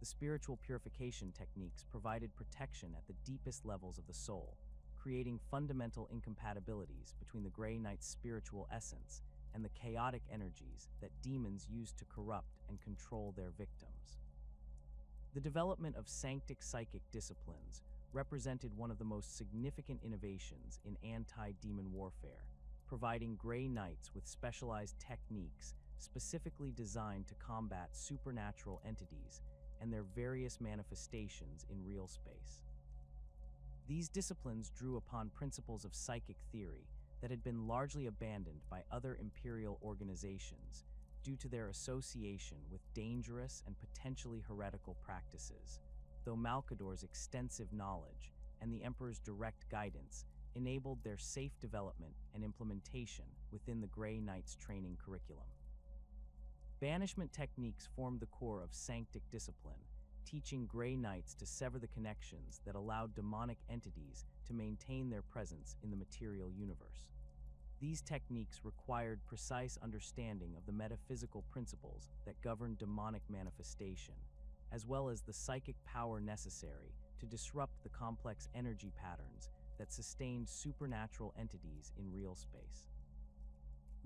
The spiritual purification techniques provided protection at the deepest levels of the soul, creating fundamental incompatibilities between the Grey Knight's spiritual essence and the chaotic energies that demons use to corrupt and control their victims. The development of sanctic psychic disciplines represented one of the most significant innovations in anti-demon warfare, providing Grey Knights with specialized techniques specifically designed to combat supernatural entities and their various manifestations in real space. These disciplines drew upon principles of psychic theory that had been largely abandoned by other Imperial organizations due to their association with dangerous and potentially heretical practices, though Malcador's extensive knowledge and the Emperor's direct guidance enabled their safe development and implementation within the Grey Knights training curriculum. Banishment techniques formed the core of sanctic discipline, teaching Grey Knights to sever the connections that allowed demonic entities to maintain their presence in the material universe. These techniques required precise understanding of the metaphysical principles that govern demonic manifestation, as well as the psychic power necessary to disrupt the complex energy patterns that sustained supernatural entities in real space.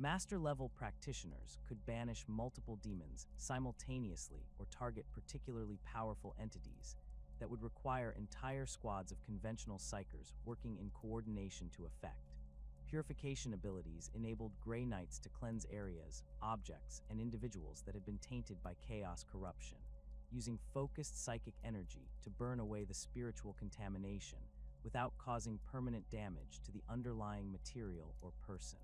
Master-level practitioners could banish multiple demons simultaneously or target particularly powerful entities that would require entire squads of conventional Psykers working in coordination to effect. Purification abilities enabled Grey Knights to cleanse areas, objects, and individuals that had been tainted by chaos corruption, using focused psychic energy to burn away the spiritual contamination without causing permanent damage to the underlying material or person.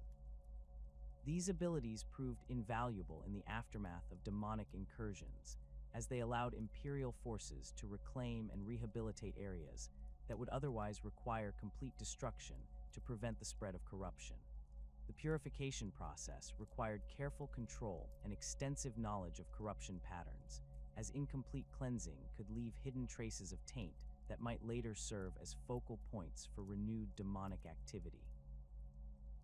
These abilities proved invaluable in the aftermath of demonic incursions, as they allowed Imperial forces to reclaim and rehabilitate areas that would otherwise require complete destruction to prevent the spread of corruption. The purification process required careful control and extensive knowledge of corruption patterns, as incomplete cleansing could leave hidden traces of taint that might later serve as focal points for renewed demonic activity.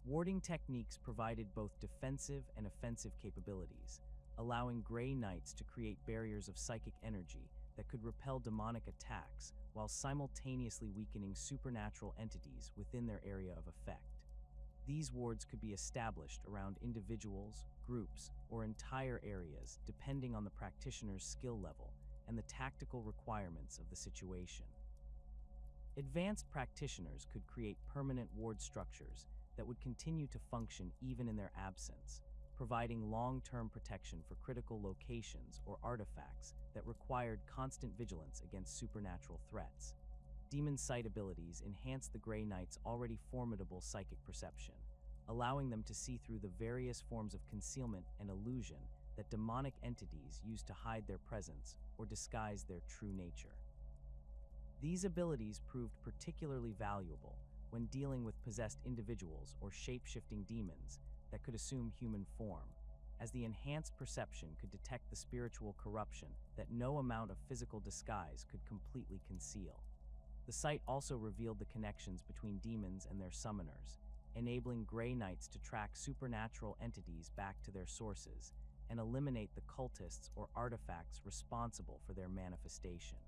Warding techniques provided both defensive and offensive capabilities, allowing Grey Knights to create barriers of psychic energy that could repel demonic attacks while simultaneously weakening supernatural entities within their area of effect. These wards could be established around individuals, groups, or entire areas depending on the practitioner's skill level and the tactical requirements of the situation. Advanced practitioners could create permanent ward structures that would continue to function even in their absence, providing long-term protection for critical locations or artifacts that required constant vigilance against supernatural threats. Demon Sight abilities enhanced the Grey Knights' already formidable psychic perception, allowing them to see through the various forms of concealment and illusion that demonic entities use to hide their presence or disguise their true nature. These abilities proved particularly valuable when dealing with possessed individuals or shape-shifting demons that could assume human form, as the enhanced perception could detect the spiritual corruption that no amount of physical disguise could completely conceal. The sight also revealed the connections between demons and their summoners, enabling Grey Knights to track supernatural entities back to their sources and eliminate the cultists or artifacts responsible for their manifestation.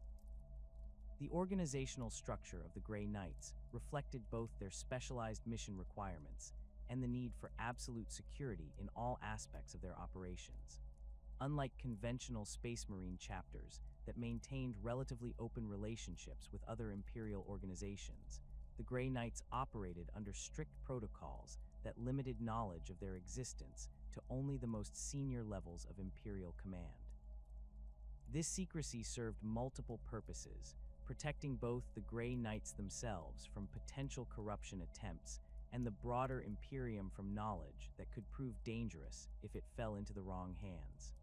The organizational structure of the Grey Knights reflected both their specialized mission requirements and the need for absolute security in all aspects of their operations. Unlike conventional Space Marine chapters that maintained relatively open relationships with other Imperial organizations, the Grey Knights operated under strict protocols that limited knowledge of their existence to only the most senior levels of Imperial command. This secrecy served multiple purposes, protecting both the Grey Knights themselves from potential corruption attempts and the broader Imperium from knowledge that could prove dangerous if it fell into the wrong hands.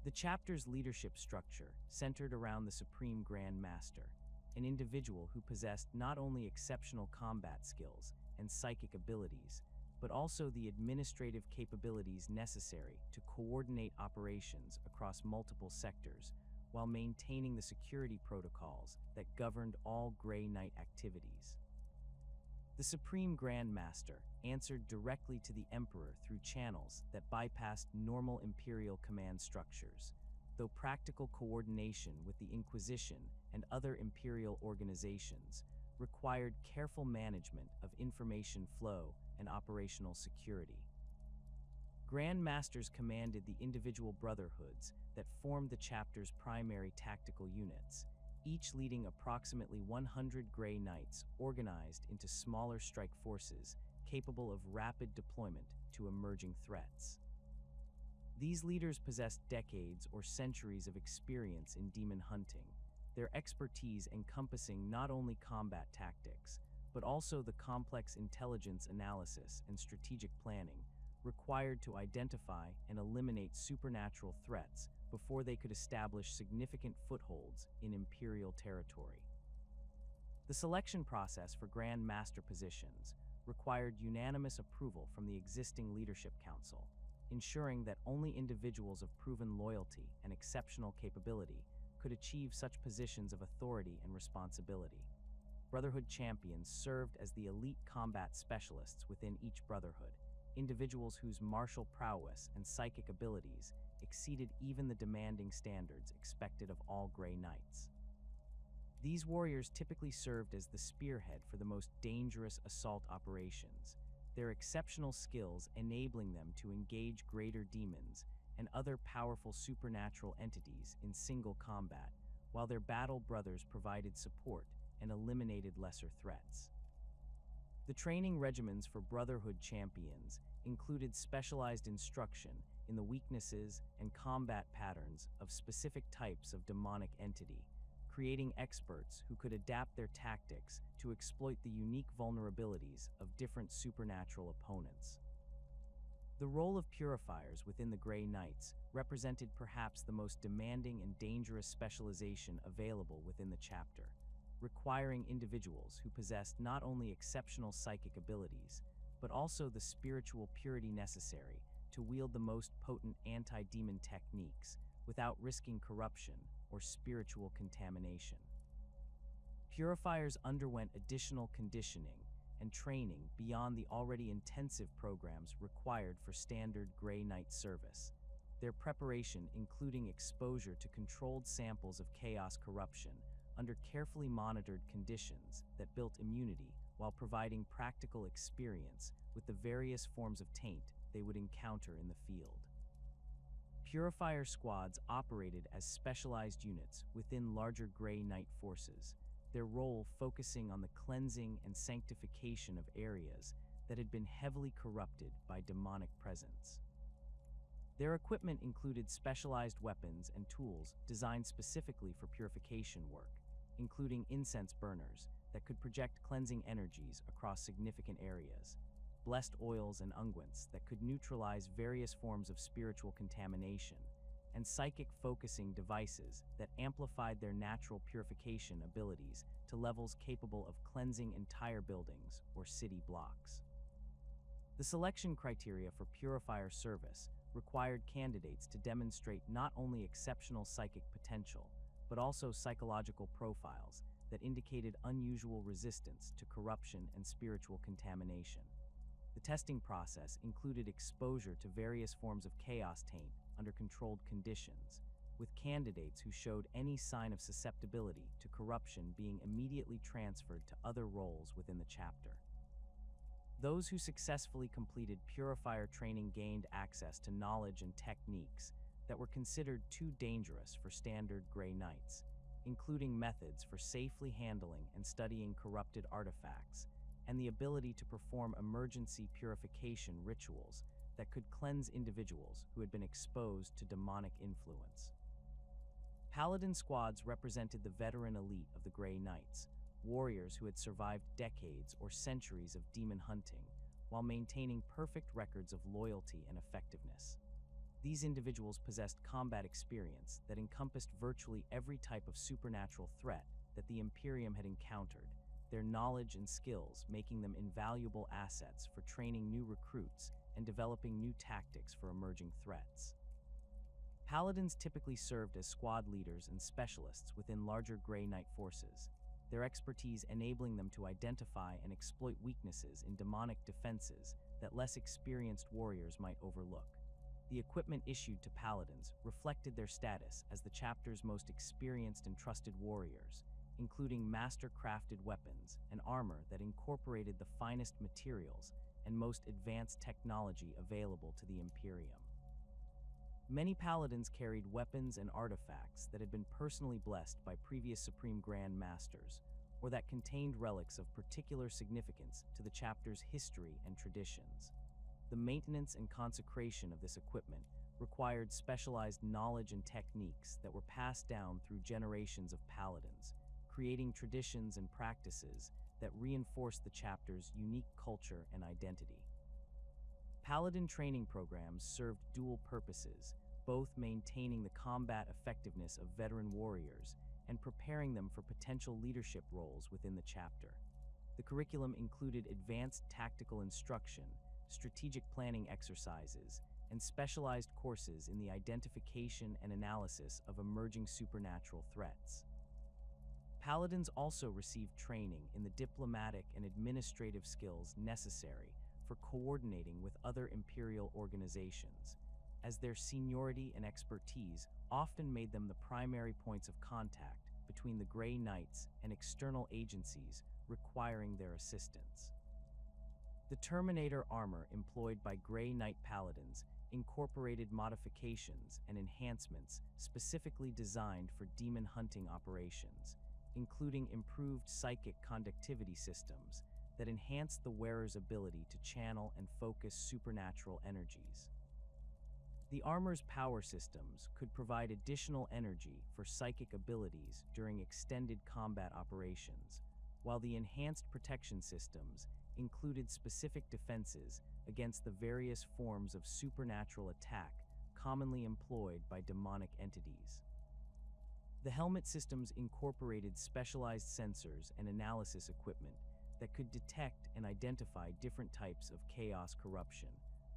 The chapter's leadership structure centered around the Supreme Grand Master, an individual who possessed not only exceptional combat skills and psychic abilities, but also the administrative capabilities necessary to coordinate operations across multiple sectors while maintaining the security protocols that governed all Grey Knight activities. The Supreme Grand Master answered directly to the Emperor through channels that bypassed normal Imperial command structures, though practical coordination with the Inquisition and other Imperial organizations required careful management of information flow and operational security. Grand Masters commanded the individual brotherhoods that formed the chapter's primary tactical units, each leading approximately 100 Grey Knights organized into smaller strike forces capable of rapid deployment to emerging threats. These leaders possessed decades or centuries of experience in demon hunting, their expertise encompassing not only combat tactics, but also the complex intelligence analysis and strategic planning required to identify and eliminate supernatural threats before they could establish significant footholds in Imperial territory. The selection process for Grand Master positions required unanimous approval from the existing Leadership Council, ensuring that only individuals of proven loyalty and exceptional capability could achieve such positions of authority and responsibility. Brotherhood champions served as the elite combat specialists within each brotherhood, individuals whose martial prowess and psychic abilities exceeded even the demanding standards expected of all Grey Knights. These warriors typically served as the spearhead for the most dangerous assault operations, their exceptional skills enabling them to engage greater demons and other powerful supernatural entities in single combat, while their battle brothers provided support and eliminated lesser threats. The training regimens for Brotherhood champions included specialized instruction in the weaknesses and combat patterns of specific types of demonic entity, creating experts who could adapt their tactics to exploit the unique vulnerabilities of different supernatural opponents. The role of purifiers within the Grey Knights represented perhaps the most demanding and dangerous specialization available within the chapter, requiring individuals who possessed not only exceptional psychic abilities, but also the spiritual purity necessary to wield the most potent anti-demon techniques without risking corruption or spiritual contamination. Purifiers underwent additional conditioning and training beyond the already intensive programs required for standard Grey Knight service, their preparation including exposure to controlled samples of chaos corruption under carefully monitored conditions that built immunity while providing practical experience with the various forms of taint they would encounter in the field. Purifier squads operated as specialized units within larger Grey Knight forces, their role focusing on the cleansing and sanctification of areas that had been heavily corrupted by demonic presence. Their equipment included specialized weapons and tools designed specifically for purification work, including incense burners that could project cleansing energies across significant areas, blessed oils and unguents that could neutralize various forms of spiritual contamination, and psychic focusing devices that amplified their natural purification abilities to levels capable of cleansing entire buildings or city blocks. The selection criteria for purifier service required candidates to demonstrate not only exceptional psychic potential, but also psychological profiles that indicated unusual resistance to corruption and spiritual contamination. The testing process included exposure to various forms of chaos taint under controlled conditions, with candidates who showed any sign of susceptibility to corruption being immediately transferred to other roles within the chapter. Those who successfully completed purifier training gained access to knowledge and techniques that were considered too dangerous for standard Grey Knights, including methods for safely handling and studying corrupted artifacts, and the ability to perform emergency purification rituals that could cleanse individuals who had been exposed to demonic influence. Paladin squads represented the veteran elite of the Grey Knights, warriors who had survived decades or centuries of demon hunting, while maintaining perfect records of loyalty and effectiveness. These individuals possessed combat experience that encompassed virtually every type of supernatural threat that the Imperium had encountered, their knowledge and skills making them invaluable assets for training new recruits and developing new tactics for emerging threats. Paladins typically served as squad leaders and specialists within larger Grey Knight forces, their expertise enabling them to identify and exploit weaknesses in demonic defenses that less experienced warriors might overlook. The equipment issued to Paladins reflected their status as the chapter's most experienced and trusted warriors, including master-crafted weapons and armor that incorporated the finest materials and most advanced technology available to the Imperium. Many Paladins carried weapons and artifacts that had been personally blessed by previous Supreme Grand Masters, or that contained relics of particular significance to the chapter's history and traditions. The maintenance and consecration of this equipment required specialized knowledge and techniques that were passed down through generations of Paladins, creating traditions and practices that reinforced the chapter's unique culture and identity. Paladin training programs served dual purposes, both maintaining the combat effectiveness of veteran warriors and preparing them for potential leadership roles within the chapter. The curriculum included advanced tactical instruction, strategic planning exercises, and specialized courses in the identification and analysis of emerging supernatural threats. Paladins also received training in the diplomatic and administrative skills necessary for coordinating with other Imperial organizations, as their seniority and expertise often made them the primary points of contact between the Grey Knights and external agencies requiring their assistance. The Terminator armor employed by Grey Knight Paladins incorporated modifications and enhancements specifically designed for demon hunting operations, including improved psychic conductivity systems that enhanced the wearer's ability to channel and focus supernatural energies. The armor's power systems could provide additional energy for psychic abilities during extended combat operations, while the enhanced protection systems included specific defenses against the various forms of supernatural attack commonly employed by demonic entities. The helmet systems incorporated specialized sensors and analysis equipment that could detect and identify different types of chaos corruption,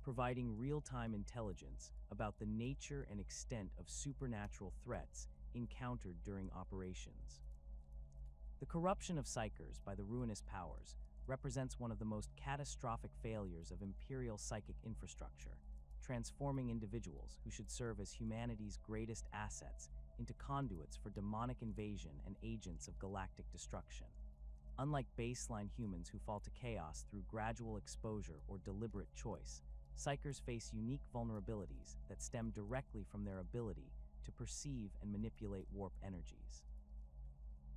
providing real-time intelligence about the nature and extent of supernatural threats encountered during operations. The corruption of Psykers by the ruinous powers represents one of the most catastrophic failures of Imperial psychic infrastructure, transforming individuals who should serve as humanity's greatest assets into conduits for demonic invasion and agents of galactic destruction. Unlike baseline humans who fall to chaos through gradual exposure or deliberate choice, Psykers face unique vulnerabilities that stem directly from their ability to perceive and manipulate warp energies.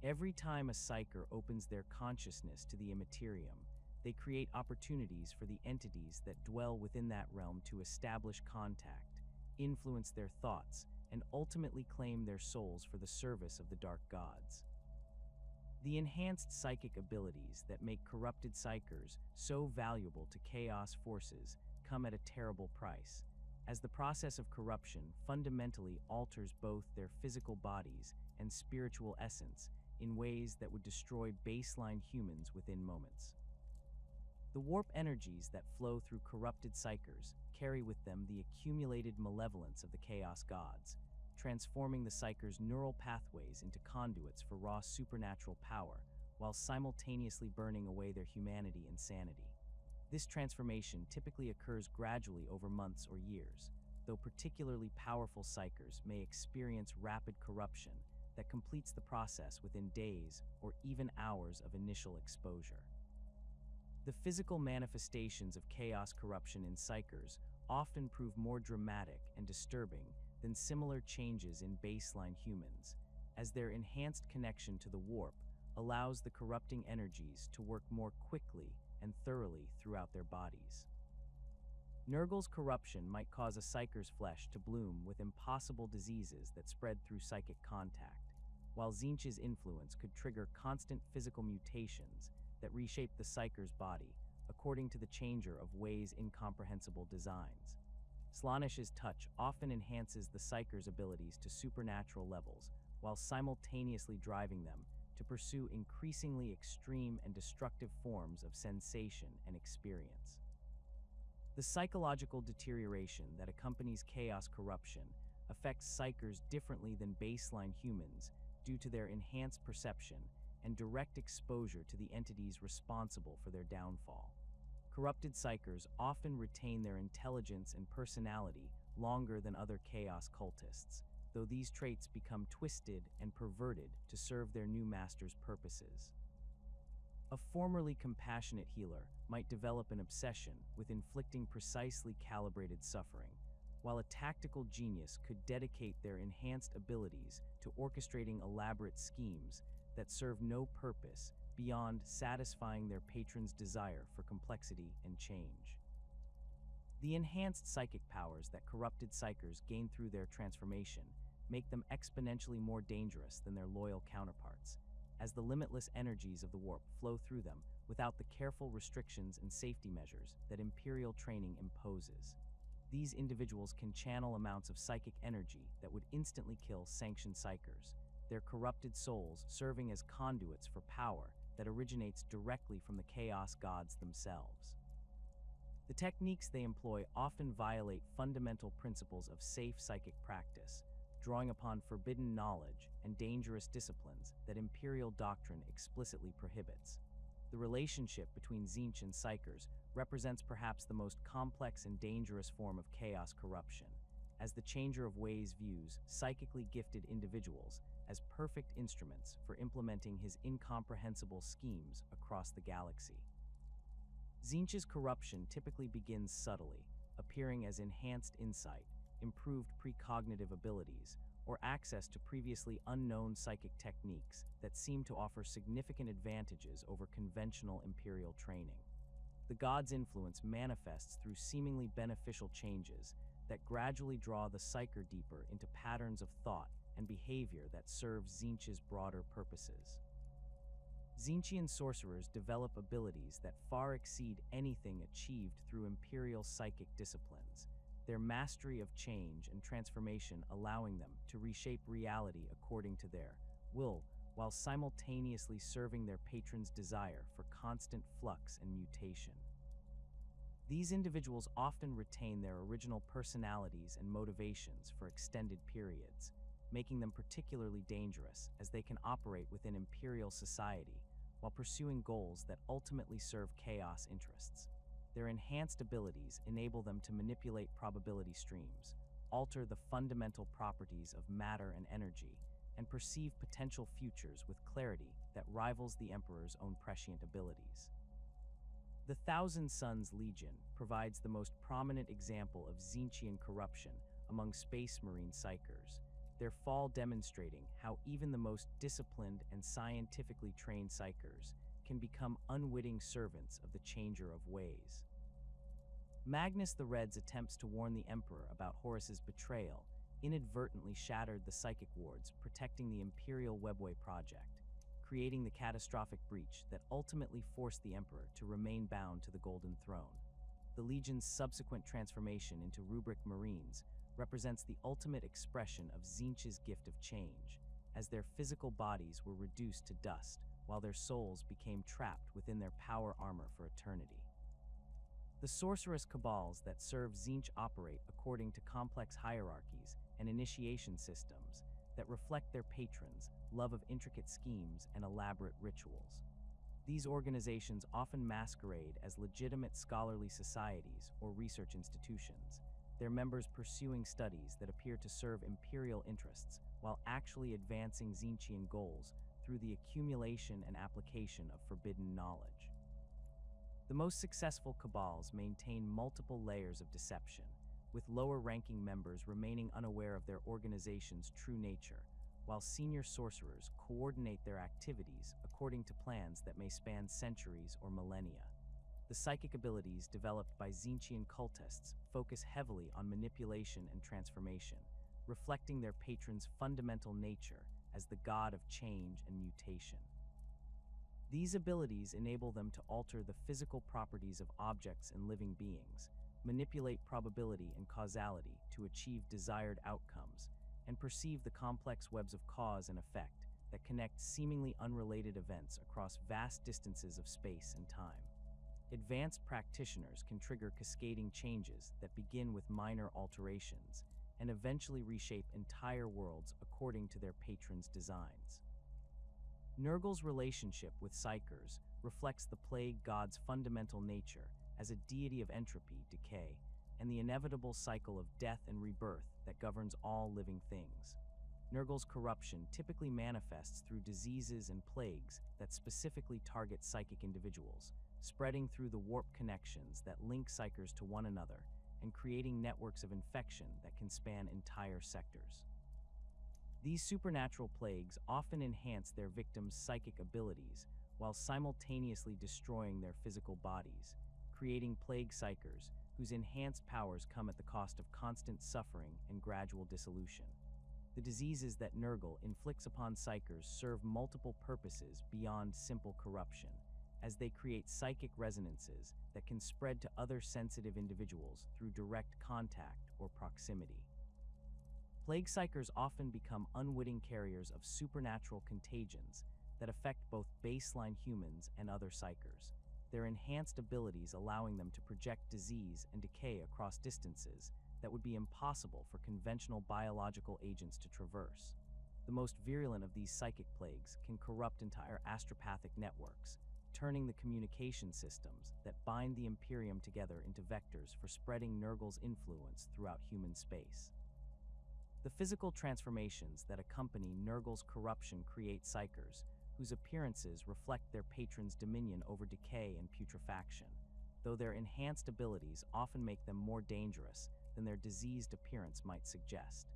Every time a Psyker opens their consciousness to the Immaterium, they create opportunities for the entities that dwell within that realm to establish contact, influence their thoughts, and ultimately claim their souls for the service of the dark gods. The enhanced psychic abilities that make corrupted Psykers so valuable to chaos forces come at a terrible price, as the process of corruption fundamentally alters both their physical bodies and spiritual essence in ways that would destroy baseline humans within moments. The warp energies that flow through corrupted Psykers carry with them the accumulated malevolence of the chaos gods, transforming the Psykers' neural pathways into conduits for raw supernatural power, while simultaneously burning away their humanity and sanity. This transformation typically occurs gradually over months or years, though particularly powerful Psykers may experience rapid corruption that completes the process within days or even hours of initial exposure. The physical manifestations of chaos corruption in Psykers often prove more dramatic and disturbing than similar changes in baseline humans, as their enhanced connection to the warp allows the corrupting energies to work more quickly and thoroughly throughout their bodies. Nurgle's corruption might cause a Psyker's flesh to bloom with impossible diseases that spread through psychic contact, while Tzeentch's influence could trigger constant physical mutations that reshape the Psyker's body according to the changer of Wei's incomprehensible designs. Slaanesh's touch often enhances the Psyker's abilities to supernatural levels, while simultaneously driving them to pursue increasingly extreme and destructive forms of sensation and experience. The psychological deterioration that accompanies chaos corruption affects Psykers differently than baseline humans due to their enhanced perception and direct exposure to the entities responsible for their downfall. Corrupted Psykers often retain their intelligence and personality longer than other chaos cultists, though these traits become twisted and perverted to serve their new master's purposes. A formerly compassionate healer might develop an obsession with inflicting precisely calibrated suffering, while a tactical genius could dedicate their enhanced abilities to orchestrating elaborate schemes that serve no purpose beyond satisfying their patron's desire for complexity and change. The enhanced psychic powers that corrupted Psykers gain through their transformation make them exponentially more dangerous than their loyal counterparts, as the limitless energies of the warp flow through them without the careful restrictions and safety measures that Imperial training imposes. These individuals can channel amounts of psychic energy that would instantly kill sanctioned Psykers, their corrupted souls serving as conduits for power that originates directly from the chaos gods themselves. The techniques they employ often violate fundamental principles of safe psychic practice, drawing upon forbidden knowledge and dangerous disciplines that Imperial doctrine explicitly prohibits. The relationship between Tzeentch and Psykers represents perhaps the most complex and dangerous form of chaos corruption, as the Changer of Ways views psychically gifted individuals as perfect instruments for implementing his incomprehensible schemes across the galaxy. Tzeentch's corruption typically begins subtly, appearing as enhanced insight, improved precognitive abilities, or access to previously unknown psychic techniques that seem to offer significant advantages over conventional Imperial training. The god's influence manifests through seemingly beneficial changes that gradually draw the Psyker deeper into patterns of thought and behavior that serve Tzeentch's broader purposes. Tzeentchian sorcerers develop abilities that far exceed anything achieved through Imperial psychic disciplines, their mastery of change and transformation allowing them to reshape reality according to their will, while simultaneously serving their patron's desire for constant flux and mutation. These individuals often retain their original personalities and motivations for extended periods, making them particularly dangerous as they can operate within Imperial society while pursuing goals that ultimately serve chaos interests. Their enhanced abilities enable them to manipulate probability streams, alter the fundamental properties of matter and energy, and perceive potential futures with clarity that rivals the Emperor's own prescient abilities. The Thousand Suns Legion provides the most prominent example of Tzeentchian corruption among Space Marine Psykers, their fall demonstrating how even the most disciplined and scientifically trained Psykers can become unwitting servants of the Changer of Ways. Magnus the Red's attempts to warn the Emperor about Horus's betrayal inadvertently shattered the psychic wards protecting the Imperial Webway project, creating the catastrophic breach that ultimately forced the Emperor to remain bound to the Golden Throne. The Legion's subsequent transformation into Rubric Marines represents the ultimate expression of Tzeentch's gift of change, as their physical bodies were reduced to dust while their souls became trapped within their power armor for eternity. The sorcerous cabals that serve Tzeentch operate according to complex hierarchies and initiation systems that reflect their patrons' love of intricate schemes and elaborate rituals. These organizations often masquerade as legitimate scholarly societies or research institutions, their members pursuing studies that appear to serve Imperial interests while actually advancing Tzeentchian goals through the accumulation and application of forbidden knowledge. The most successful cabals maintain multiple layers of deception, with lower-ranking members remaining unaware of their organization's true nature, while senior sorcerers coordinate their activities according to plans that may span centuries or millennia. The psychic abilities developed by Tzeentchian cultists focus heavily on manipulation and transformation, reflecting their patron's fundamental nature as the god of change and mutation. These abilities enable them to alter the physical properties of objects and living beings, manipulate probability and causality to achieve desired outcomes, and perceive the complex webs of cause and effect that connect seemingly unrelated events across vast distances of space and time. Advanced practitioners can trigger cascading changes that begin with minor alterations and eventually reshape entire worlds according to their patron's designs. Nurgle's relationship with Psykers reflects the plague god's fundamental nature as a deity of entropy, decay, and the inevitable cycle of death and rebirth that governs all living things. Nurgle's corruption typically manifests through diseases and plagues that specifically target psychic individuals, spreading through the warp connections that link Psykers to one another and creating networks of infection that can span entire sectors. These supernatural plagues often enhance their victims' psychic abilities while simultaneously destroying their physical bodies, creating plague Psykers whose enhanced powers come at the cost of constant suffering and gradual dissolution. The diseases that Nurgle inflicts upon Psykers serve multiple purposes beyond simple corruption, as they create psychic resonances that can spread to other sensitive individuals through direct contact or proximity. Plague Psykers often become unwitting carriers of supernatural contagions that affect both baseline humans and other Psykers, their enhanced abilities allowing them to project disease and decay across distances that would be impossible for conventional biological agents to traverse. The most virulent of these psychic plagues can corrupt entire astropathic networks, turning the communication systems that bind the Imperium together into vectors for spreading Nurgle's influence throughout human space. The physical transformations that accompany Nurgle's corruption create Psykers, whose appearances reflect their patron's dominion over decay and putrefaction, though their enhanced abilities often make them more dangerous than their diseased appearance might suggest.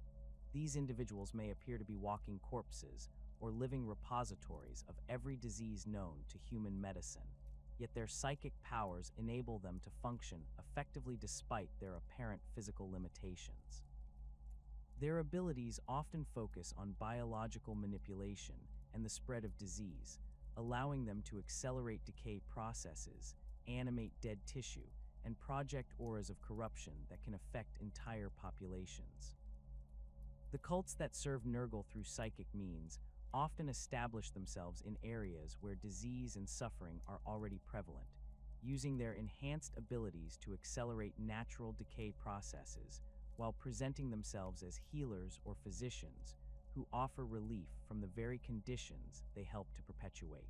These individuals may appear to be walking corpses or living repositories of every disease known to human medicine, yet their psychic powers enable them to function effectively despite their apparent physical limitations. Their abilities often focus on biological manipulation and the spread of disease, allowing them to accelerate decay processes, animate dead tissue, and project auras of corruption that can affect entire populations. The cults that serve Nurgle through psychic means often establish themselves in areas where disease and suffering are already prevalent, using their enhanced abilities to accelerate natural decay processes while presenting themselves as healers or physicians who offer relief from the very conditions they help to perpetuate.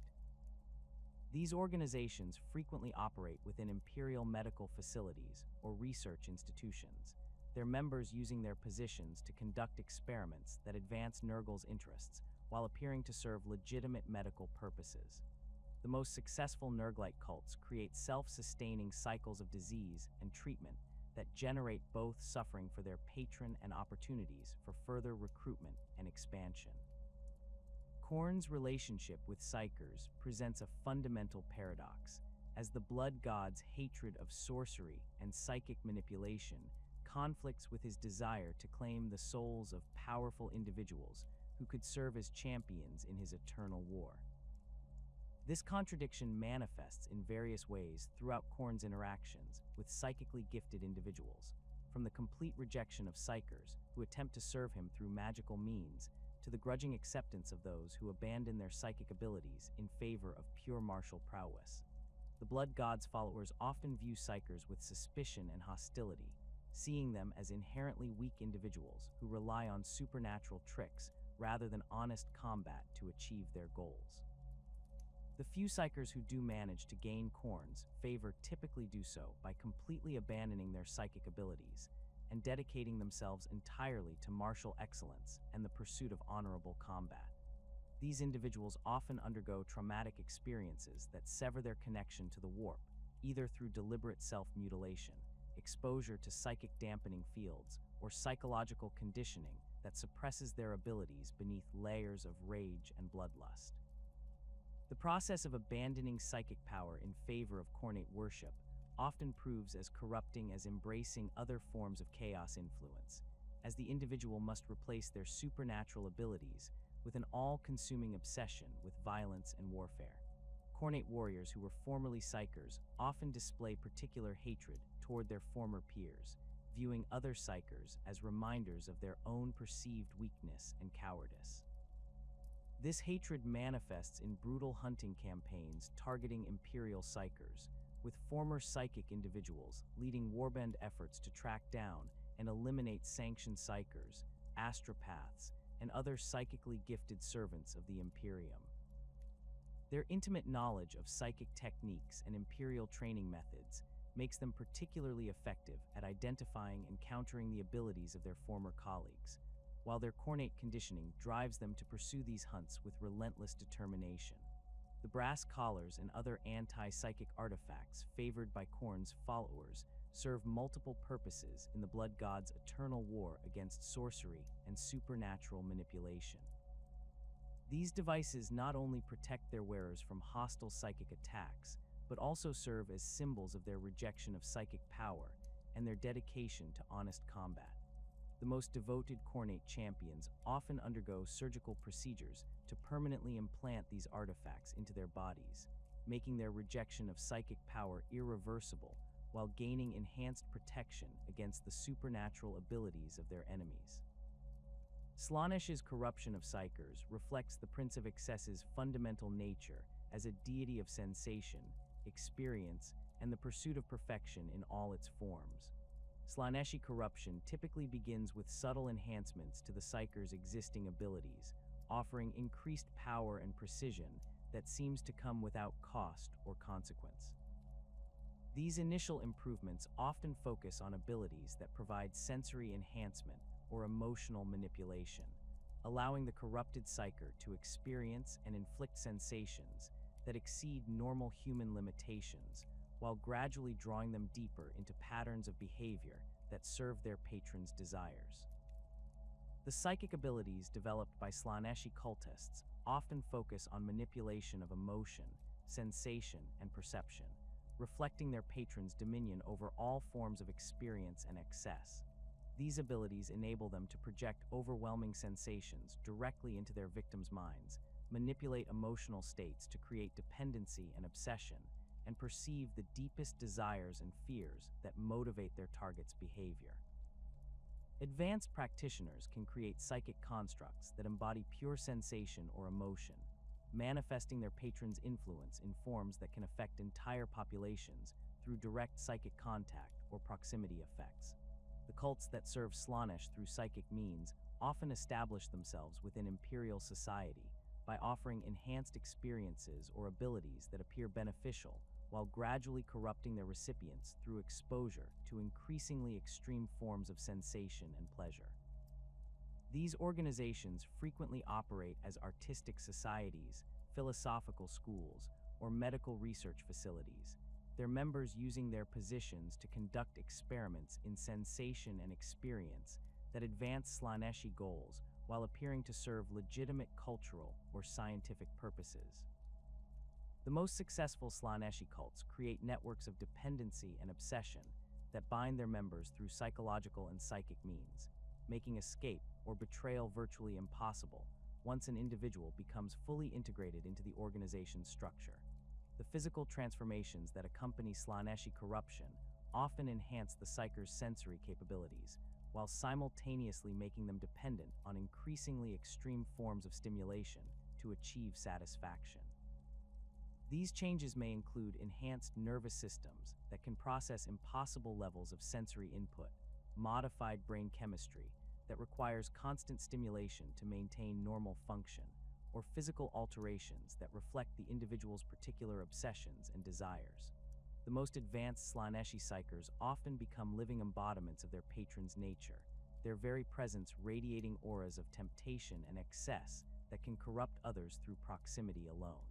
These organizations frequently operate within imperial medical facilities or research institutions, their members using their positions to conduct experiments that advance Nurgle's interests while appearing to serve legitimate medical purposes. The most successful Nurglite cults create self-sustaining cycles of disease and treatment that generate both suffering for their patron and opportunities for further recruitment and expansion. Khorne's relationship with Psykers presents a fundamental paradox, as the blood god's hatred of sorcery and psychic manipulation conflicts with his desire to claim the souls of powerful individuals who could serve as champions in his eternal war. This contradiction manifests in various ways throughout Khorne's interactions with psychically gifted individuals, from the complete rejection of Psykers who attempt to serve him through magical means, to the grudging acceptance of those who abandon their psychic abilities in favor of pure martial prowess. The Blood God's followers often view Psykers with suspicion and hostility, seeing them as inherently weak individuals who rely on supernatural tricks rather than honest combat to achieve their goals. The few Psykers who do manage to gain Khorne's favor typically do so by completely abandoning their psychic abilities and dedicating themselves entirely to martial excellence and the pursuit of honorable combat. These individuals often undergo traumatic experiences that sever their connection to the warp, either through deliberate self-mutilation, exposure to psychic dampening fields, or psychological conditioning that suppresses their abilities beneath layers of rage and bloodlust. The process of abandoning psychic power in favor of Khornate worship often proves as corrupting as embracing other forms of chaos influence, as the individual must replace their supernatural abilities with an all-consuming obsession with violence and warfare. Khornate warriors who were formerly Psykers often display particular hatred toward their former peers, viewing other Psykers as reminders of their own perceived weakness and cowardice. This hatred manifests in brutal hunting campaigns targeting Imperial Psykers, with former psychic individuals leading warband efforts to track down and eliminate sanctioned Psykers, astropaths, and other psychically gifted servants of the Imperium. Their intimate knowledge of psychic techniques and Imperial training methods makes them particularly effective at identifying and countering the abilities of their former colleagues, while their Khornate conditioning drives them to pursue these hunts with relentless determination. The brass collars and other anti-psychic artifacts favored by Khorne's followers serve multiple purposes in the Blood God's eternal war against sorcery and supernatural manipulation. These devices not only protect their wearers from hostile psychic attacks, but also serve as symbols of their rejection of psychic power and their dedication to honest combat. The most devoted Khornate champions often undergo surgical procedures to permanently implant these artifacts into their bodies, making their rejection of psychic power irreversible while gaining enhanced protection against the supernatural abilities of their enemies. Slaanesh corruption of Psykers reflects the Prince of Excess's fundamental nature as a deity of sensation, experience, and the pursuit of perfection in all its forms. Slaaneshi corruption typically begins with subtle enhancements to the Psyker's existing abilities, offering increased power and precision that seems to come without cost or consequence. These initial improvements often focus on abilities that provide sensory enhancement or emotional manipulation, allowing the corrupted Psyker to experience and inflict sensations that exceed normal human limitations, while gradually drawing them deeper into patterns of behavior that serve their patron's desires. The psychic abilities developed by Slaaneshi cultists often focus on manipulation of emotion, sensation, and perception, reflecting their patron's dominion over all forms of experience and excess. These abilities enable them to project overwhelming sensations directly into their victims' minds, manipulate emotional states to create dependency and obsession, and perceive the deepest desires and fears that motivate their target's behavior. Advanced practitioners can create psychic constructs that embody pure sensation or emotion, manifesting their patron's influence in forms that can affect entire populations through direct psychic contact or proximity effects. The cults that serve Slaanesh through psychic means often establish themselves within imperial society by offering enhanced experiences or abilities that appear beneficial while gradually corrupting their recipients through exposure to increasingly extreme forms of sensation and pleasure. These organizations frequently operate as artistic societies, philosophical schools, or medical research facilities, their members using their positions to conduct experiments in sensation and experience that advance Slaaneshi goals while appearing to serve legitimate cultural or scientific purposes. The most successful Slaaneshi cults create networks of dependency and obsession that bind their members through psychological and psychic means, making escape or betrayal virtually impossible once an individual becomes fully integrated into the organization's structure. The physical transformations that accompany Slaaneshi corruption often enhance the Psyker's sensory capabilities, while simultaneously making them dependent on increasingly extreme forms of stimulation to achieve satisfaction. These changes may include enhanced nervous systems that can process impossible levels of sensory input, modified brain chemistry that requires constant stimulation to maintain normal function, or physical alterations that reflect the individual's particular obsessions and desires. The most advanced Slaaneshi Psykers often become living embodiments of their patron's nature, their very presence radiating auras of temptation and excess that can corrupt others through proximity alone.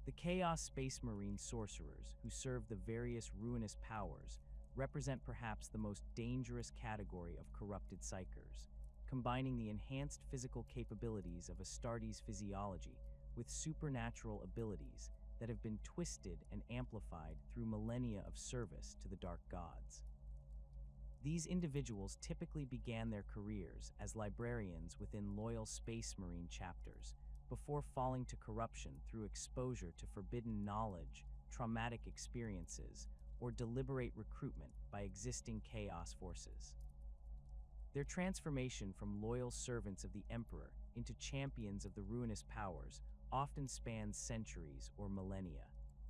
The Chaos Space Marine sorcerers, who serve the various ruinous powers, represent perhaps the most dangerous category of corrupted Psykers, combining the enhanced physical capabilities of Astartes' physiology with supernatural abilities that have been twisted and amplified through millennia of service to the dark gods. These individuals typically began their careers as librarians within loyal Space Marine chapters, before falling to corruption through exposure to forbidden knowledge, traumatic experiences, or deliberate recruitment by existing chaos forces. Their transformation from loyal servants of the Emperor into champions of the ruinous powers often spans centuries or millennia,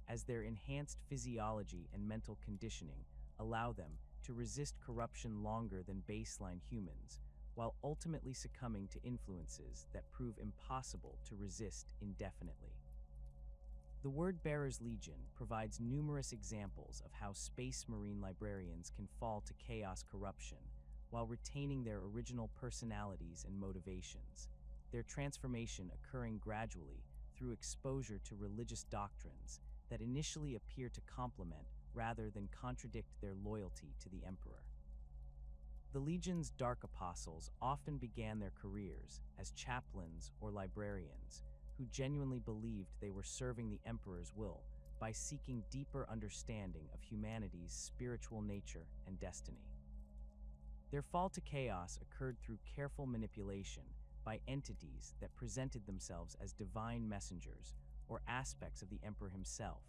as their enhanced physiology and mental conditioning allow them to resist corruption longer than baseline humans, while ultimately succumbing to influences that prove impossible to resist indefinitely. The Word-Bearer's Legion provides numerous examples of how Space Marine librarians can fall to chaos corruption while retaining their original personalities and motivations, their transformation occurring gradually through exposure to religious doctrines that initially appear to complement rather than contradict their loyalty to the Emperor. The Legion's Dark Apostles often began their careers as chaplains or librarians who genuinely believed they were serving the Emperor's will by seeking deeper understanding of humanity's spiritual nature and destiny. Their fall to chaos occurred through careful manipulation by entities that presented themselves as divine messengers or aspects of the Emperor himself,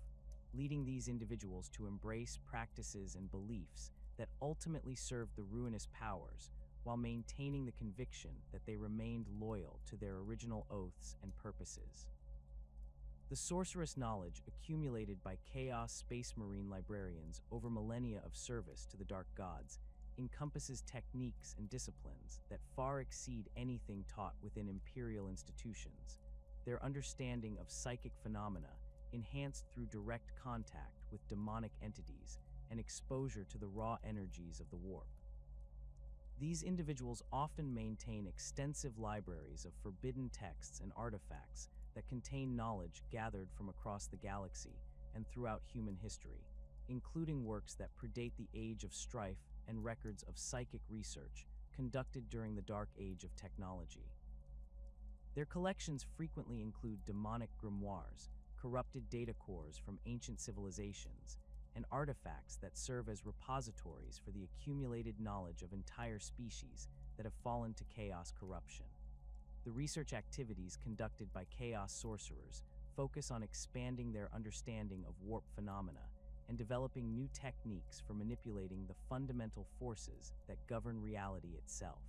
leading these individuals to embrace practices and beliefs that ultimately served the ruinous powers while maintaining the conviction that they remained loyal to their original oaths and purposes. The sorcerous knowledge accumulated by Chaos Space Marine librarians over millennia of service to the Dark Gods encompasses techniques and disciplines that far exceed anything taught within Imperial institutions. Their understanding of psychic phenomena, enhanced through direct contact with demonic entities and exposure to the raw energies of the warp. These individuals often maintain extensive libraries of forbidden texts and artifacts that contain knowledge gathered from across the galaxy and throughout human history, including works that predate the Age of Strife and records of psychic research conducted during the Dark Age of technology. Their collections frequently include demonic grimoires, corrupted data cores from ancient civilizations, and artifacts that serve as repositories for the accumulated knowledge of entire species that have fallen to chaos corruption. The research activities conducted by chaos sorcerers focus on expanding their understanding of warp phenomena and developing new techniques for manipulating the fundamental forces that govern reality itself.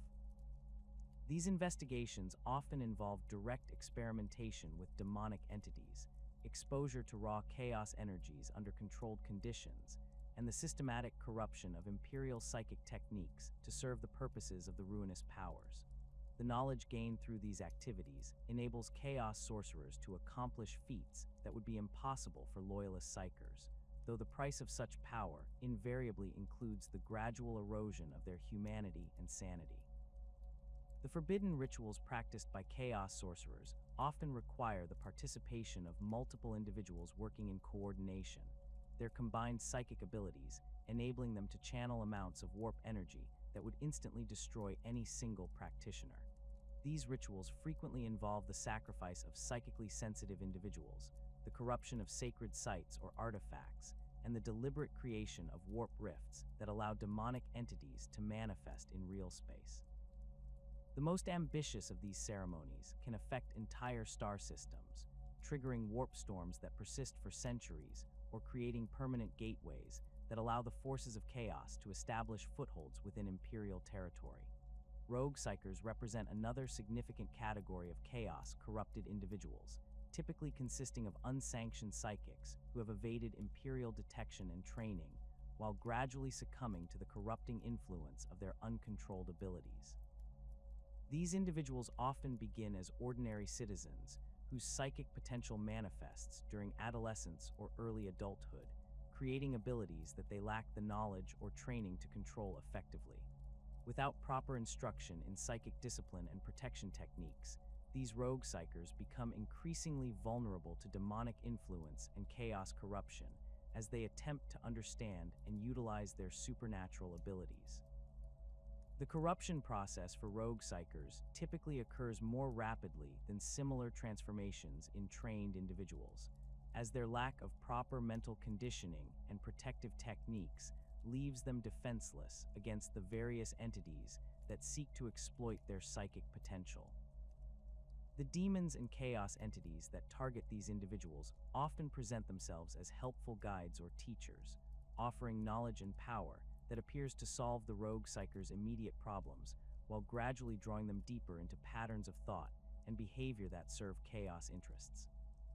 These investigations often involve direct experimentation with demonic entities, exposure to raw chaos energies under controlled conditions, and the systematic corruption of imperial psychic techniques to serve the purposes of the ruinous powers. The knowledge gained through these activities enables chaos sorcerers to accomplish feats that would be impossible for loyalist Psykers, though the price of such power invariably includes the gradual erosion of their humanity and sanity. The forbidden rituals practiced by chaos sorcerers often require the participation of multiple individuals working in coordination, their combined psychic abilities enabling them to channel amounts of warp energy that would instantly destroy any single practitioner. These rituals frequently involve the sacrifice of psychically sensitive individuals, the corruption of sacred sites or artifacts, and the deliberate creation of warp rifts that allow demonic entities to manifest in real space. The most ambitious of these ceremonies can affect entire star systems, triggering warp storms that persist for centuries or creating permanent gateways that allow the forces of chaos to establish footholds within Imperial territory. Rogue Psykers represent another significant category of chaos-corrupted individuals, typically consisting of unsanctioned psychics who have evaded Imperial detection and training, while gradually succumbing to the corrupting influence of their uncontrolled abilities. These individuals often begin as ordinary citizens whose psychic potential manifests during adolescence or early adulthood, creating abilities that they lack the knowledge or training to control effectively. Without proper instruction in psychic discipline and protection techniques, these rogue Psykers become increasingly vulnerable to demonic influence and chaos corruption as they attempt to understand and utilize their supernatural abilities. The corruption process for rogue Psykers typically occurs more rapidly than similar transformations in trained individuals, as their lack of proper mental conditioning and protective techniques leaves them defenseless against the various entities that seek to exploit their psychic potential. The demons and chaos entities that target these individuals often present themselves as helpful guides or teachers, offering knowledge and power that appears to solve the rogue Psykers' immediate problems, while gradually drawing them deeper into patterns of thought and behavior that serve chaos interests.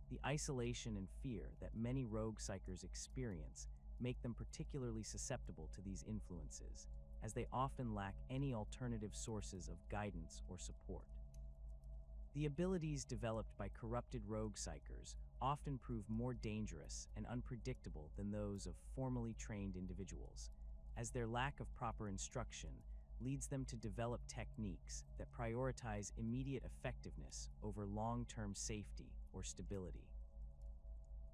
The isolation and fear that many rogue Psykers experience make them particularly susceptible to these influences, as they often lack any alternative sources of guidance or support. The abilities developed by corrupted rogue Psykers often prove more dangerous and unpredictable than those of formally trained individuals, as their lack of proper instruction leads them to develop techniques that prioritize immediate effectiveness over long-term safety or stability.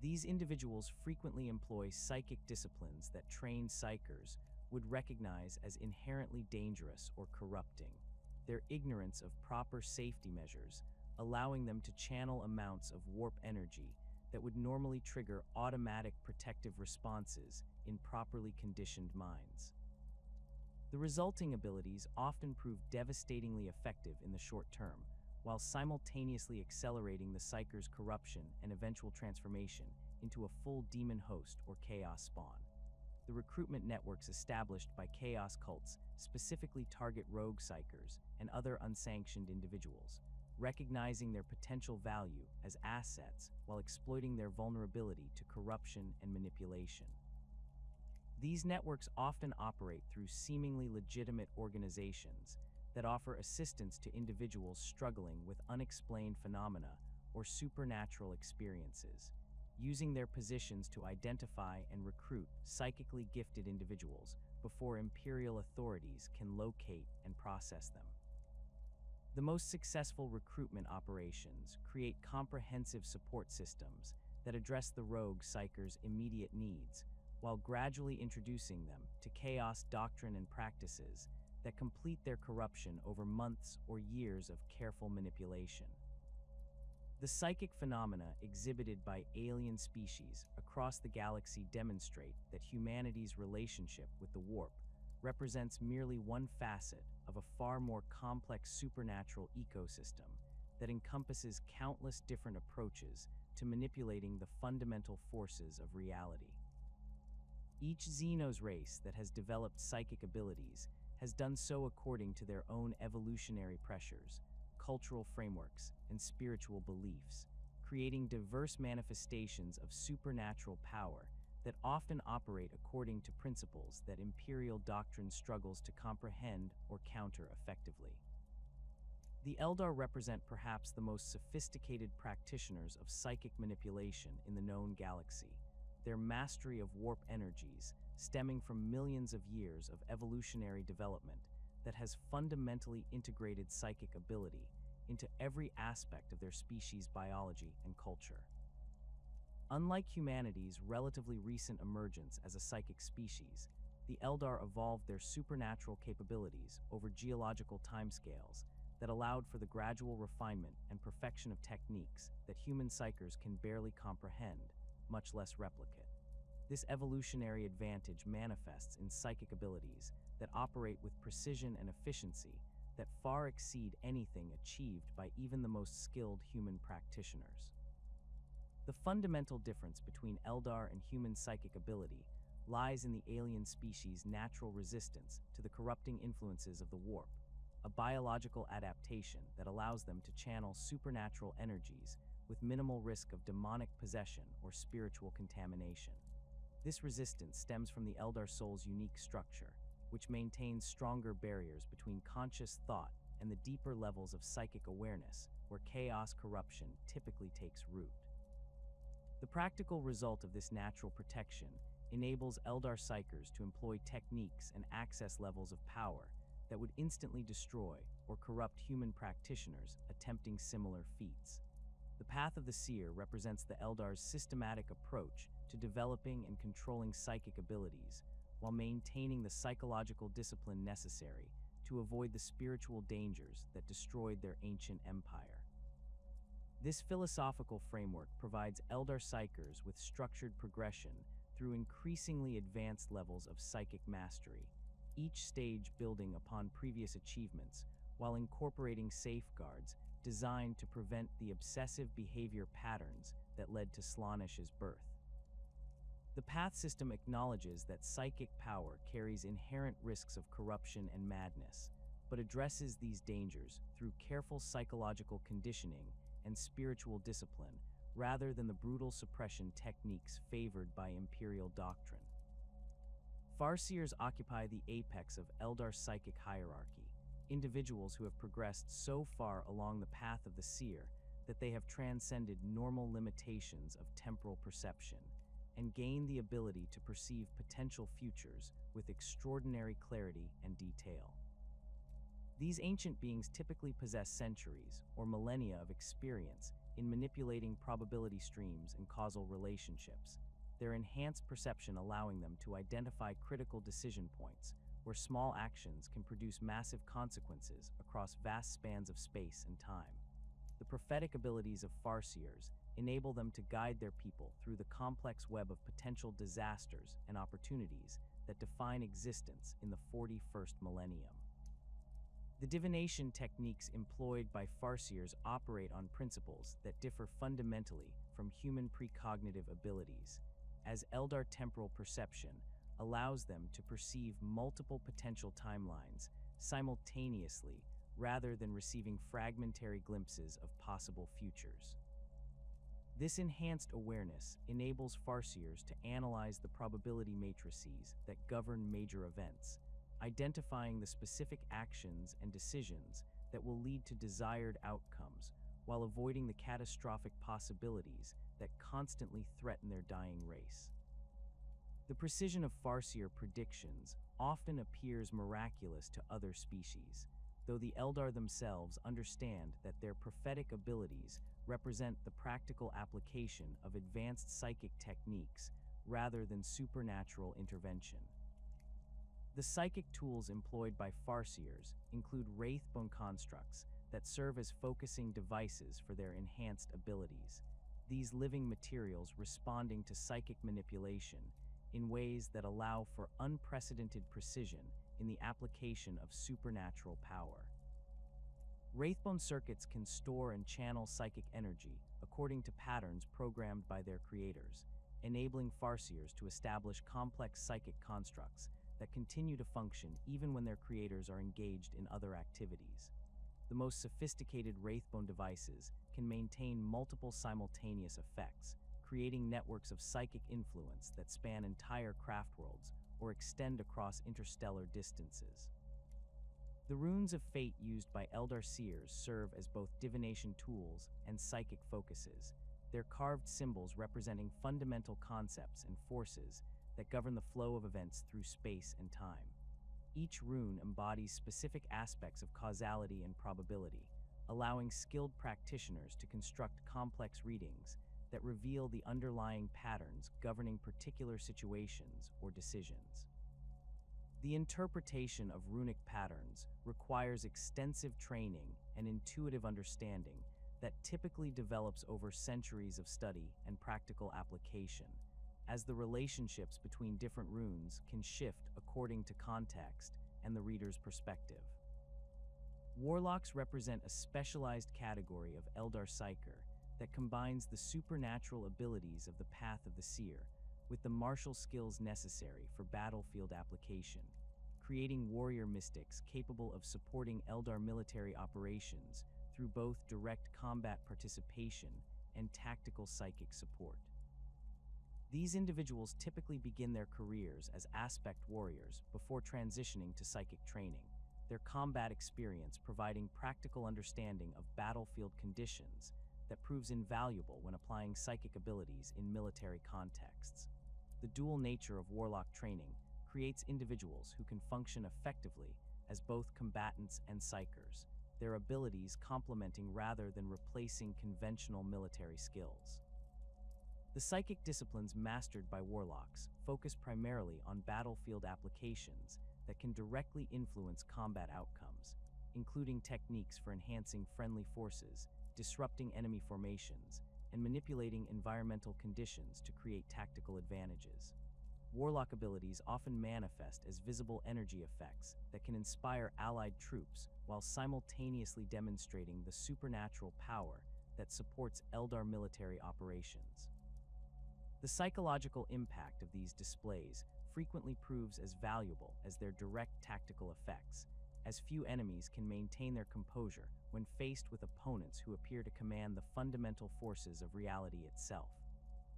These individuals frequently employ psychic disciplines that trained Psykers would recognize as inherently dangerous or corrupting, their ignorance of proper safety measures allowing them to channel amounts of warp energy that would normally trigger automatic protective responses in properly conditioned minds. The resulting abilities often prove devastatingly effective in the short term, while simultaneously accelerating the Psykers' corruption and eventual transformation into a full demon host or chaos spawn. The recruitment networks established by chaos cults specifically target rogue Psykers and other unsanctioned individuals, recognizing their potential value as assets while exploiting their vulnerability to corruption and manipulation. These networks often operate through seemingly legitimate organizations that offer assistance to individuals struggling with unexplained phenomena or supernatural experiences, using their positions to identify and recruit psychically gifted individuals before Imperial authorities can locate and process them. The most successful recruitment operations create comprehensive support systems that address the rogue Psykers' immediate needs, while gradually introducing them to chaos doctrine and practices that complete their corruption over months or years of careful manipulation. The psychic phenomena exhibited by alien species across the galaxy demonstrate that humanity's relationship with the warp represents merely one facet of a far more complex supernatural ecosystem that encompasses countless different approaches to manipulating the fundamental forces of reality. Each Xenos race that has developed psychic abilities has done so according to their own evolutionary pressures, cultural frameworks, and spiritual beliefs, creating diverse manifestations of supernatural power that often operate according to principles that Imperial doctrine struggles to comprehend or counter effectively. The Eldar represent perhaps the most sophisticated practitioners of psychic manipulation in the known galaxy. Their mastery of warp energies, stemming from millions of years of evolutionary development that has fundamentally integrated psychic ability into every aspect of their species' biology and culture. Unlike humanity's relatively recent emergence as a psychic species, the Eldar evolved their supernatural capabilities over geological timescales that allowed for the gradual refinement and perfection of techniques that human psychers can barely comprehend, much less replicate. This evolutionary advantage manifests in psychic abilities that operate with precision and efficiency that far exceed anything achieved by even the most skilled human practitioners. The fundamental difference between Eldar and human psychic ability lies in the alien species' natural resistance to the corrupting influences of the warp, a biological adaptation that allows them to channel supernatural energies with minimal risk of demonic possession or spiritual contamination. This resistance stems from the Eldar soul's unique structure, which maintains stronger barriers between conscious thought and the deeper levels of psychic awareness where chaos corruption typically takes root. The practical result of this natural protection enables Eldar Psykers to employ techniques and access levels of power that would instantly destroy or corrupt human practitioners attempting similar feats. The Path of the Seer represents the Eldar's systematic approach to developing and controlling psychic abilities, while maintaining the psychological discipline necessary to avoid the spiritual dangers that destroyed their ancient empire. This philosophical framework provides Eldar Psykers with structured progression through increasingly advanced levels of psychic mastery, each stage building upon previous achievements while incorporating safeguards designed to prevent the obsessive behavior patterns that led to Slaanesh's birth. The path system acknowledges that psychic power carries inherent risks of corruption and madness, but addresses these dangers through careful psychological conditioning and spiritual discipline rather than the brutal suppression techniques favored by Imperial doctrine. Farseers occupy the apex of Eldar psychic hierarchy, individuals who have progressed so far along the path of the seer that they have transcended normal limitations of temporal perception and gain the ability to perceive potential futures with extraordinary clarity and detail. These ancient beings typically possess centuries or millennia of experience in manipulating probability streams and causal relationships, their enhanced perception allowing them to identify critical decision points where small actions can produce massive consequences across vast spans of space and time. The prophetic abilities of Farseers enable them to guide their people through the complex web of potential disasters and opportunities that define existence in the 41st millennium. The divination techniques employed by farseers operate on principles that differ fundamentally from human precognitive abilities, as Eldar temporal perception allows them to perceive multiple potential timelines simultaneously rather than receiving fragmentary glimpses of possible futures. This enhanced awareness enables farseers to analyze the probability matrices that govern major events, identifying the specific actions and decisions that will lead to desired outcomes while avoiding the catastrophic possibilities that constantly threaten their dying race. The precision of farseer predictions often appears miraculous to other species, though the Eldar themselves understand that their prophetic abilities represent the practical application of advanced psychic techniques rather than supernatural intervention. The psychic tools employed by farseers include wraithbone constructs that serve as focusing devices for their enhanced abilities, these living materials responding to psychic manipulation in ways that allow for unprecedented precision in the application of supernatural power. Wraithbone circuits can store and channel psychic energy according to patterns programmed by their creators, enabling farseers to establish complex psychic constructs that continue to function even when their creators are engaged in other activities. The most sophisticated wraithbone devices can maintain multiple simultaneous effects, creating networks of psychic influence that span entire craft worlds or extend across interstellar distances. The runes of fate used by Eldar seers serve as both divination tools and psychic focuses, their carved symbols representing fundamental concepts and forces that govern the flow of events through space and time. Each rune embodies specific aspects of causality and probability, allowing skilled practitioners to construct complex readings that reveal the underlying patterns governing particular situations or decisions. The interpretation of runic patterns requires extensive training and intuitive understanding that typically develops over centuries of study and practical application, as the relationships between different runes can shift according to context and the reader's perspective. Warlocks represent a specialized category of Eldar Psyker that combines the supernatural abilities of the Path of the Seer with the martial skills necessary for battlefield application, creating warrior mystics capable of supporting Eldar military operations through both direct combat participation and tactical psychic support. These individuals typically begin their careers as aspect warriors before transitioning to psychic training, their combat experience providing practical understanding of battlefield conditions that proves invaluable when applying psychic abilities in military contexts. The dual nature of warlock training creates individuals who can function effectively as both combatants and psykers, their abilities complementing rather than replacing conventional military skills. The psychic disciplines mastered by warlocks focus primarily on battlefield applications that can directly influence combat outcomes, including techniques for enhancing friendly forces, disrupting enemy formations, and manipulating environmental conditions to create tactical advantages. Warlock abilities often manifest as visible energy effects that can inspire allied troops while simultaneously demonstrating the supernatural power that supports Eldar military operations. The psychological impact of these displays frequently proves as valuable as their direct tactical effects, as few enemies can maintain their composure when faced with opponents who appear to command the fundamental forces of reality itself.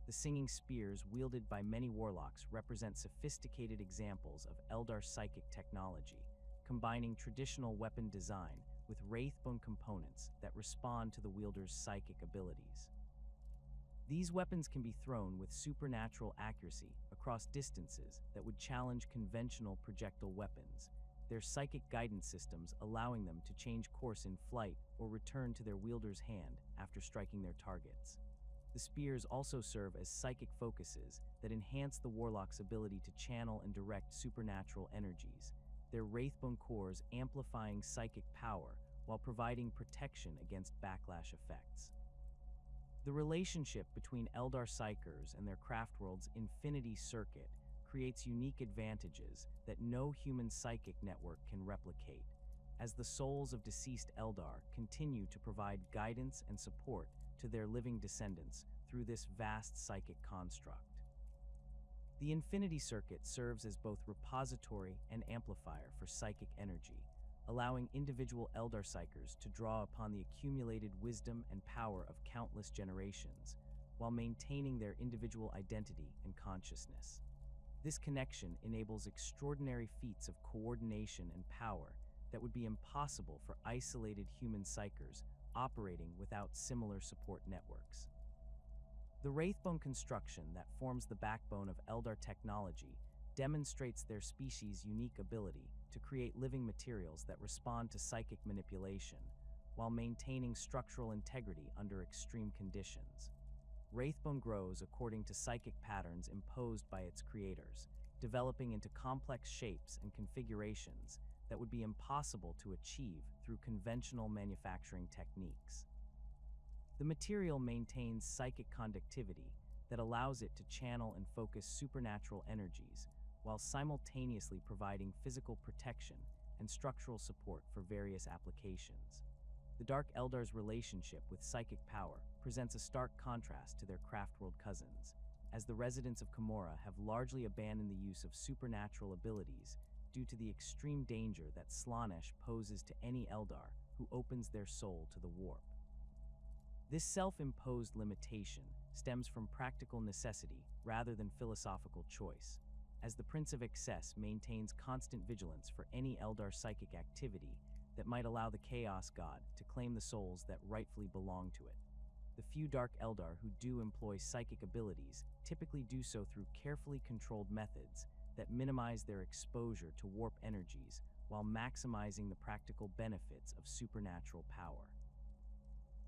The singing spears wielded by many warlocks represent sophisticated examples of Eldar psychic technology, combining traditional weapon design with wraithbone components that respond to the wielder's psychic abilities. These weapons can be thrown with supernatural accuracy across distances that would challenge conventional projectile weapons, their psychic guidance systems allowing them to change course in flight or return to their wielder's hand after striking their targets. The spears also serve as psychic focuses that enhance the warlock's ability to channel and direct supernatural energies, their wraithbone cores amplifying psychic power while providing protection against backlash effects. The relationship between Eldar Psykers and their craftworld's infinity circuit creates unique advantages that no human psychic network can replicate, as the souls of deceased Eldar continue to provide guidance and support to their living descendants through this vast psychic construct. The Infinity Circuit serves as both repository and amplifier for psychic energy, allowing individual Eldar Psykers to draw upon the accumulated wisdom and power of countless generations, while maintaining their individual identity and consciousness. This connection enables extraordinary feats of coordination and power that would be impossible for isolated human Psykers operating without similar support networks. The Wraithbone construction that forms the backbone of Eldar technology demonstrates their species' unique ability to create living materials that respond to psychic manipulation, while maintaining structural integrity under extreme conditions. Wraithbone grows according to psychic patterns imposed by its creators, developing into complex shapes and configurations that would be impossible to achieve through conventional manufacturing techniques. The material maintains psychic conductivity that allows it to channel and focus supernatural energies, while simultaneously providing physical protection and structural support for various applications. The Dark Eldar's relationship with psychic power presents a stark contrast to their Craftworld cousins, as the residents of Camorra have largely abandoned the use of supernatural abilities due to the extreme danger that Slaanesh poses to any Eldar who opens their soul to the warp. This self-imposed limitation stems from practical necessity rather than philosophical choice, as the Prince of Excess maintains constant vigilance for any Eldar psychic activity that might allow the Chaos God to claim the souls that rightfully belong to it. The few Dark Eldar who do employ psychic abilities typically do so through carefully controlled methods that minimize their exposure to warp energies while maximizing the practical benefits of supernatural power.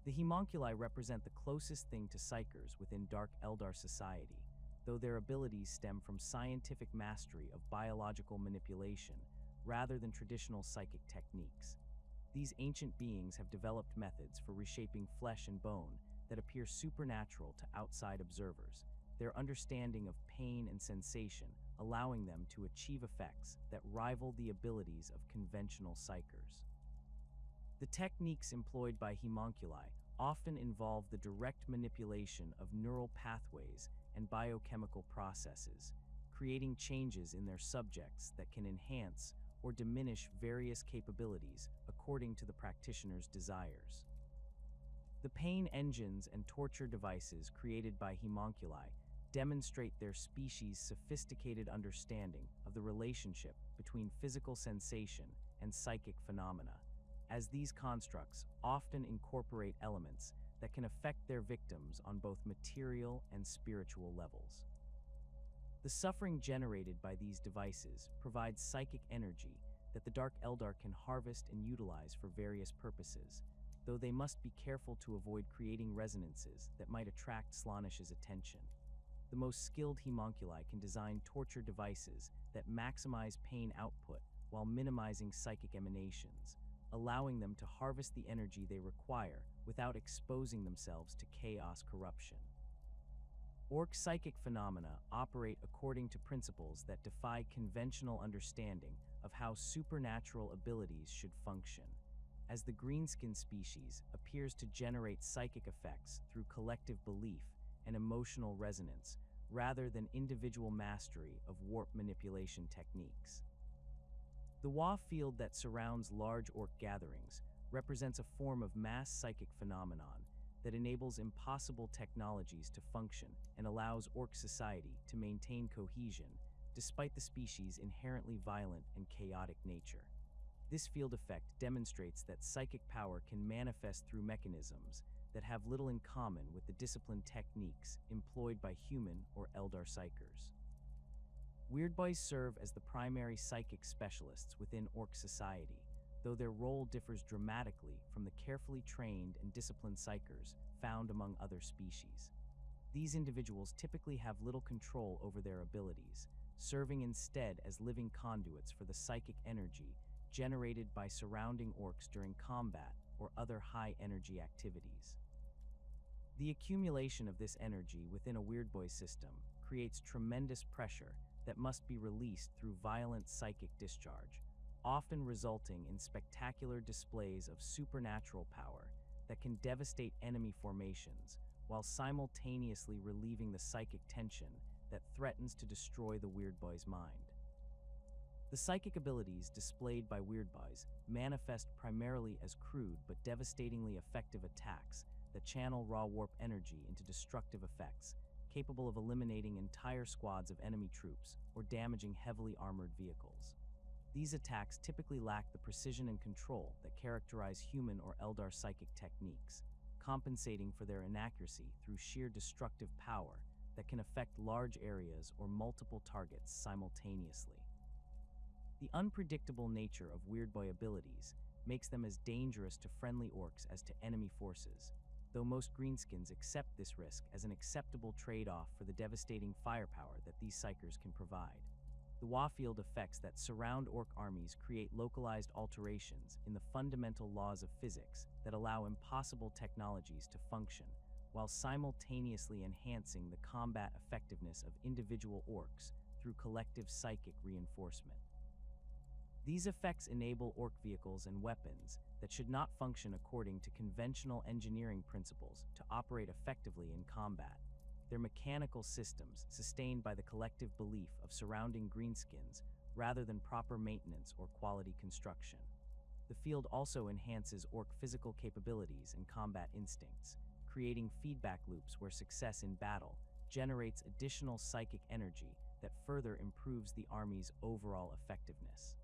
The Homunculi represent the closest thing to Psykers within Dark Eldar society, though their abilities stem from scientific mastery of biological manipulation rather than traditional psychic techniques. These ancient beings have developed methods for reshaping flesh and bone that appear supernatural to outside observers, their understanding of pain and sensation allowing them to achieve effects that rival the abilities of conventional Psykers. The techniques employed by Homunculi often involve the direct manipulation of neural pathways and biochemical processes, creating changes in their subjects that can enhance or diminish various capabilities according to the practitioner's desires. The pain engines and torture devices created by Homunculi demonstrate their species' sophisticated understanding of the relationship between physical sensation and psychic phenomena, as these constructs often incorporate elements that can affect their victims on both material and spiritual levels. The suffering generated by these devices provides psychic energy that the Dark Eldar can harvest and utilize for various purposes, though they must be careful to avoid creating resonances that might attract Slaanesh's attention. The most skilled Homunculi can design torture devices that maximize pain output while minimizing psychic emanations, allowing them to harvest the energy they require without exposing themselves to chaos corruption. Orc psychic phenomena operate according to principles that defy conventional understanding of how supernatural abilities should function, as the greenskin species appears to generate psychic effects through collective belief and emotional resonance rather than individual mastery of warp manipulation techniques. The Wa field that surrounds large orc gatherings represents a form of mass psychic phenomenon that enables impossible technologies to function and allows orc society to maintain cohesion despite the species' inherently violent and chaotic nature. This field effect demonstrates that psychic power can manifest through mechanisms that have little in common with the disciplined techniques employed by human or Eldar Psykers. Weirdboys serve as the primary psychic specialists within orc society, though their role differs dramatically from the carefully trained and disciplined Psykers found among other species. These individuals typically have little control over their abilities, serving instead as living conduits for the psychic energy generated by surrounding orcs during combat or other high-energy activities. The accumulation of this energy within a Weirdboy system creates tremendous pressure that must be released through violent psychic discharge, often resulting in spectacular displays of supernatural power that can devastate enemy formations while simultaneously relieving the psychic tension that threatens to destroy the Weirdboy's mind. The psychic abilities displayed by Weirdboys manifest primarily as crude but devastatingly effective attacks that channel raw warp energy into destructive effects, capable of eliminating entire squads of enemy troops or damaging heavily armored vehicles. These attacks typically lack the precision and control that characterize human or Eldar psychic techniques, compensating for their inaccuracy through sheer destructive power that can affect large areas or multiple targets simultaneously. The unpredictable nature of Weirdboy abilities makes them as dangerous to friendly orcs as to enemy forces, though most greenskins accept this risk as an acceptable trade-off for the devastating firepower that these Psykers can provide. The Warfield effects that surround orc armies create localized alterations in the fundamental laws of physics that allow impossible technologies to function, while simultaneously enhancing the combat effectiveness of individual orcs through collective psychic reinforcement. These effects enable orc vehicles and weapons that should not function according to conventional engineering principles to operate effectively in combat. Their mechanical systems sustained by the collective belief of surrounding greenskins rather than proper maintenance or quality construction. The field also enhances orc physical capabilities and combat instincts, creating feedback loops where success in battle generates additional psychic energy that further improves the army's overall effectiveness.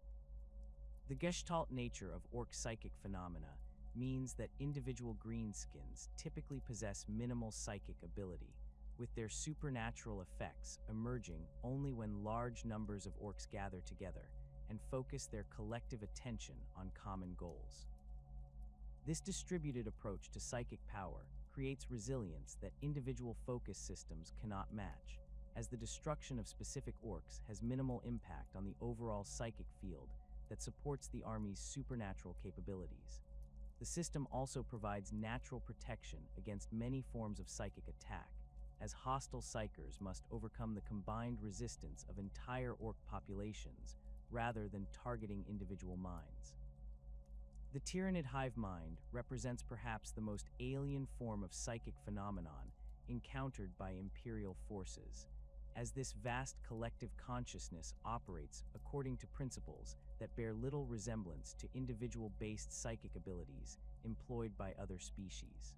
The Gestalt nature of orc psychic phenomena means that individual greenskins typically possess minimal psychic ability, with their supernatural effects emerging only when large numbers of orcs gather together and focus their collective attention on common goals. This distributed approach to psychic power creates resilience that individual focus systems cannot match, as the destruction of specific orcs has minimal impact on the overall psychic field that supports the army's supernatural capabilities. The system also provides natural protection against many forms of psychic attack, as hostile Psykers must overcome the combined resistance of entire orc populations rather than targeting individual minds. The Tyranid hive mind represents perhaps the most alien form of psychic phenomenon encountered by Imperial forces, as this vast collective consciousness operates according to principles that bear little resemblance to individual-based psychic abilities employed by other species.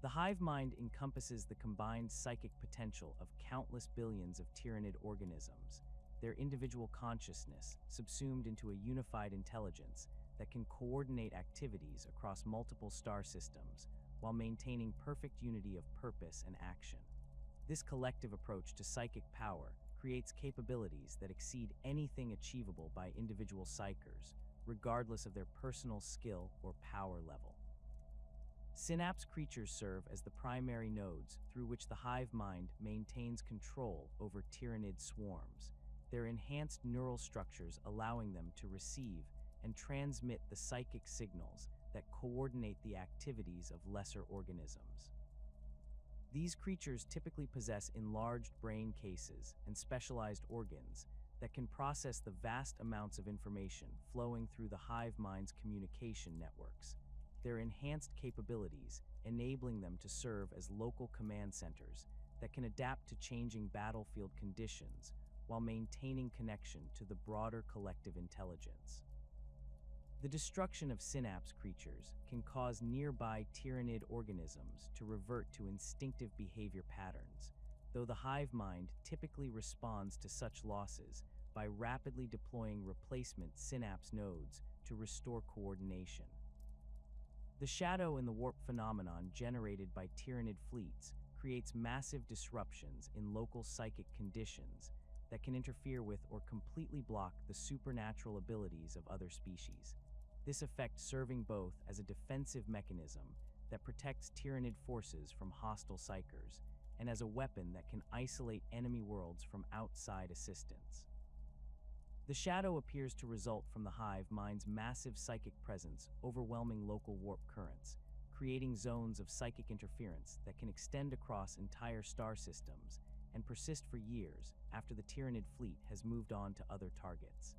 The hive mind encompasses the combined psychic potential of countless billions of Tyranid organisms, their individual consciousness subsumed into a unified intelligence that can coordinate activities across multiple star systems while maintaining perfect unity of purpose and action. This collective approach to psychic power creates capabilities that exceed anything achievable by individual Psykers, regardless of their personal skill or power level. Synapse creatures serve as the primary nodes through which the hive mind maintains control over Tyranid swarms, their enhanced neural structures allowing them to receive and transmit the psychic signals that coordinate the activities of lesser organisms. These creatures typically possess enlarged brain cases and specialized organs that can process the vast amounts of information flowing through the hive mind's communication networks, their enhanced capabilities enabling them to serve as local command centers that can adapt to changing battlefield conditions while maintaining connection to the broader collective intelligence. The destruction of synapse creatures can cause nearby Tyranid organisms to revert to instinctive behavior patterns, though the hive mind typically responds to such losses by rapidly deploying replacement synapse nodes to restore coordination. The shadow in the warp phenomenon generated by Tyranid fleets creates massive disruptions in local psychic conditions that can interfere with or completely block the supernatural abilities of other species. This effect serving both as a defensive mechanism that protects Tyranid forces from hostile Psykers and as a weapon that can isolate enemy worlds from outside assistance. The shadow appears to result from the hive mind's massive psychic presence overwhelming local warp currents, creating zones of psychic interference that can extend across entire star systems and persist for years after the Tyranid fleet has moved on to other targets.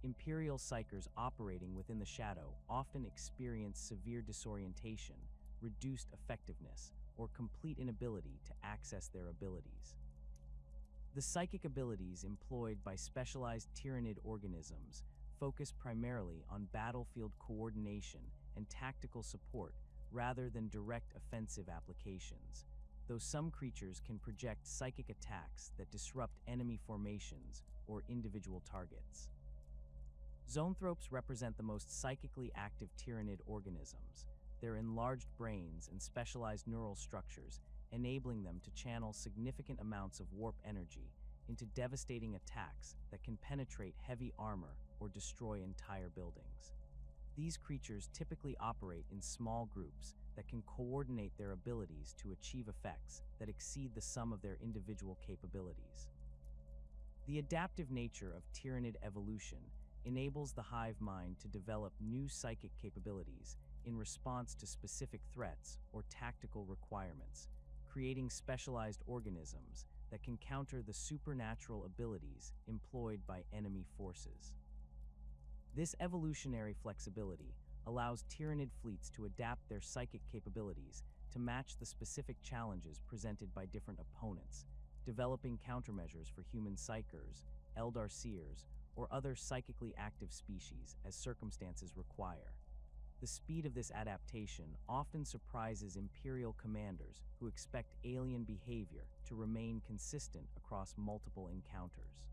Imperial Psykers operating within the shadow often experience severe disorientation, reduced effectiveness, or complete inability to access their abilities. The psychic abilities employed by specialized tyrannid organisms focus primarily on battlefield coordination and tactical support rather than direct offensive applications, though some creatures can project psychic attacks that disrupt enemy formations or individual targets. Zoanthropes represent the most psychically active tyrannid organisms, their enlarged brains and specialized neural structures enabling them to channel significant amounts of warp energy into devastating attacks that can penetrate heavy armor or destroy entire buildings. These creatures typically operate in small groups that can coordinate their abilities to achieve effects that exceed the sum of their individual capabilities. The adaptive nature of tyrannid evolution enables the hive mind to develop new psychic capabilities in response to specific threats or tactical requirements, creating specialized organisms that can counter the supernatural abilities employed by enemy forces. This evolutionary flexibility allows tyrannid fleets to adapt their psychic capabilities to match the specific challenges presented by different opponents, developing countermeasures for human psykers, Eldar seers, or other psychically active species as circumstances require. The speed of this adaptation often surprises Imperial commanders who expect alien behavior to remain consistent across multiple encounters.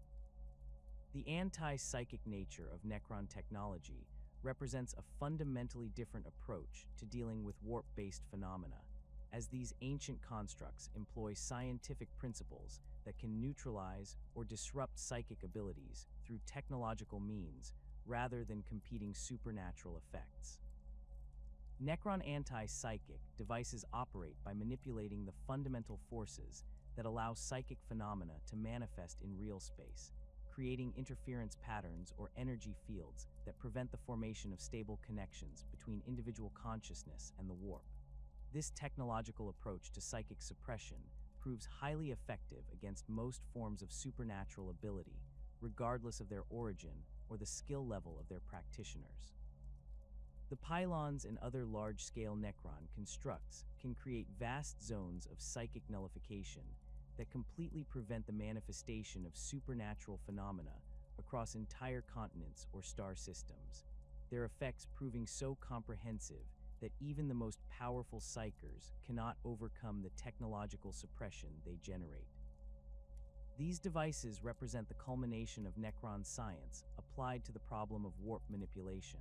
The anti-psychic nature of Necron technology represents a fundamentally different approach to dealing with warp-based phenomena, as these ancient constructs employ scientific principles that can neutralize or disrupt psychic abilities through technological means rather than competing supernatural effects. Necron anti-psychic devices operate by manipulating the fundamental forces that allow psychic phenomena to manifest in real space, creating interference patterns or energy fields that prevent the formation of stable connections between individual consciousness and the warp. This technological approach to psychic suppression proves highly effective against most forms of supernatural ability, regardless of their origin or the skill level of their practitioners. The pylons and other large-scale Necron constructs can create vast zones of psychic nullification that completely prevent the manifestation of supernatural phenomena across entire continents or star systems, their effects proving so comprehensive that even the most powerful psykers cannot overcome the technological suppression they generate. These devices represent the culmination of Necron science applied to the problem of warp manipulation,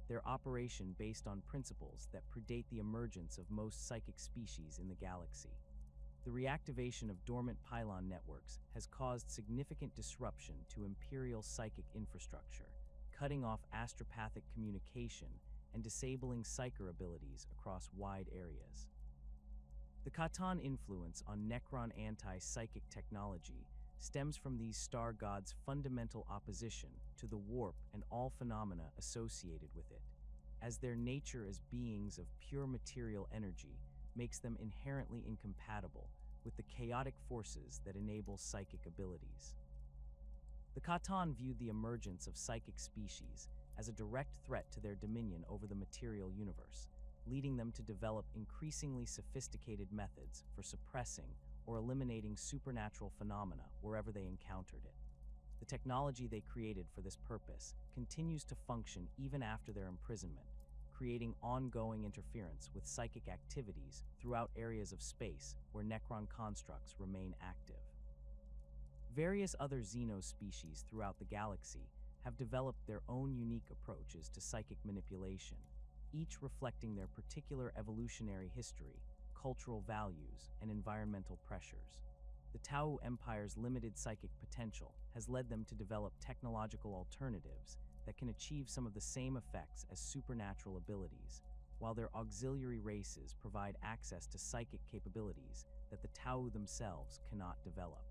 their operation based on principles that predate the emergence of most psychic species in the galaxy. The reactivation of dormant pylon networks has caused significant disruption to Imperial psychic infrastructure, cutting off astropathic communication and disabling psyker abilities across wide areas. The Khatan influence on Necron anti-psychic technology stems from these star gods' fundamental opposition to the warp and all phenomena associated with it, as their nature as beings of pure material energy makes them inherently incompatible with the chaotic forces that enable psychic abilities. The Khatan viewed the emergence of psychic species as a direct threat to their dominion over the material universe, leading them to develop increasingly sophisticated methods for suppressing or eliminating supernatural phenomena wherever they encountered it. The technology they created for this purpose continues to function even after their imprisonment, creating ongoing interference with psychic activities throughout areas of space where Necron constructs remain active. Various other Xeno species throughout the galaxy have developed their own unique approaches to psychic manipulation, each reflecting their particular evolutionary history, cultural values, and environmental pressures. The Tau Empire's limited psychic potential has led them to develop technological alternatives that can achieve some of the same effects as supernatural abilities, while their auxiliary races provide access to psychic capabilities that the Tau themselves cannot develop.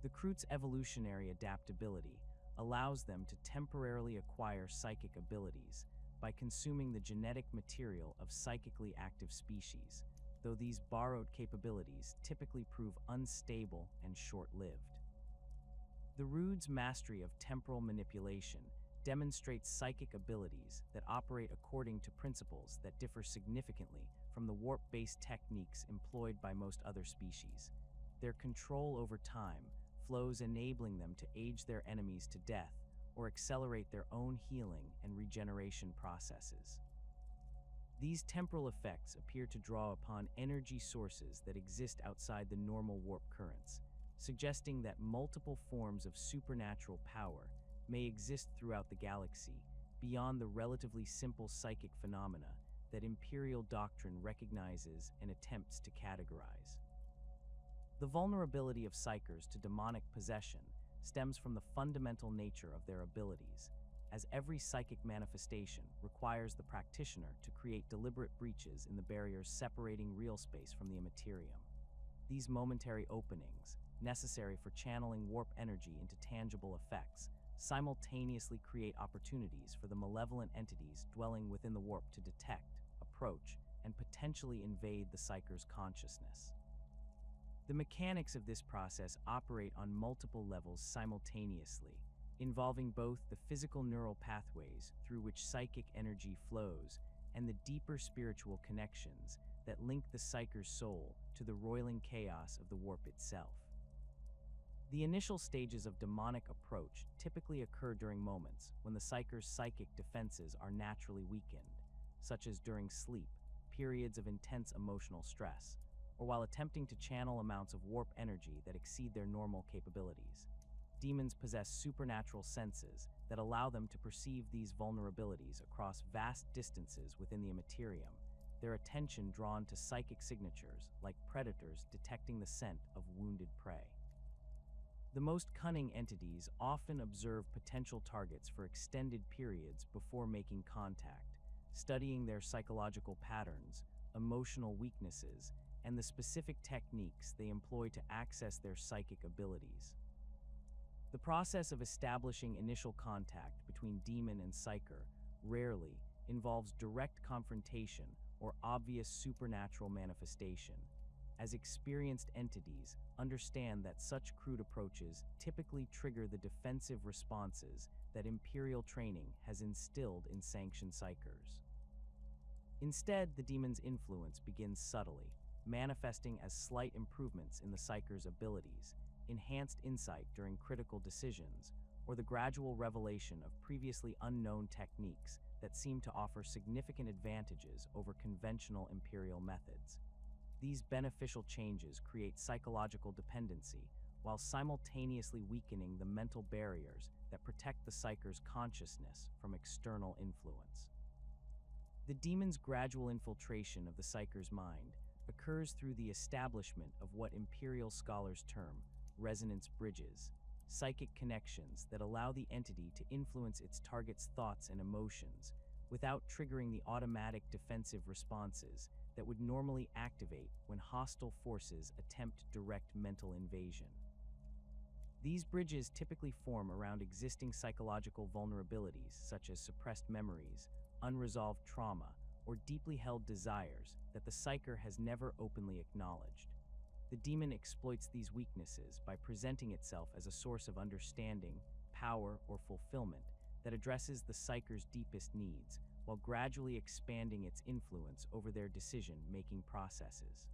The Kroot's evolutionary adaptability allows them to temporarily acquire psychic abilities by consuming the genetic material of psychically active species, though these borrowed capabilities typically prove unstable and short-lived. The Rood's mastery of temporal manipulation demonstrates psychic abilities that operate according to principles that differ significantly from the warp-based techniques employed by most other species. Their control over time flows, enabling them to age their enemies to death or accelerate their own healing and regeneration processes. These temporal effects appear to draw upon energy sources that exist outside the normal warp currents, suggesting that multiple forms of supernatural power may exist throughout the galaxy beyond the relatively simple psychic phenomena that Imperial doctrine recognizes and attempts to categorize. The vulnerability of Psykers to demonic possession stems from the fundamental nature of their abilities, as every psychic manifestation requires the practitioner to create deliberate breaches in the barriers separating real space from the Immaterium. These momentary openings, necessary for channeling warp energy into tangible effects, simultaneously create opportunities for the malevolent entities dwelling within the warp to detect, approach, and potentially invade the Psyker's consciousness. The mechanics of this process operate on multiple levels simultaneously, involving both the physical neural pathways through which psychic energy flows and the deeper spiritual connections that link the Psyker's soul to the roiling chaos of the warp itself. The initial stages of demonic approach typically occur during moments when the Psyker's psychic defenses are naturally weakened, such as during sleep, periods of intense emotional stress, or while attempting to channel amounts of warp energy that exceed their normal capabilities. Demons possess supernatural senses that allow them to perceive these vulnerabilities across vast distances within the Immaterium, their attention drawn to psychic signatures like predators detecting the scent of wounded prey. The most cunning entities often observe potential targets for extended periods before making contact, studying their psychological patterns, emotional weaknesses, and the specific techniques they employ to access their psychic abilities. The process of establishing initial contact between demon and psyker rarely involves direct confrontation or obvious supernatural manifestation, as experienced entities understand that such crude approaches typically trigger the defensive responses that Imperial training has instilled in sanctioned Psykers. Instead, the demon's influence begins subtly, manifesting as slight improvements in the Psyker's abilities, enhanced insight during critical decisions, or the gradual revelation of previously unknown techniques that seem to offer significant advantages over conventional Imperial methods. These beneficial changes create psychological dependency while simultaneously weakening the mental barriers that protect the Psyker's consciousness from external influence. The demon's gradual infiltration of the Psyker's mind occurs through the establishment of what Imperial scholars term resonance bridges, psychic connections that allow the entity to influence its target's thoughts and emotions without triggering the automatic defensive responses that would normally activate when hostile forces attempt direct mental invasion. These bridges typically form around existing psychological vulnerabilities such as suppressed memories, unresolved trauma, or deeply held desires that the Psyker has never openly acknowledged. The demon exploits these weaknesses by presenting itself as a source of understanding, power, or fulfillment that addresses the Psyker's deepest needs, while gradually expanding its influence over their decision-making processes.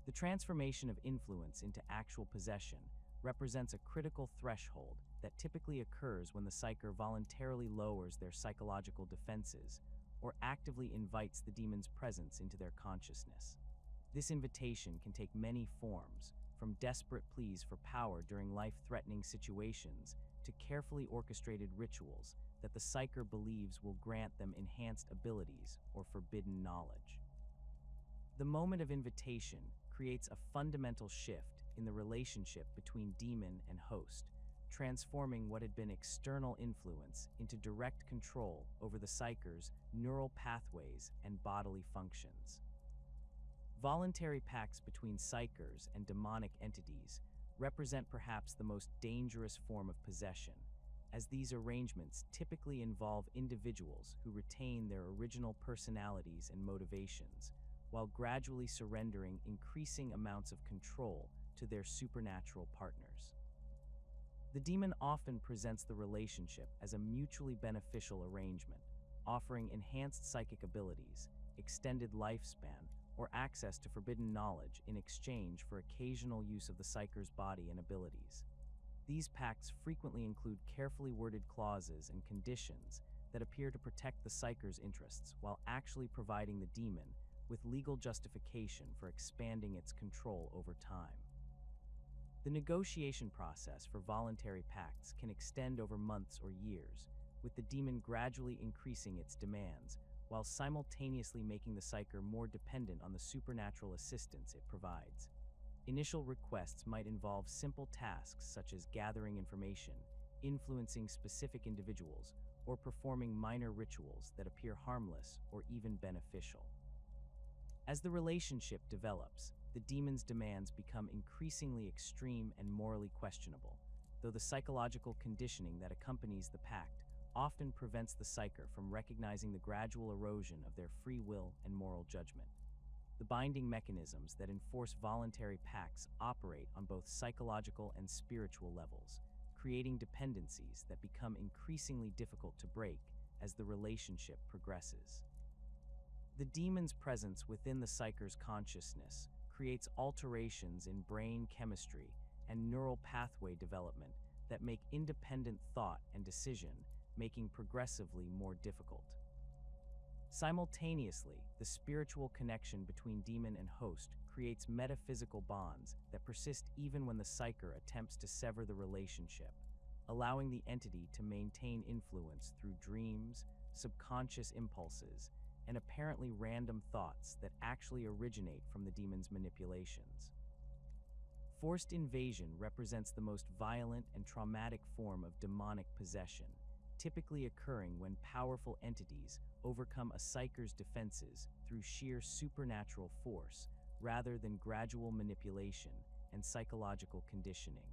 The transformation of influence into actual possession represents a critical threshold that typically occurs when the Psyker voluntarily lowers their psychological defenses or actively invites the demon's presence into their consciousness. This invitation can take many forms, from desperate pleas for power during life-threatening situations to carefully orchestrated rituals that the Psyker believes will grant them enhanced abilities or forbidden knowledge. The moment of invitation creates a fundamental shift in the relationship between demon and host, transforming what had been external influence into direct control over the Psyker's neural pathways and bodily functions. Voluntary pacts between Psykers and demonic entities represent perhaps the most dangerous form of possession, as these arrangements typically involve individuals who retain their original personalities and motivations, while gradually surrendering increasing amounts of control to their supernatural partners. The demon often presents the relationship as a mutually beneficial arrangement, offering enhanced psychic abilities, extended lifespan, or access to forbidden knowledge in exchange for occasional use of the Psyker's body and abilities. These pacts frequently include carefully worded clauses and conditions that appear to protect the Psyker's interests while actually providing the demon with legal justification for expanding its control over time. The negotiation process for voluntary pacts can extend over months or years, with the demon gradually increasing its demands while simultaneously making the Psyker more dependent on the supernatural assistance it provides. Initial requests might involve simple tasks such as gathering information, influencing specific individuals, or performing minor rituals that appear harmless or even beneficial. As the relationship develops, the demon's demands become increasingly extreme and morally questionable, though the psychological conditioning that accompanies the pact often prevents the Psyker from recognizing the gradual erosion of their free will and moral judgment. The binding mechanisms that enforce voluntary pacts operate on both psychological and spiritual levels, creating dependencies that become increasingly difficult to break as the relationship progresses. The demon's presence within the Psyker's consciousness creates alterations in brain chemistry and neural pathway development that make independent thought and decision-making progressively more difficult. Simultaneously, the spiritual connection between demon and host creates metaphysical bonds that persist even when the Psyker attempts to sever the relationship, allowing the entity to maintain influence through dreams, subconscious impulses, and apparently random thoughts that actually originate from the demon's manipulations. Forced invasion represents the most violent and traumatic form of demonic possession, typically occurring when powerful entities overcome a Psyker's defenses through sheer supernatural force rather than gradual manipulation and psychological conditioning.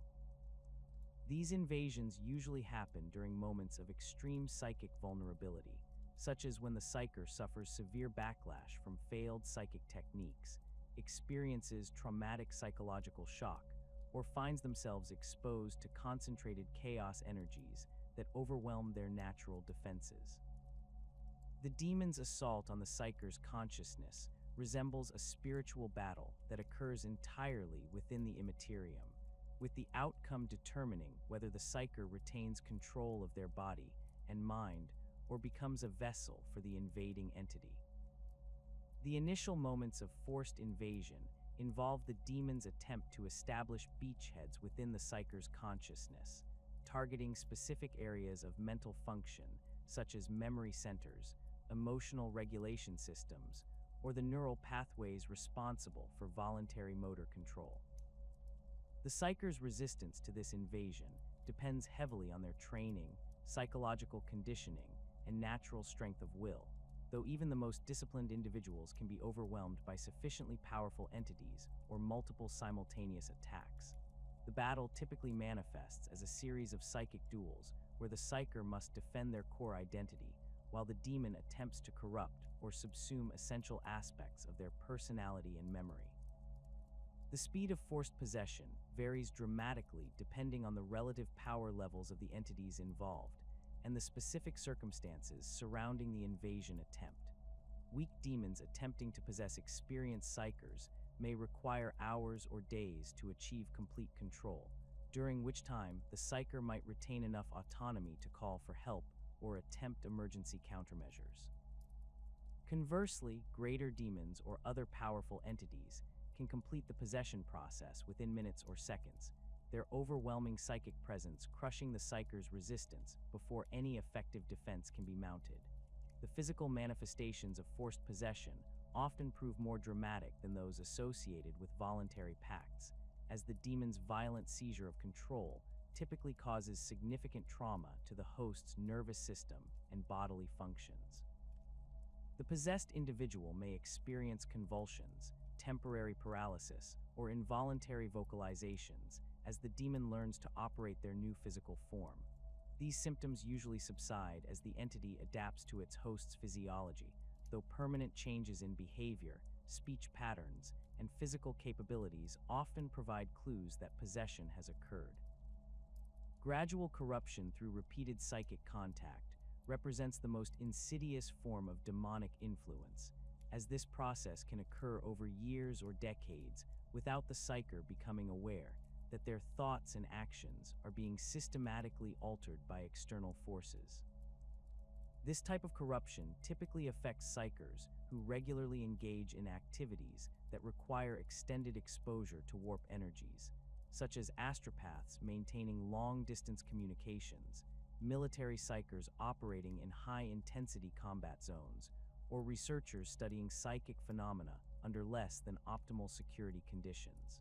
These invasions usually happen during moments of extreme psychic vulnerability, such as when the Psyker suffers severe backlash from failed psychic techniques, experiences traumatic psychological shock, or finds themselves exposed to concentrated chaos energies that overwhelm their natural defenses. The demon's assault on the Psyker's consciousness resembles a spiritual battle that occurs entirely within the Immaterium, with the outcome determining whether the Psyker retains control of their body and mind or becomes a vessel for the invading entity. The initial moments of forced invasion involve the demon's attempt to establish beachheads within the Psyker's consciousness, targeting specific areas of mental function such as memory centers, emotional regulation systems, or the neural pathways responsible for voluntary motor control. The Psyker's resistance to this invasion depends heavily on their training, psychological conditioning, and natural strength of will, though even the most disciplined individuals can be overwhelmed by sufficiently powerful entities or multiple simultaneous attacks. The battle typically manifests as a series of psychic duels where the Psyker must defend their core identity, while the demon attempts to corrupt or subsume essential aspects of their personality and memory. The speed of forced possession varies dramatically depending on the relative power levels of the entities involved and the specific circumstances surrounding the invasion attempt. Weak demons attempting to possess experienced Psykers may require hours or days to achieve complete control, during which time the Psyker might retain enough autonomy to call for help or attempt emergency countermeasures. Conversely, greater demons or other powerful entities can complete the possession process within minutes or seconds, their overwhelming psychic presence crushing the Psyker's resistance before any effective defense can be mounted. The physical manifestations of forced possession often prove more dramatic than those associated with voluntary pacts, as the demon's violent seizure of control typically causes significant trauma to the host's nervous system and bodily functions. The possessed individual may experience convulsions, temporary paralysis, or involuntary vocalizations as the demon learns to operate their new physical form. These symptoms usually subside as the entity adapts to its host's physiology, though permanent changes in behavior, speech patterns, and physical capabilities often provide clues that possession has occurred. Gradual corruption through repeated psychic contact represents the most insidious form of demonic influence, as this process can occur over years or decades without the psyker becoming aware that their thoughts and actions are being systematically altered by external forces. This type of corruption typically affects psykers who regularly engage in activities that require extended exposure to warp energies, such as astropaths maintaining long-distance communications, military psykers operating in high-intensity combat zones, or researchers studying psychic phenomena under less than optimal security conditions.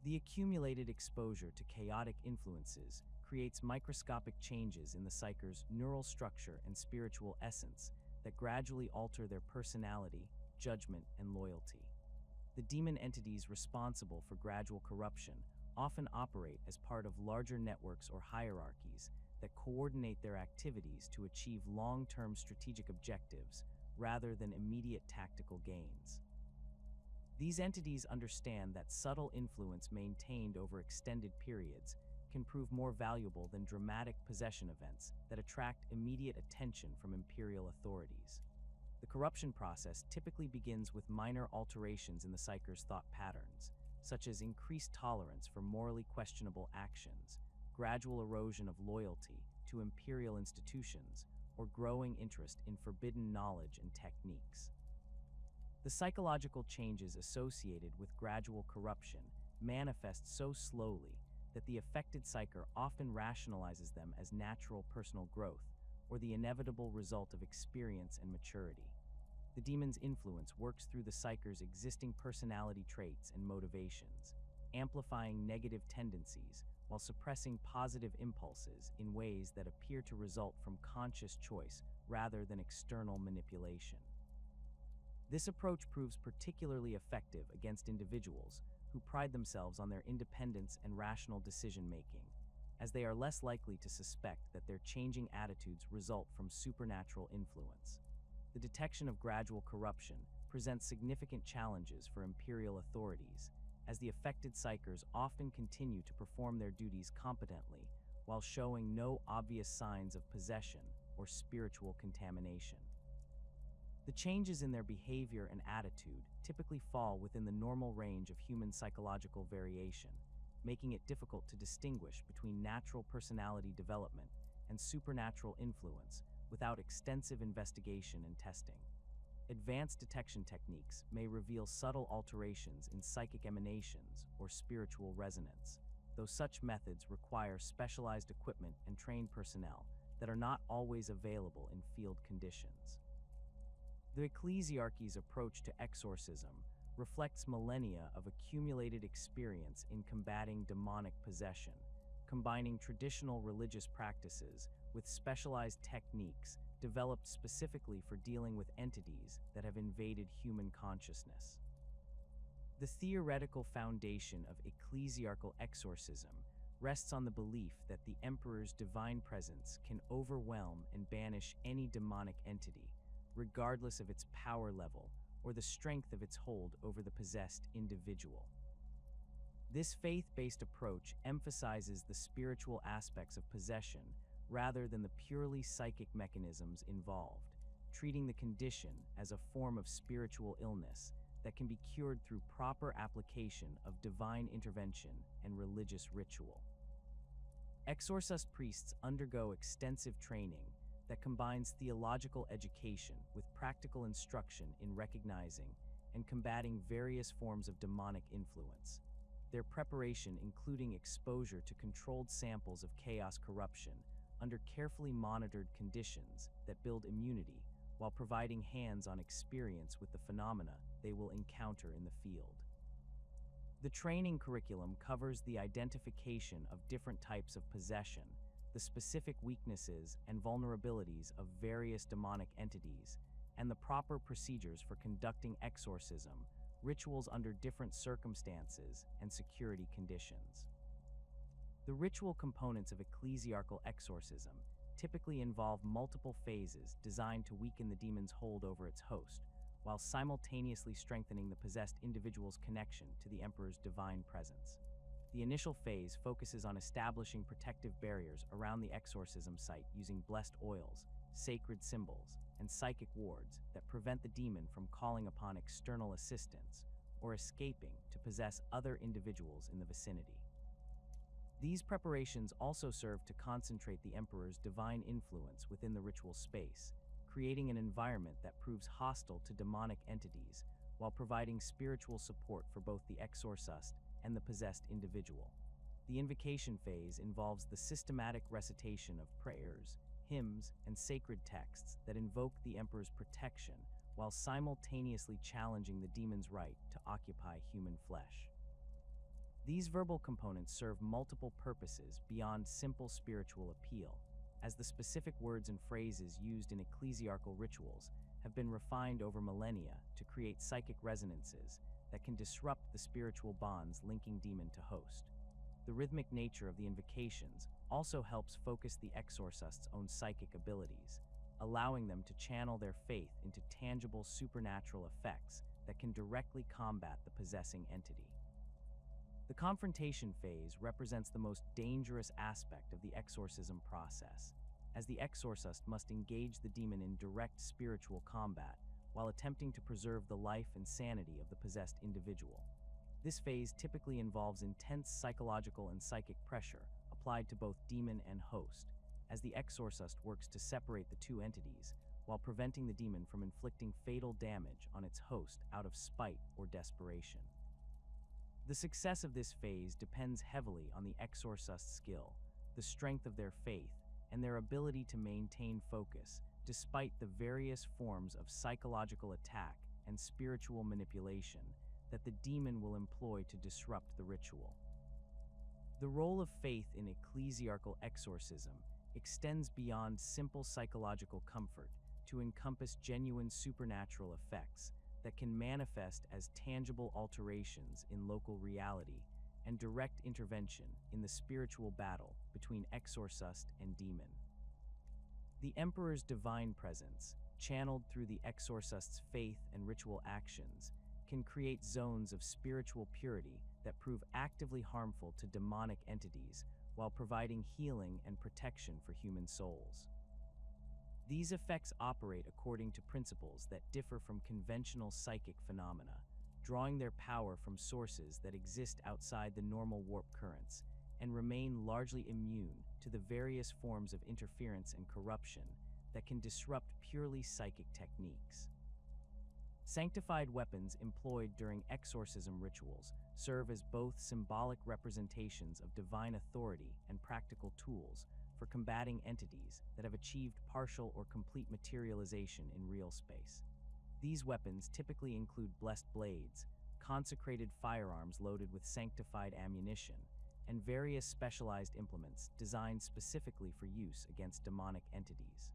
The accumulated exposure to chaotic influences creates microscopic changes in the psyker's neural structure and spiritual essence that gradually alter their personality, judgment, and loyalty. The demon entities responsible for gradual corruption often operate as part of larger networks or hierarchies that coordinate their activities to achieve long-term strategic objectives rather than immediate tactical gains. These entities understand that subtle influence maintained over extended periods can prove more valuable than dramatic possession events that attract immediate attention from imperial authorities. The corruption process typically begins with minor alterations in the psyker's thought patterns, such as increased tolerance for morally questionable actions, gradual erosion of loyalty to imperial institutions, or growing interest in forbidden knowledge and techniques. The psychological changes associated with gradual corruption manifest so slowly that the affected psyker often rationalizes them as natural personal growth or the inevitable result of experience and maturity. The demon's influence works through the psyker's existing personality traits and motivations, amplifying negative tendencies while suppressing positive impulses in ways that appear to result from conscious choice rather than external manipulation. This approach proves particularly effective against individuals who pride themselves on their independence and rational decision-making, as they are less likely to suspect that their changing attitudes result from supernatural influence. The detection of gradual corruption presents significant challenges for imperial authorities, as the affected psykers often continue to perform their duties competently while showing no obvious signs of possession or spiritual contamination. The changes in their behavior and attitude typically fall within the normal range of human psychological variation, making it difficult to distinguish between natural personality development and supernatural influence without extensive investigation and testing. Advanced detection techniques may reveal subtle alterations in psychic emanations or spiritual resonance, though such methods require specialized equipment and trained personnel that are not always available in field conditions. The ecclesiarchy's approach to exorcism reflects millennia of accumulated experience in combating demonic possession, combining traditional religious practices with specialized techniques developed specifically for dealing with entities that have invaded human consciousness. The theoretical foundation of ecclesiarchal exorcism rests on the belief that the Emperor's divine presence can overwhelm and banish any demonic entity, regardless of its power level or the strength of its hold over the possessed individual. This faith-based approach emphasizes the spiritual aspects of possession rather than the purely psychic mechanisms involved, treating the condition as a form of spiritual illness that can be cured through proper application of divine intervention and religious ritual. Exorcist priests undergo extensive training that combines theological education with practical instruction in recognizing and combating various forms of demonic influence. Their preparation including exposure to controlled samples of chaos corruption under carefully monitored conditions that build immunity while providing hands-on experience with the phenomena they will encounter in the field. The training curriculum covers the identification of different types of possession, the specific weaknesses and vulnerabilities of various demonic entities, and the proper procedures for conducting exorcism, rituals under different circumstances and security conditions. The ritual components of ecclesiarchal exorcism typically involve multiple phases designed to weaken the demon's hold over its host, while simultaneously strengthening the possessed individual's connection to the Emperor's divine presence. The initial phase focuses on establishing protective barriers around the exorcism site using blessed oils, sacred symbols, and psychic wards that prevent the demon from calling upon external assistance or escaping to possess other individuals in the vicinity. These preparations also serve to concentrate the Emperor's divine influence within the ritual space, creating an environment that proves hostile to demonic entities while providing spiritual support for both the exorcist and the possessed individual. The invocation phase involves the systematic recitation of prayers, hymns, and sacred texts that invoke the Emperor's protection while simultaneously challenging the demon's right to occupy human flesh. These verbal components serve multiple purposes beyond simple spiritual appeal, as the specific words and phrases used in ecclesiarchal rituals have been refined over millennia to create psychic resonances that can disrupt the spiritual bonds linking demon to host. The rhythmic nature of the invocations also helps focus the exorcist's own psychic abilities, allowing them to channel their faith into tangible supernatural effects that can directly combat the possessing entity. The confrontation phase represents the most dangerous aspect of the exorcism process, as the exorcist must engage the demon in direct spiritual combat while attempting to preserve the life and sanity of the possessed individual. This phase typically involves intense psychological and psychic pressure applied to both demon and host, as the exorcist works to separate the two entities while preventing the demon from inflicting fatal damage on its host out of spite or desperation. The success of this phase depends heavily on the exorcist's skill, the strength of their faith, and their ability to maintain focus despite the various forms of psychological attack and spiritual manipulation that the demon will employ to disrupt the ritual. The role of faith in ecclesiarchal exorcism extends beyond simple psychological comfort to encompass genuine supernatural effects that can manifest as tangible alterations in local reality and direct intervention in the spiritual battle between exorcist and demon. The Emperor's divine presence, channeled through the exorcist's faith and ritual actions, can create zones of spiritual purity that prove actively harmful to demonic entities while providing healing and protection for human souls. These effects operate according to principles that differ from conventional psychic phenomena, drawing their power from sources that exist outside the normal warp currents and remain largely immune to the various forms of interference and corruption that can disrupt purely psychic techniques. Sanctified weapons employed during exorcism rituals serve as both symbolic representations of divine authority and practical tools for combating entities that have achieved partial or complete materialization in real space. These weapons typically include blessed blades, consecrated firearms loaded with sanctified ammunition, and various specialized implements designed specifically for use against demonic entities.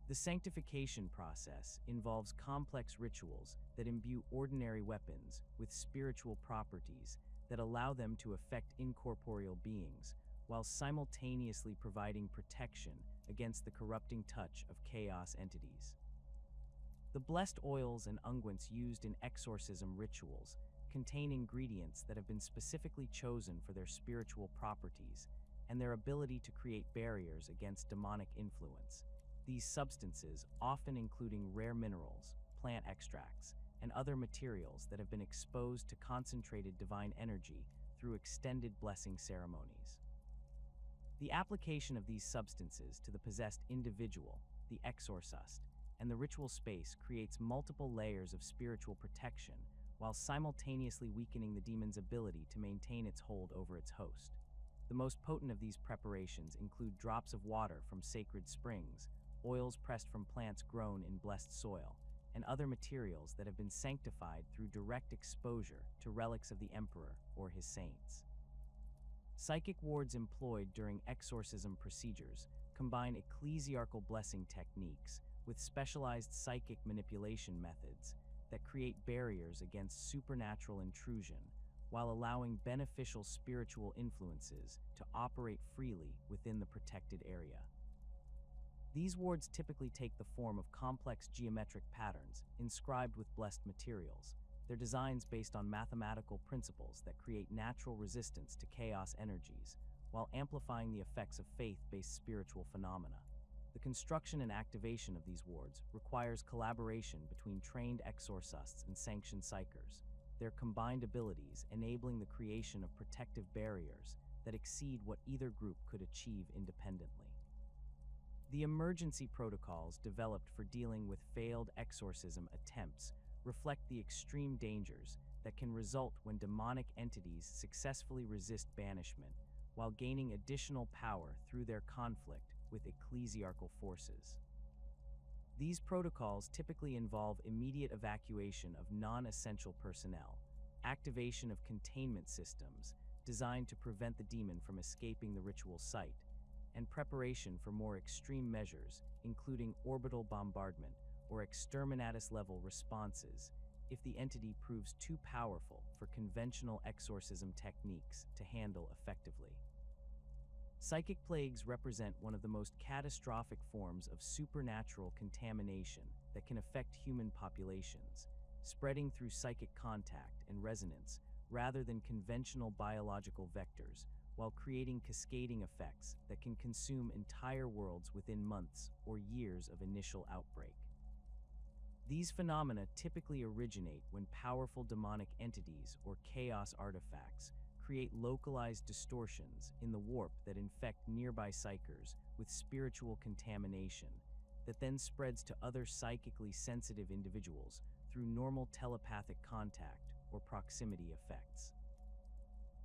The sanctification process involves complex rituals that imbue ordinary weapons with spiritual properties that allow them to affect incorporeal beings, while simultaneously providing protection against the corrupting touch of chaos entities. The blessed oils and unguents used in exorcism rituals contain ingredients that have been specifically chosen for their spiritual properties and their ability to create barriers against demonic influence. These substances, often including rare minerals, plant extracts, and other materials that have been exposed to concentrated divine energy through extended blessing ceremonies. The application of these substances to the possessed individual, the exorcist, and the ritual space creates multiple layers of spiritual protection while simultaneously weakening the demon's ability to maintain its hold over its host. The most potent of these preparations include drops of water from sacred springs, oils pressed from plants grown in blessed soil, and other materials that have been sanctified through direct exposure to relics of the Emperor or his saints. Psychic wards employed during exorcism procedures combine ecclesiarchal blessing techniques with specialized psychic manipulation methods that create barriers against supernatural intrusion while allowing beneficial spiritual influences to operate freely within the protected area. These wards typically take the form of complex geometric patterns inscribed with blessed materials, Their designs based on mathematical principles that create natural resistance to chaos energies, while amplifying the effects of faith-based spiritual phenomena. The construction and activation of these wards requires collaboration between trained exorcists and sanctioned psykers, their combined abilities enabling the creation of protective barriers that exceed what either group could achieve independently. The emergency protocols developed for dealing with failed exorcism attempts reflect the extreme dangers that can result when demonic entities successfully resist banishment while gaining additional power through their conflict with ecclesiarchal forces. These protocols typically involve immediate evacuation of non-essential personnel, activation of containment systems designed to prevent the demon from escaping the ritual site, and preparation for more extreme measures, including orbital bombardment or exterminatus-level responses, if the entity proves too powerful for conventional exorcism techniques to handle effectively. Psychic plagues represent one of the most catastrophic forms of supernatural contamination that can affect human populations, spreading through psychic contact and resonance rather than conventional biological vectors, while creating cascading effects that can consume entire worlds within months or years of initial outbreak. These phenomena typically originate when powerful demonic entities or chaos artifacts create localized distortions in the warp that infect nearby psykers with spiritual contamination that then spreads to other psychically sensitive individuals through normal telepathic contact or proximity effects.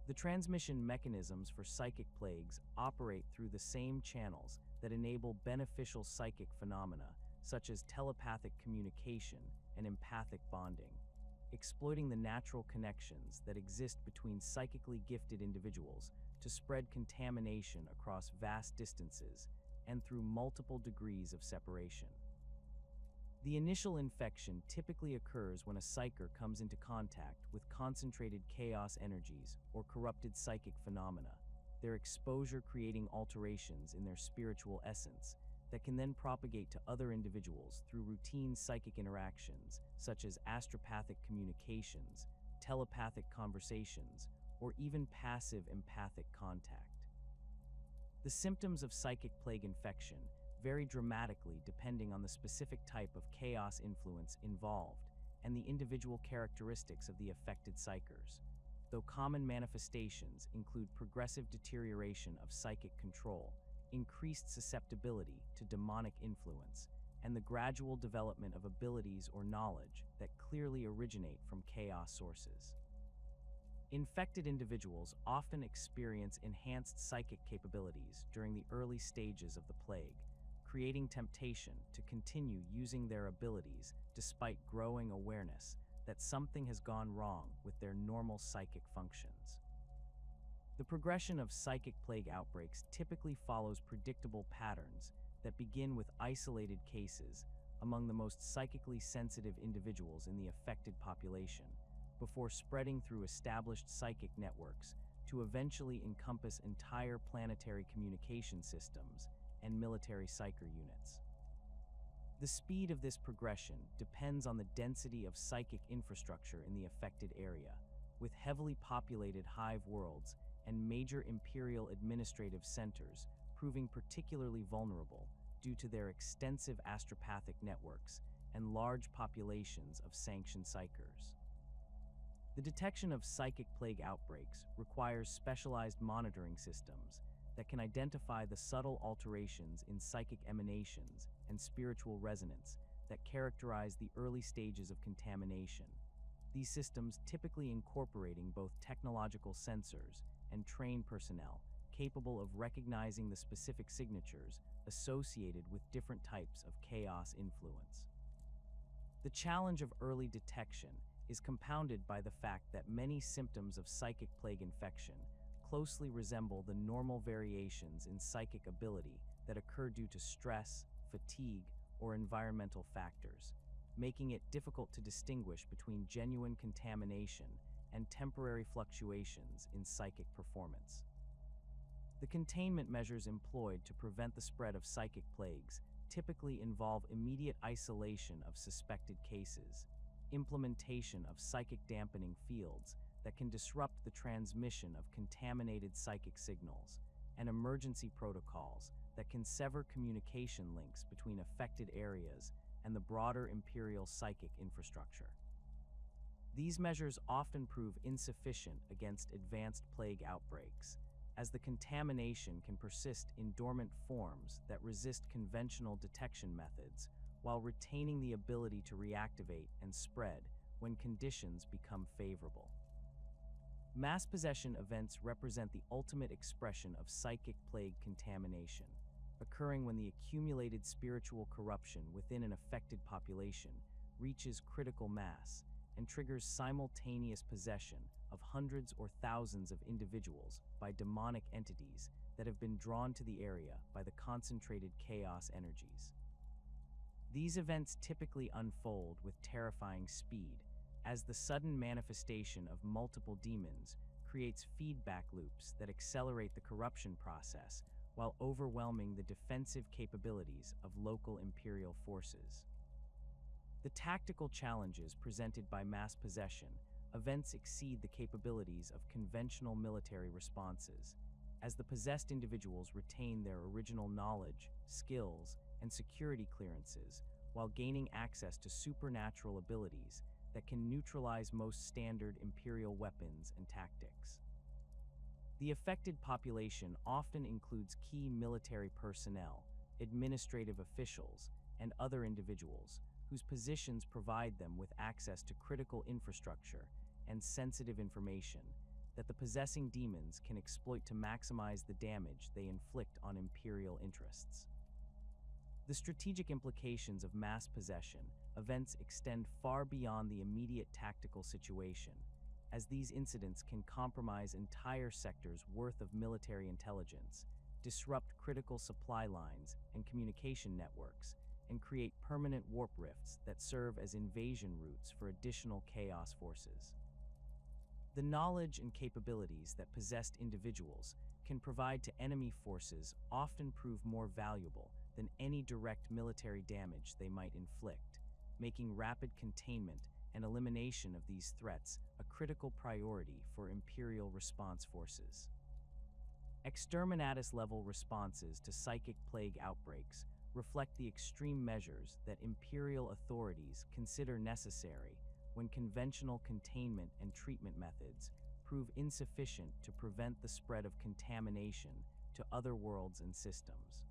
The transmission mechanisms for psychic plagues operate through the same channels that enable beneficial psychic phenomena, such as telepathic communication and empathic bonding, exploiting the natural connections that exist between psychically gifted individuals to spread contamination across vast distances and through multiple degrees of separation. The initial infection typically occurs when a psyker comes into contact with concentrated chaos energies or corrupted psychic phenomena, their exposure creating alterations in their spiritual essence that can then propagate to other individuals through routine psychic interactions, such as astropathic communications, telepathic conversations, or even passive empathic contact. The symptoms of psychic plague infection vary dramatically depending on the specific type of chaos influence involved and the individual characteristics of the affected psykers, though common manifestations include progressive deterioration of psychic control, increased susceptibility to demonic influence, and the gradual development of abilities or knowledge that clearly originate from chaos sources. Infected individuals often experience enhanced psychic capabilities during the early stages of the plague, creating temptation to continue using their abilities despite growing awareness that something has gone wrong with their normal psychic functions. The progression of psychic plague outbreaks typically follows predictable patterns that begin with isolated cases among the most psychically sensitive individuals in the affected population, before spreading through established psychic networks to eventually encompass entire planetary communication systems and military psyker units. The speed of this progression depends on the density of psychic infrastructure in the affected area, with heavily populated hive worlds and major imperial administrative centers proving particularly vulnerable due to their extensive astropathic networks and large populations of sanctioned psykers. The detection of psychic plague outbreaks requires specialized monitoring systems that can identify the subtle alterations in psychic emanations and spiritual resonance that characterize the early stages of contamination. These systems typically incorporating both technological sensors and trained personnel capable of recognizing the specific signatures associated with different types of chaos influence. The challenge of early detection is compounded by the fact that many symptoms of psychic plague infection closely resemble the normal variations in psychic ability that occur due to stress, fatigue, or environmental factors, making it difficult to distinguish between genuine contamination and temporary fluctuations in psychic performance. The containment measures employed to prevent the spread of psychic plagues typically involve immediate isolation of suspected cases, implementation of psychic dampening fields that can disrupt the transmission of contaminated psychic signals, and emergency protocols that can sever communication links between affected areas and the broader Imperial psychic infrastructure. These measures often prove insufficient against advanced plague outbreaks, as the contamination can persist in dormant forms that resist conventional detection methods while retaining the ability to reactivate and spread when conditions become favorable. Mass possession events represent the ultimate expression of psychic plague contamination, occurring when the accumulated spiritual corruption within an affected population reaches critical mass and triggers simultaneous possession of hundreds or thousands of individuals by demonic entities that have been drawn to the area by the concentrated chaos energies. These events typically unfold with terrifying speed, as the sudden manifestation of multiple demons creates feedback loops that accelerate the corruption process while overwhelming the defensive capabilities of local Imperial forces. The tactical challenges presented by mass possession events exceed the capabilities of conventional military responses, as the possessed individuals retain their original knowledge, skills, and security clearances while gaining access to supernatural abilities that can neutralize most standard Imperial weapons and tactics. The affected population often includes key military personnel, administrative officials, and other individuals whose positions provide them with access to critical infrastructure and sensitive information that the possessing demons can exploit to maximize the damage they inflict on Imperial interests. The strategic implications of mass possession events extend far beyond the immediate tactical situation, as these incidents can compromise entire sectors' worth of military intelligence, disrupt critical supply lines and communication networks, and create permanent warp rifts that serve as invasion routes for additional chaos forces. The knowledge and capabilities that possessed individuals can provide to enemy forces often prove more valuable than any direct military damage they might inflict, making rapid containment and elimination of these threats a critical priority for Imperial response forces. Exterminatus-level responses to psychic plague outbreaks reflect the extreme measures that Imperial authorities consider necessary when conventional containment and treatment methods prove insufficient to prevent the spread of contamination to other worlds and systems.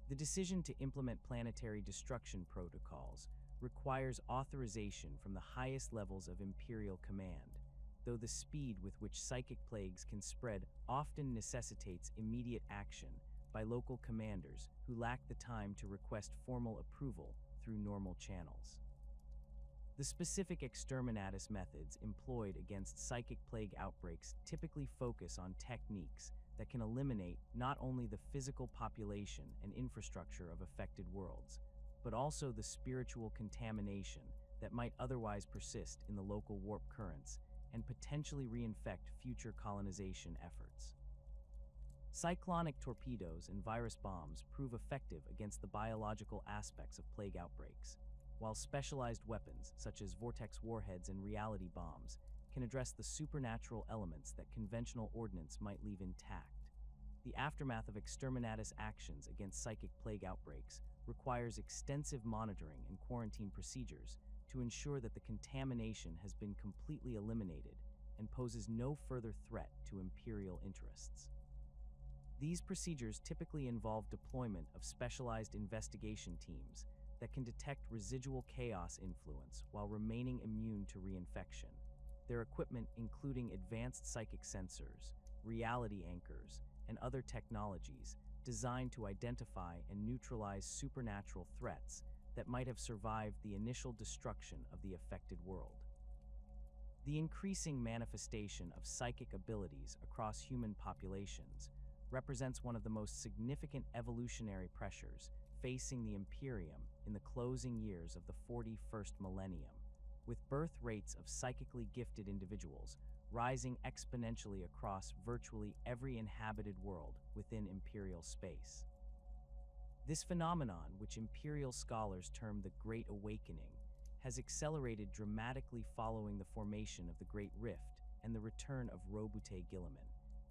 The decision to implement planetary destruction protocols requires authorization from the highest levels of Imperial command, though the speed with which psychic plagues can spread often necessitates immediate action by local commanders who lack the time to request formal approval through normal channels. The specific exterminatus methods employed against psychic plague outbreaks typically focus on techniques that can eliminate not only the physical population and infrastructure of affected worlds, but also the spiritual contamination that might otherwise persist in the local warp currents and potentially reinfect future colonization efforts. Cyclonic torpedoes and virus bombs prove effective against the biological aspects of plague outbreaks, while specialized weapons such as vortex warheads and reality bombs can address the supernatural elements that conventional ordnance might leave intact. The aftermath of exterminatus actions against psychic plague outbreaks requires extensive monitoring and quarantine procedures to ensure that the contamination has been completely eliminated and poses no further threat to Imperial interests. These procedures typically involve deployment of specialized investigation teams that can detect residual chaos influence while remaining immune to reinfection. Their equipment including advanced psychic sensors, reality anchors, and other technologies designed to identify and neutralize supernatural threats that might have survived the initial destruction of the affected world. The increasing manifestation of psychic abilities across human populations represents one of the most significant evolutionary pressures facing the Imperium in the closing years of the 41st millennium, with birth rates of psychically gifted individuals rising exponentially across virtually every inhabited world within Imperial space. This phenomenon, which Imperial scholars term the Great Awakening, has accelerated dramatically following the formation of the Great Rift and the return of Robute Guilliman,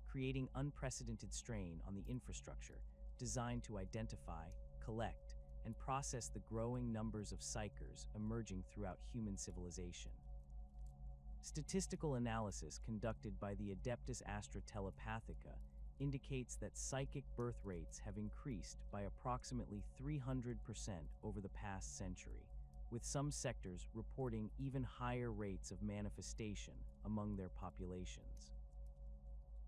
creating unprecedented strain on the infrastructure designed to identify, collect, and process the growing numbers of psykers emerging throughout human civilization. Statistical analysis conducted by the Adeptus Archives indicates that psychic birth rates have increased by approximately 300% over the past century, with some sectors reporting even higher rates of manifestation among their populations.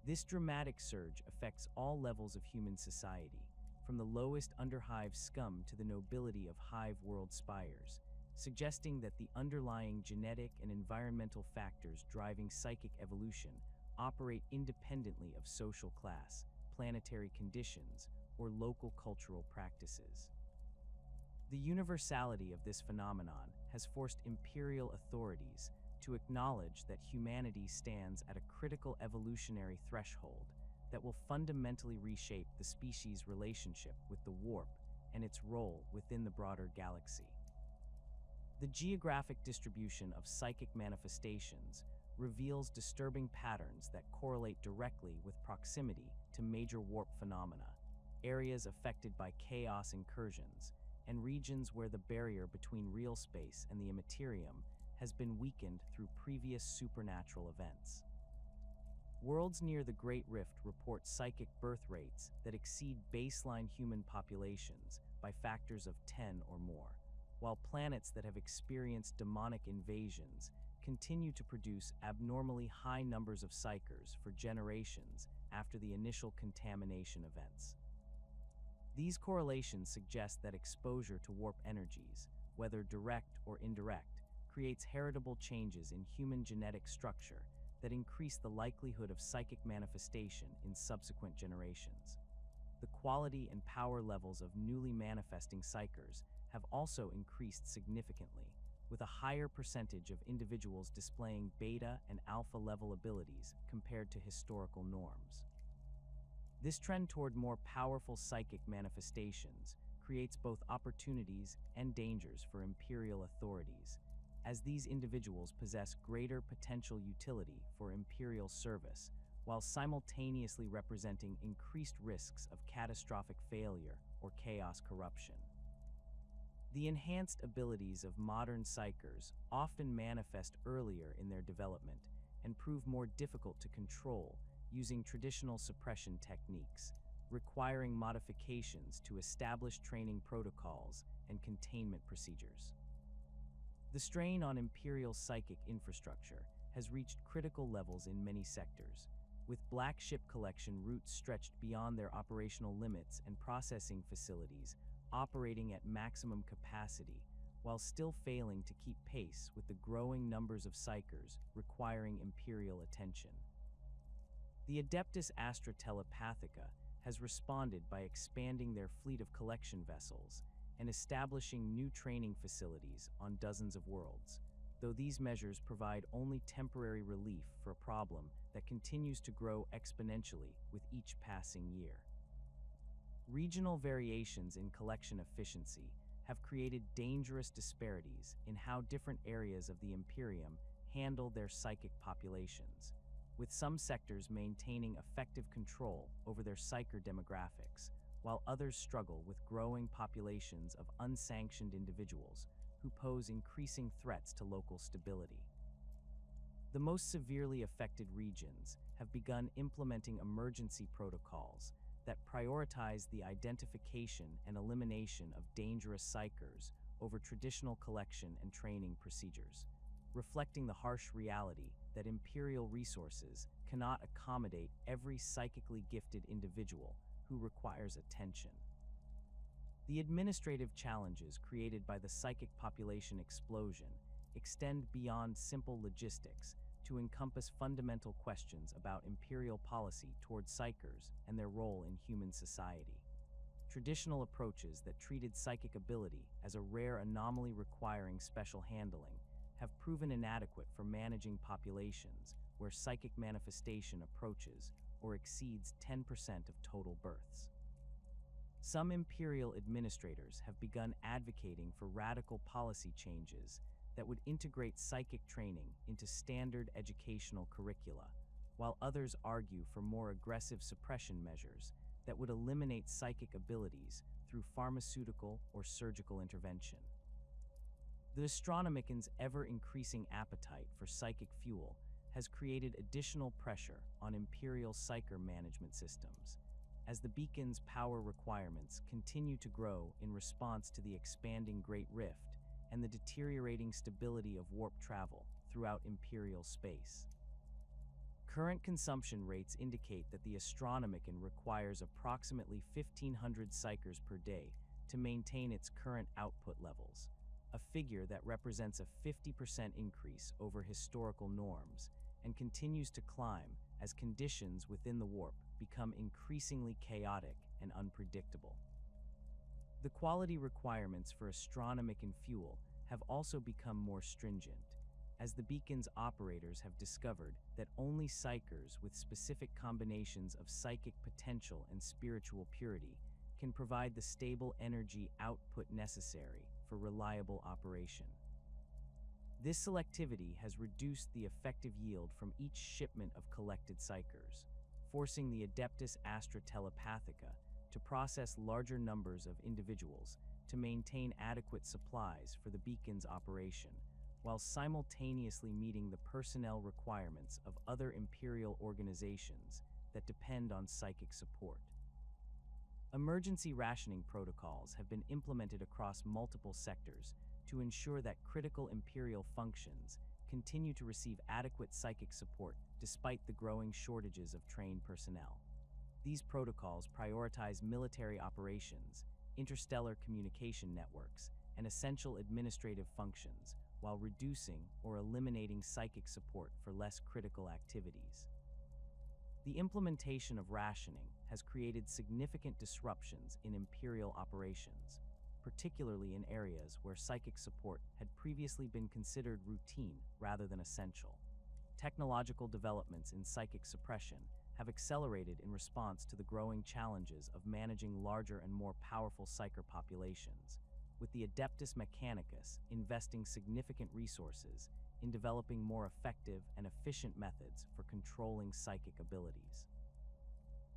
This dramatic surge affects all levels of human society, from the lowest underhive scum to the nobility of hive world spires, suggesting that the underlying genetic and environmental factors driving psychic evolution operate independently of social class, planetary conditions, or local cultural practices. The universality of this phenomenon has forced imperial authorities to acknowledge that humanity stands at a critical evolutionary threshold that will fundamentally reshape the species' relationship with the warp and its role within the broader galaxy. The geographic distribution of psychic manifestations reveals disturbing patterns that correlate directly with proximity to major warp phenomena, areas affected by chaos incursions, and regions where the barrier between real space and the Immaterium has been weakened through previous supernatural events. Worlds near the Great Rift report psychic birth rates that exceed baseline human populations by factors of 10 or more, while planets that have experienced daemonic invasions continue to produce abnormally high numbers of psykers for generations after the initial contamination events. These correlations suggest that exposure to warp energies, whether direct or indirect, creates heritable changes in human genetic structure that increase the likelihood of psychic manifestation in subsequent generations. The quality and power levels of newly manifesting psykers have also increased significantly, with a higher percentage of individuals displaying beta and alpha level abilities compared to historical norms. This trend toward more powerful psychic manifestations creates both opportunities and dangers for imperial authorities, as these individuals possess greater potential utility for imperial service, while simultaneously representing increased risks of catastrophic failure or chaos corruption. The enhanced abilities of modern psykers often manifest earlier in their development and prove more difficult to control using traditional suppression techniques, requiring modifications to established training protocols and containment procedures. The strain on imperial psychic infrastructure has reached critical levels in many sectors, with black ship collection routes stretched beyond their operational limits and processing facilities operating at maximum capacity, while still failing to keep pace with the growing numbers of psykers requiring imperial attention. The Adeptus Archives has responded by expanding their fleet of collection vessels and establishing new training facilities on dozens of worlds, though these measures provide only temporary relief for a problem that continues to grow exponentially with each passing year. Regional variations in collection efficiency have created dangerous disparities in how different areas of the Imperium handle their psychic populations, with some sectors maintaining effective control over their psyker demographics, while others struggle with growing populations of unsanctioned individuals who pose increasing threats to local stability. The most severely affected regions have begun implementing emergency protocols that prioritize the identification and elimination of dangerous psykers over traditional collection and training procedures, reflecting the harsh reality that imperial resources cannot accommodate every psychically gifted individual who requires attention. The administrative challenges created by the psychic population explosion extend beyond simple logistics to encompass fundamental questions about imperial policy towards psykers and their role in human society. Traditional approaches that treated psychic ability as a rare anomaly requiring special handling have proven inadequate for managing populations where psychic manifestation approaches or exceeds 10% of total births. Some imperial administrators have begun advocating for radical policy changes that would integrate psychic training into standard educational curricula, while others argue for more aggressive suppression measures that would eliminate psychic abilities through pharmaceutical or surgical intervention. The Astronomicans' ever-increasing appetite for psychic fuel has created additional pressure on Imperial Psyker management systems, as the beacon's power requirements continue to grow in response to the expanding Great Rift and the deteriorating stability of warp travel throughout Imperial space. Current consumption rates indicate that the Astronomican requires approximately 1,500 Psykers per day to maintain its current output levels, a figure that represents a 50% increase over historical norms and continues to climb as conditions within the warp become increasingly chaotic and unpredictable. The quality requirements for Astronomican fuel have also become more stringent, as the beacon's operators have discovered that only Psykers with specific combinations of psychic potential and spiritual purity can provide the stable energy output necessary for reliable operation. This selectivity has reduced the effective yield from each shipment of collected Psykers, forcing the Adeptus Telepathica to process larger numbers of individuals to maintain adequate supplies for the beacon's operation, while simultaneously meeting the personnel requirements of other Imperial organizations that depend on psychic support. Emergency rationing protocols have been implemented across multiple sectors to ensure that critical Imperial functions continue to receive adequate psychic support despite the growing shortages of trained personnel. These protocols prioritize military operations, interstellar communication networks, and essential administrative functions, while reducing or eliminating psychic support for less critical activities. The implementation of rationing has created significant disruptions in Imperial operations, particularly in areas where psychic support had previously been considered routine rather than essential. Technological developments in psychic suppression have accelerated in response to the growing challenges of managing larger and more powerful Psyker populations, with the Adeptus Mechanicus investing significant resources in developing more effective and efficient methods for controlling psychic abilities.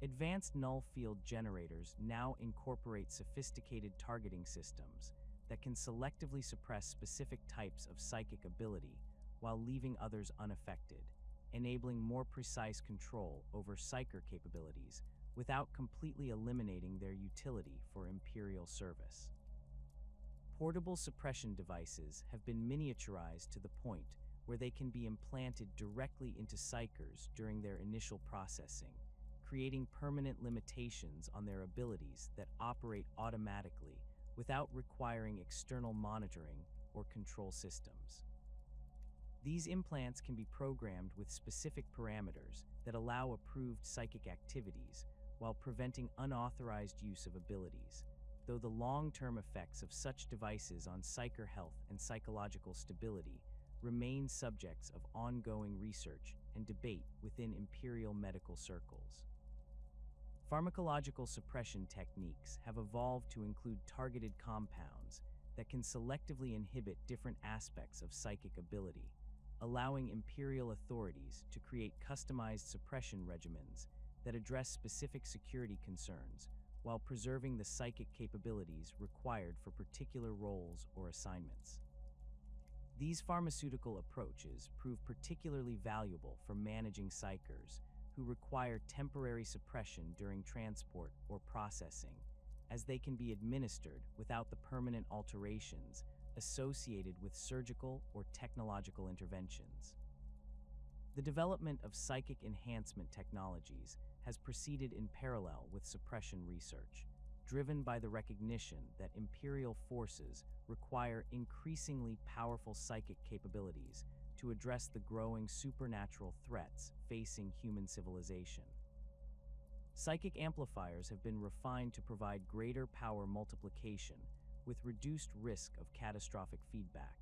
Advanced null field generators now incorporate sophisticated targeting systems that can selectively suppress specific types of psychic ability while leaving others unaffected, enabling more precise control over Psyker capabilities without completely eliminating their utility for Imperial service. Portable suppression devices have been miniaturized to the point where they can be implanted directly into Psykers during their initial processing, creating permanent limitations on their abilities that operate automatically without requiring external monitoring or control systems. These implants can be programmed with specific parameters that allow approved psychic activities while preventing unauthorized use of abilities, though the long-term effects of such devices on Psyker health and psychological stability remain subjects of ongoing research and debate within Imperial medical circles. Pharmacological suppression techniques have evolved to include targeted compounds that can selectively inhibit different aspects of psychic ability, allowing Imperial authorities to create customized suppression regimens that address specific security concerns while preserving the psychic capabilities required for particular roles or assignments. These pharmaceutical approaches prove particularly valuable for managing Psykers who require temporary suppression during transport or processing, as they can be administered without the permanent alterations associated with surgical or technological interventions. The development of psychic enhancement technologies has proceeded in parallel with suppression research, driven by the recognition that Imperial forces require increasingly powerful psychic capabilities to address the growing supernatural threats facing human civilization. Psychic amplifiers have been refined to provide greater power multiplication with reduced risk of catastrophic feedback,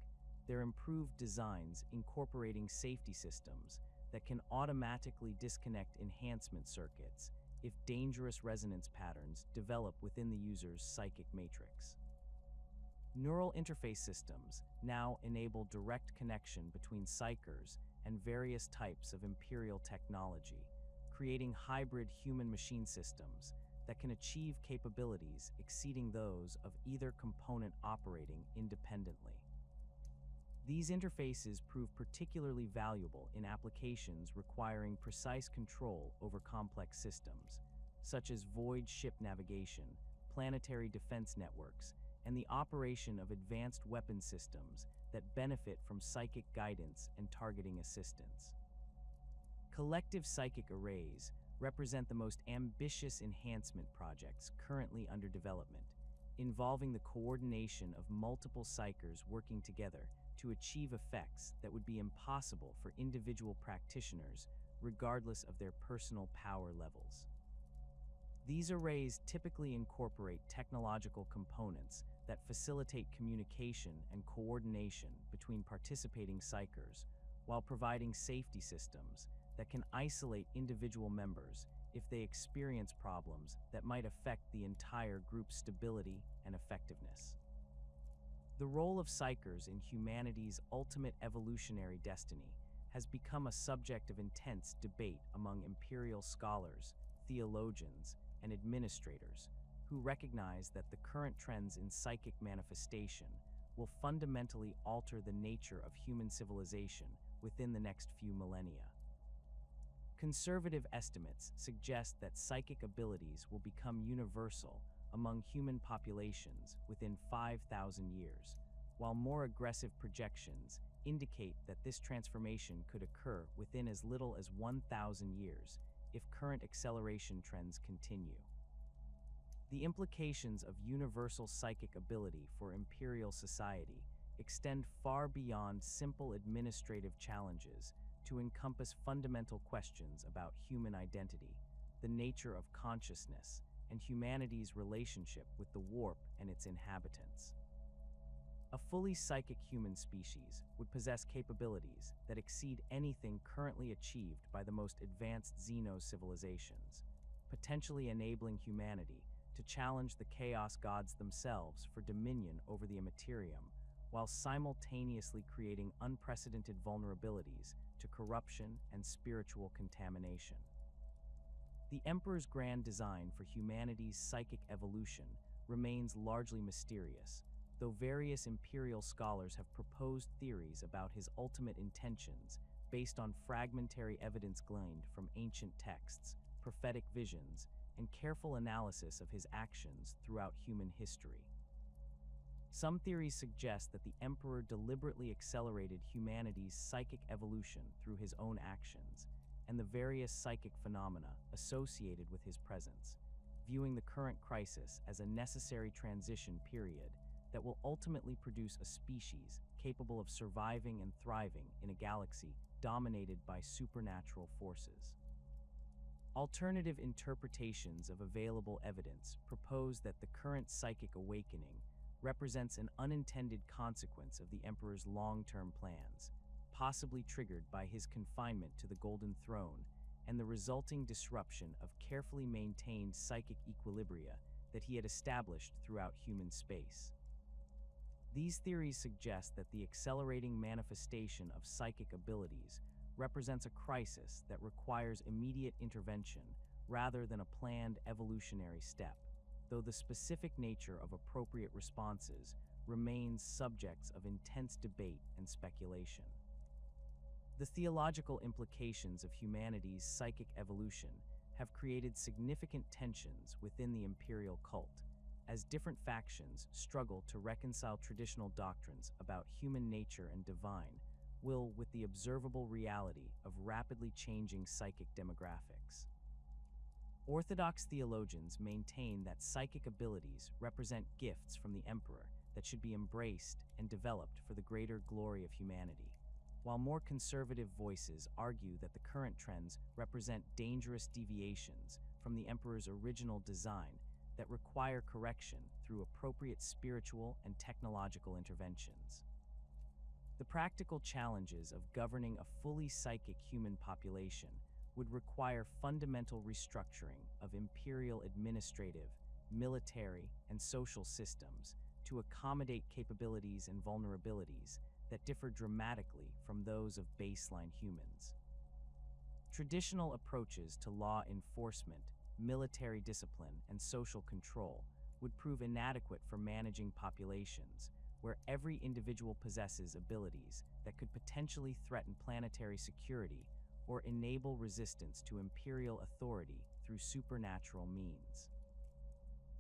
their improved designs incorporating safety systems that can automatically disconnect enhancement circuits if dangerous resonance patterns develop within the user's psychic matrix. Neural interface systems now enable direct connection between psychers and various types of Imperial technology, creating hybrid human-machine systems that can achieve capabilities exceeding those of either component operating independently. These interfaces prove particularly valuable in applications requiring precise control over complex systems, such as void ship navigation, planetary defense networks, and the operation of advanced weapon systems that benefit from psychic guidance and targeting assistance. Collective psychic arrays represent the most ambitious enhancement projects currently under development, involving the coordination of multiple psychers working together to achieve effects that would be impossible for individual practitioners regardless of their personal power levels. These arrays typically incorporate technological components that facilitate communication and coordination between participating psychers, while providing safety systems that can isolate individual members if they experience problems that might affect the entire group's stability and effectiveness. The role of psychers in humanity's ultimate evolutionary destiny has become a subject of intense debate among Imperial scholars, theologians, and administrators who recognize that the current trends in psychic manifestation will fundamentally alter the nature of human civilization within the next few millennia. Conservative estimates suggest that psychic abilities will become universal among human populations within 5,000 years, while more aggressive projections indicate that this transformation could occur within as little as 1,000 years if current acceleration trends continue. The implications of universal psychic ability for Imperial society extend far beyond simple administrative challenges to encompass fundamental questions about human identity, the nature of consciousness, and humanity's relationship with the warp and its inhabitants. A fully psychic human species would possess capabilities that exceed anything currently achieved by the most advanced Xeno civilizations, potentially enabling humanity to challenge the Chaos Gods themselves for dominion over the Immaterium, while simultaneously creating unprecedented vulnerabilities to corruption and spiritual contamination. The Emperor's grand design for humanity's psychic evolution remains largely mysterious, though various Imperial scholars have proposed theories about his ultimate intentions based on fragmentary evidence gleaned from ancient texts, prophetic visions, and careful analysis of his actions throughout human history. Some theories suggest that the Emperor deliberately accelerated humanity's psychic evolution through his own actions and the various psychic phenomena associated with his presence, viewing the current crisis as a necessary transition period that will ultimately produce a species capable of surviving and thriving in a galaxy dominated by supernatural forces. Alternative interpretations of available evidence propose that the current psychic awakening represents an unintended consequence of the Emperor's long-term plans, possibly triggered by his confinement to the Golden Throne and the resulting disruption of carefully maintained psychic equilibria that he had established throughout human space. These theories suggest that the accelerating manifestation of psychic abilities represents a crisis that requires immediate intervention rather than a planned evolutionary step, though the specific nature of appropriate responses remains subjects of intense debate and speculation. The theological implications of humanity's psychic evolution have created significant tensions within the Imperial cult, as different factions struggle to reconcile traditional doctrines about human nature and divine will with the observable reality of rapidly changing psychic demographics. Orthodox theologians maintain that psychic abilities represent gifts from the Emperor that should be embraced and developed for the greater glory of humanity, while more conservative voices argue that the current trends represent dangerous deviations from the Emperor's original design that require correction through appropriate spiritual and technological interventions. The practical challenges of governing a fully psychic human population would require fundamental restructuring of Imperial administrative, military, and social systems to accommodate capabilities and vulnerabilities that differ dramatically from those of baseline humans. Traditional approaches to law enforcement, military discipline, and social control would prove inadequate for managing populations where every individual possesses abilities that could potentially threaten planetary security or enable resistance to imperial authority through supernatural means.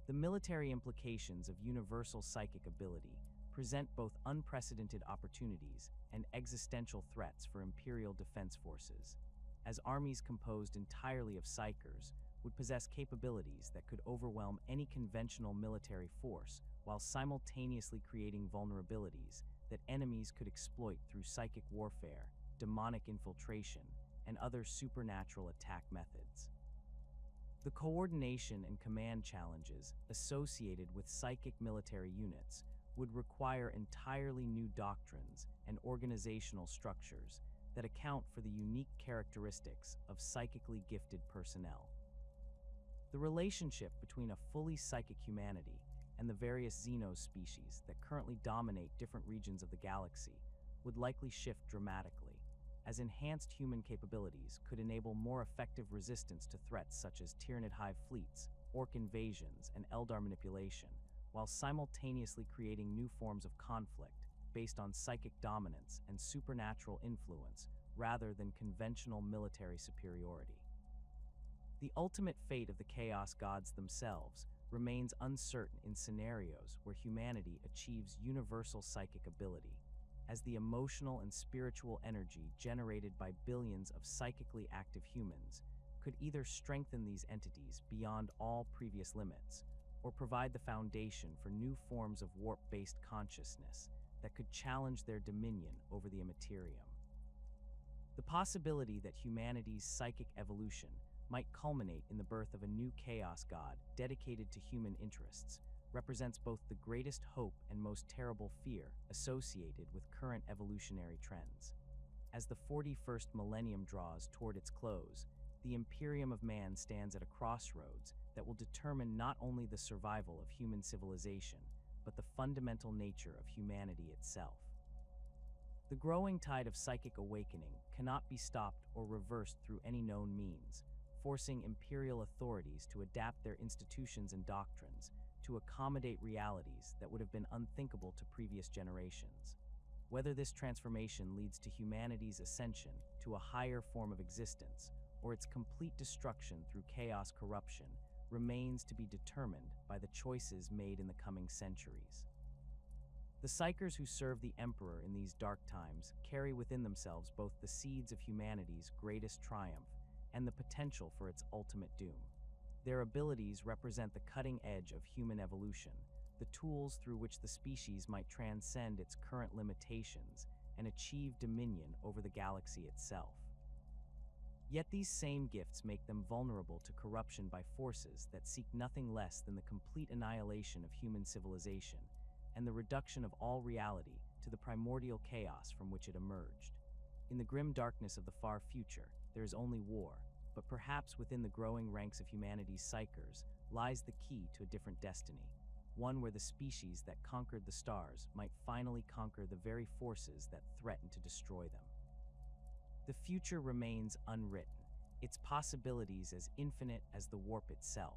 The military implications of universal psychic ability present both unprecedented opportunities and existential threats for imperial defense forces, as armies composed entirely of Psykers would possess capabilities that could overwhelm any conventional military force while simultaneously creating vulnerabilities that enemies could exploit through psychic warfare, demonic infiltration, and other supernatural attack methods. The coordination and command challenges associated with psychic military units would require entirely new doctrines and organizational structures that account for the unique characteristics of psychically gifted personnel. The relationship between a fully psychic humanity and the various Xenos species that currently dominate different regions of the galaxy would likely shift dramatically, as enhanced human capabilities could enable more effective resistance to threats such as Tyranid hive fleets, orc invasions, and Eldar manipulation, while simultaneously creating new forms of conflict based on psychic dominance and supernatural influence rather than conventional military superiority. The ultimate fate of the Chaos Gods themselves remains uncertain in scenarios where humanity achieves universal psychic ability, as the emotional and spiritual energy generated by billions of psychically active humans could either strengthen these entities beyond all previous limits or provide the foundation for new forms of warp-based consciousness that could challenge their dominion over the Immaterium. The possibility that humanity's psychic evolution might culminate in the birth of a new chaos god dedicated to human interests represents both the greatest hope and most terrible fear associated with current evolutionary trends. As the 41st millennium draws toward its close, the Imperium of Man stands at a crossroads that will determine not only the survival of human civilization, but the fundamental nature of humanity itself. The growing tide of psychic awakening cannot be stopped or reversed through any known means, forcing imperial authorities to adapt their institutions and doctrines to accommodate realities that would have been unthinkable to previous generations. Whether this transformation leads to humanity's ascension to a higher form of existence or its complete destruction through chaos corruption remains to be determined by the choices made in the coming centuries. The Psykers who serve the Emperor in these dark times carry within themselves both the seeds of humanity's greatest triumph and the potential for its ultimate doom. Their abilities represent the cutting edge of human evolution, the tools through which the species might transcend its current limitations and achieve dominion over the galaxy itself. Yet these same gifts make them vulnerable to corruption by forces that seek nothing less than the complete annihilation of human civilization and the reduction of all reality to the primordial chaos from which it emerged. In the grim darkness of the far future, there is only war, but perhaps within the growing ranks of humanity's Psykers lies the key to a different destiny, one where the species that conquered the stars might finally conquer the very forces that threaten to destroy them. The future remains unwritten, its possibilities as infinite as the warp itself,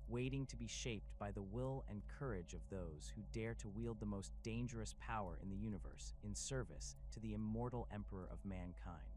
waiting to be shaped by the will and courage of those who dare to wield the most dangerous power in the universe in service to the immortal Emperor of mankind.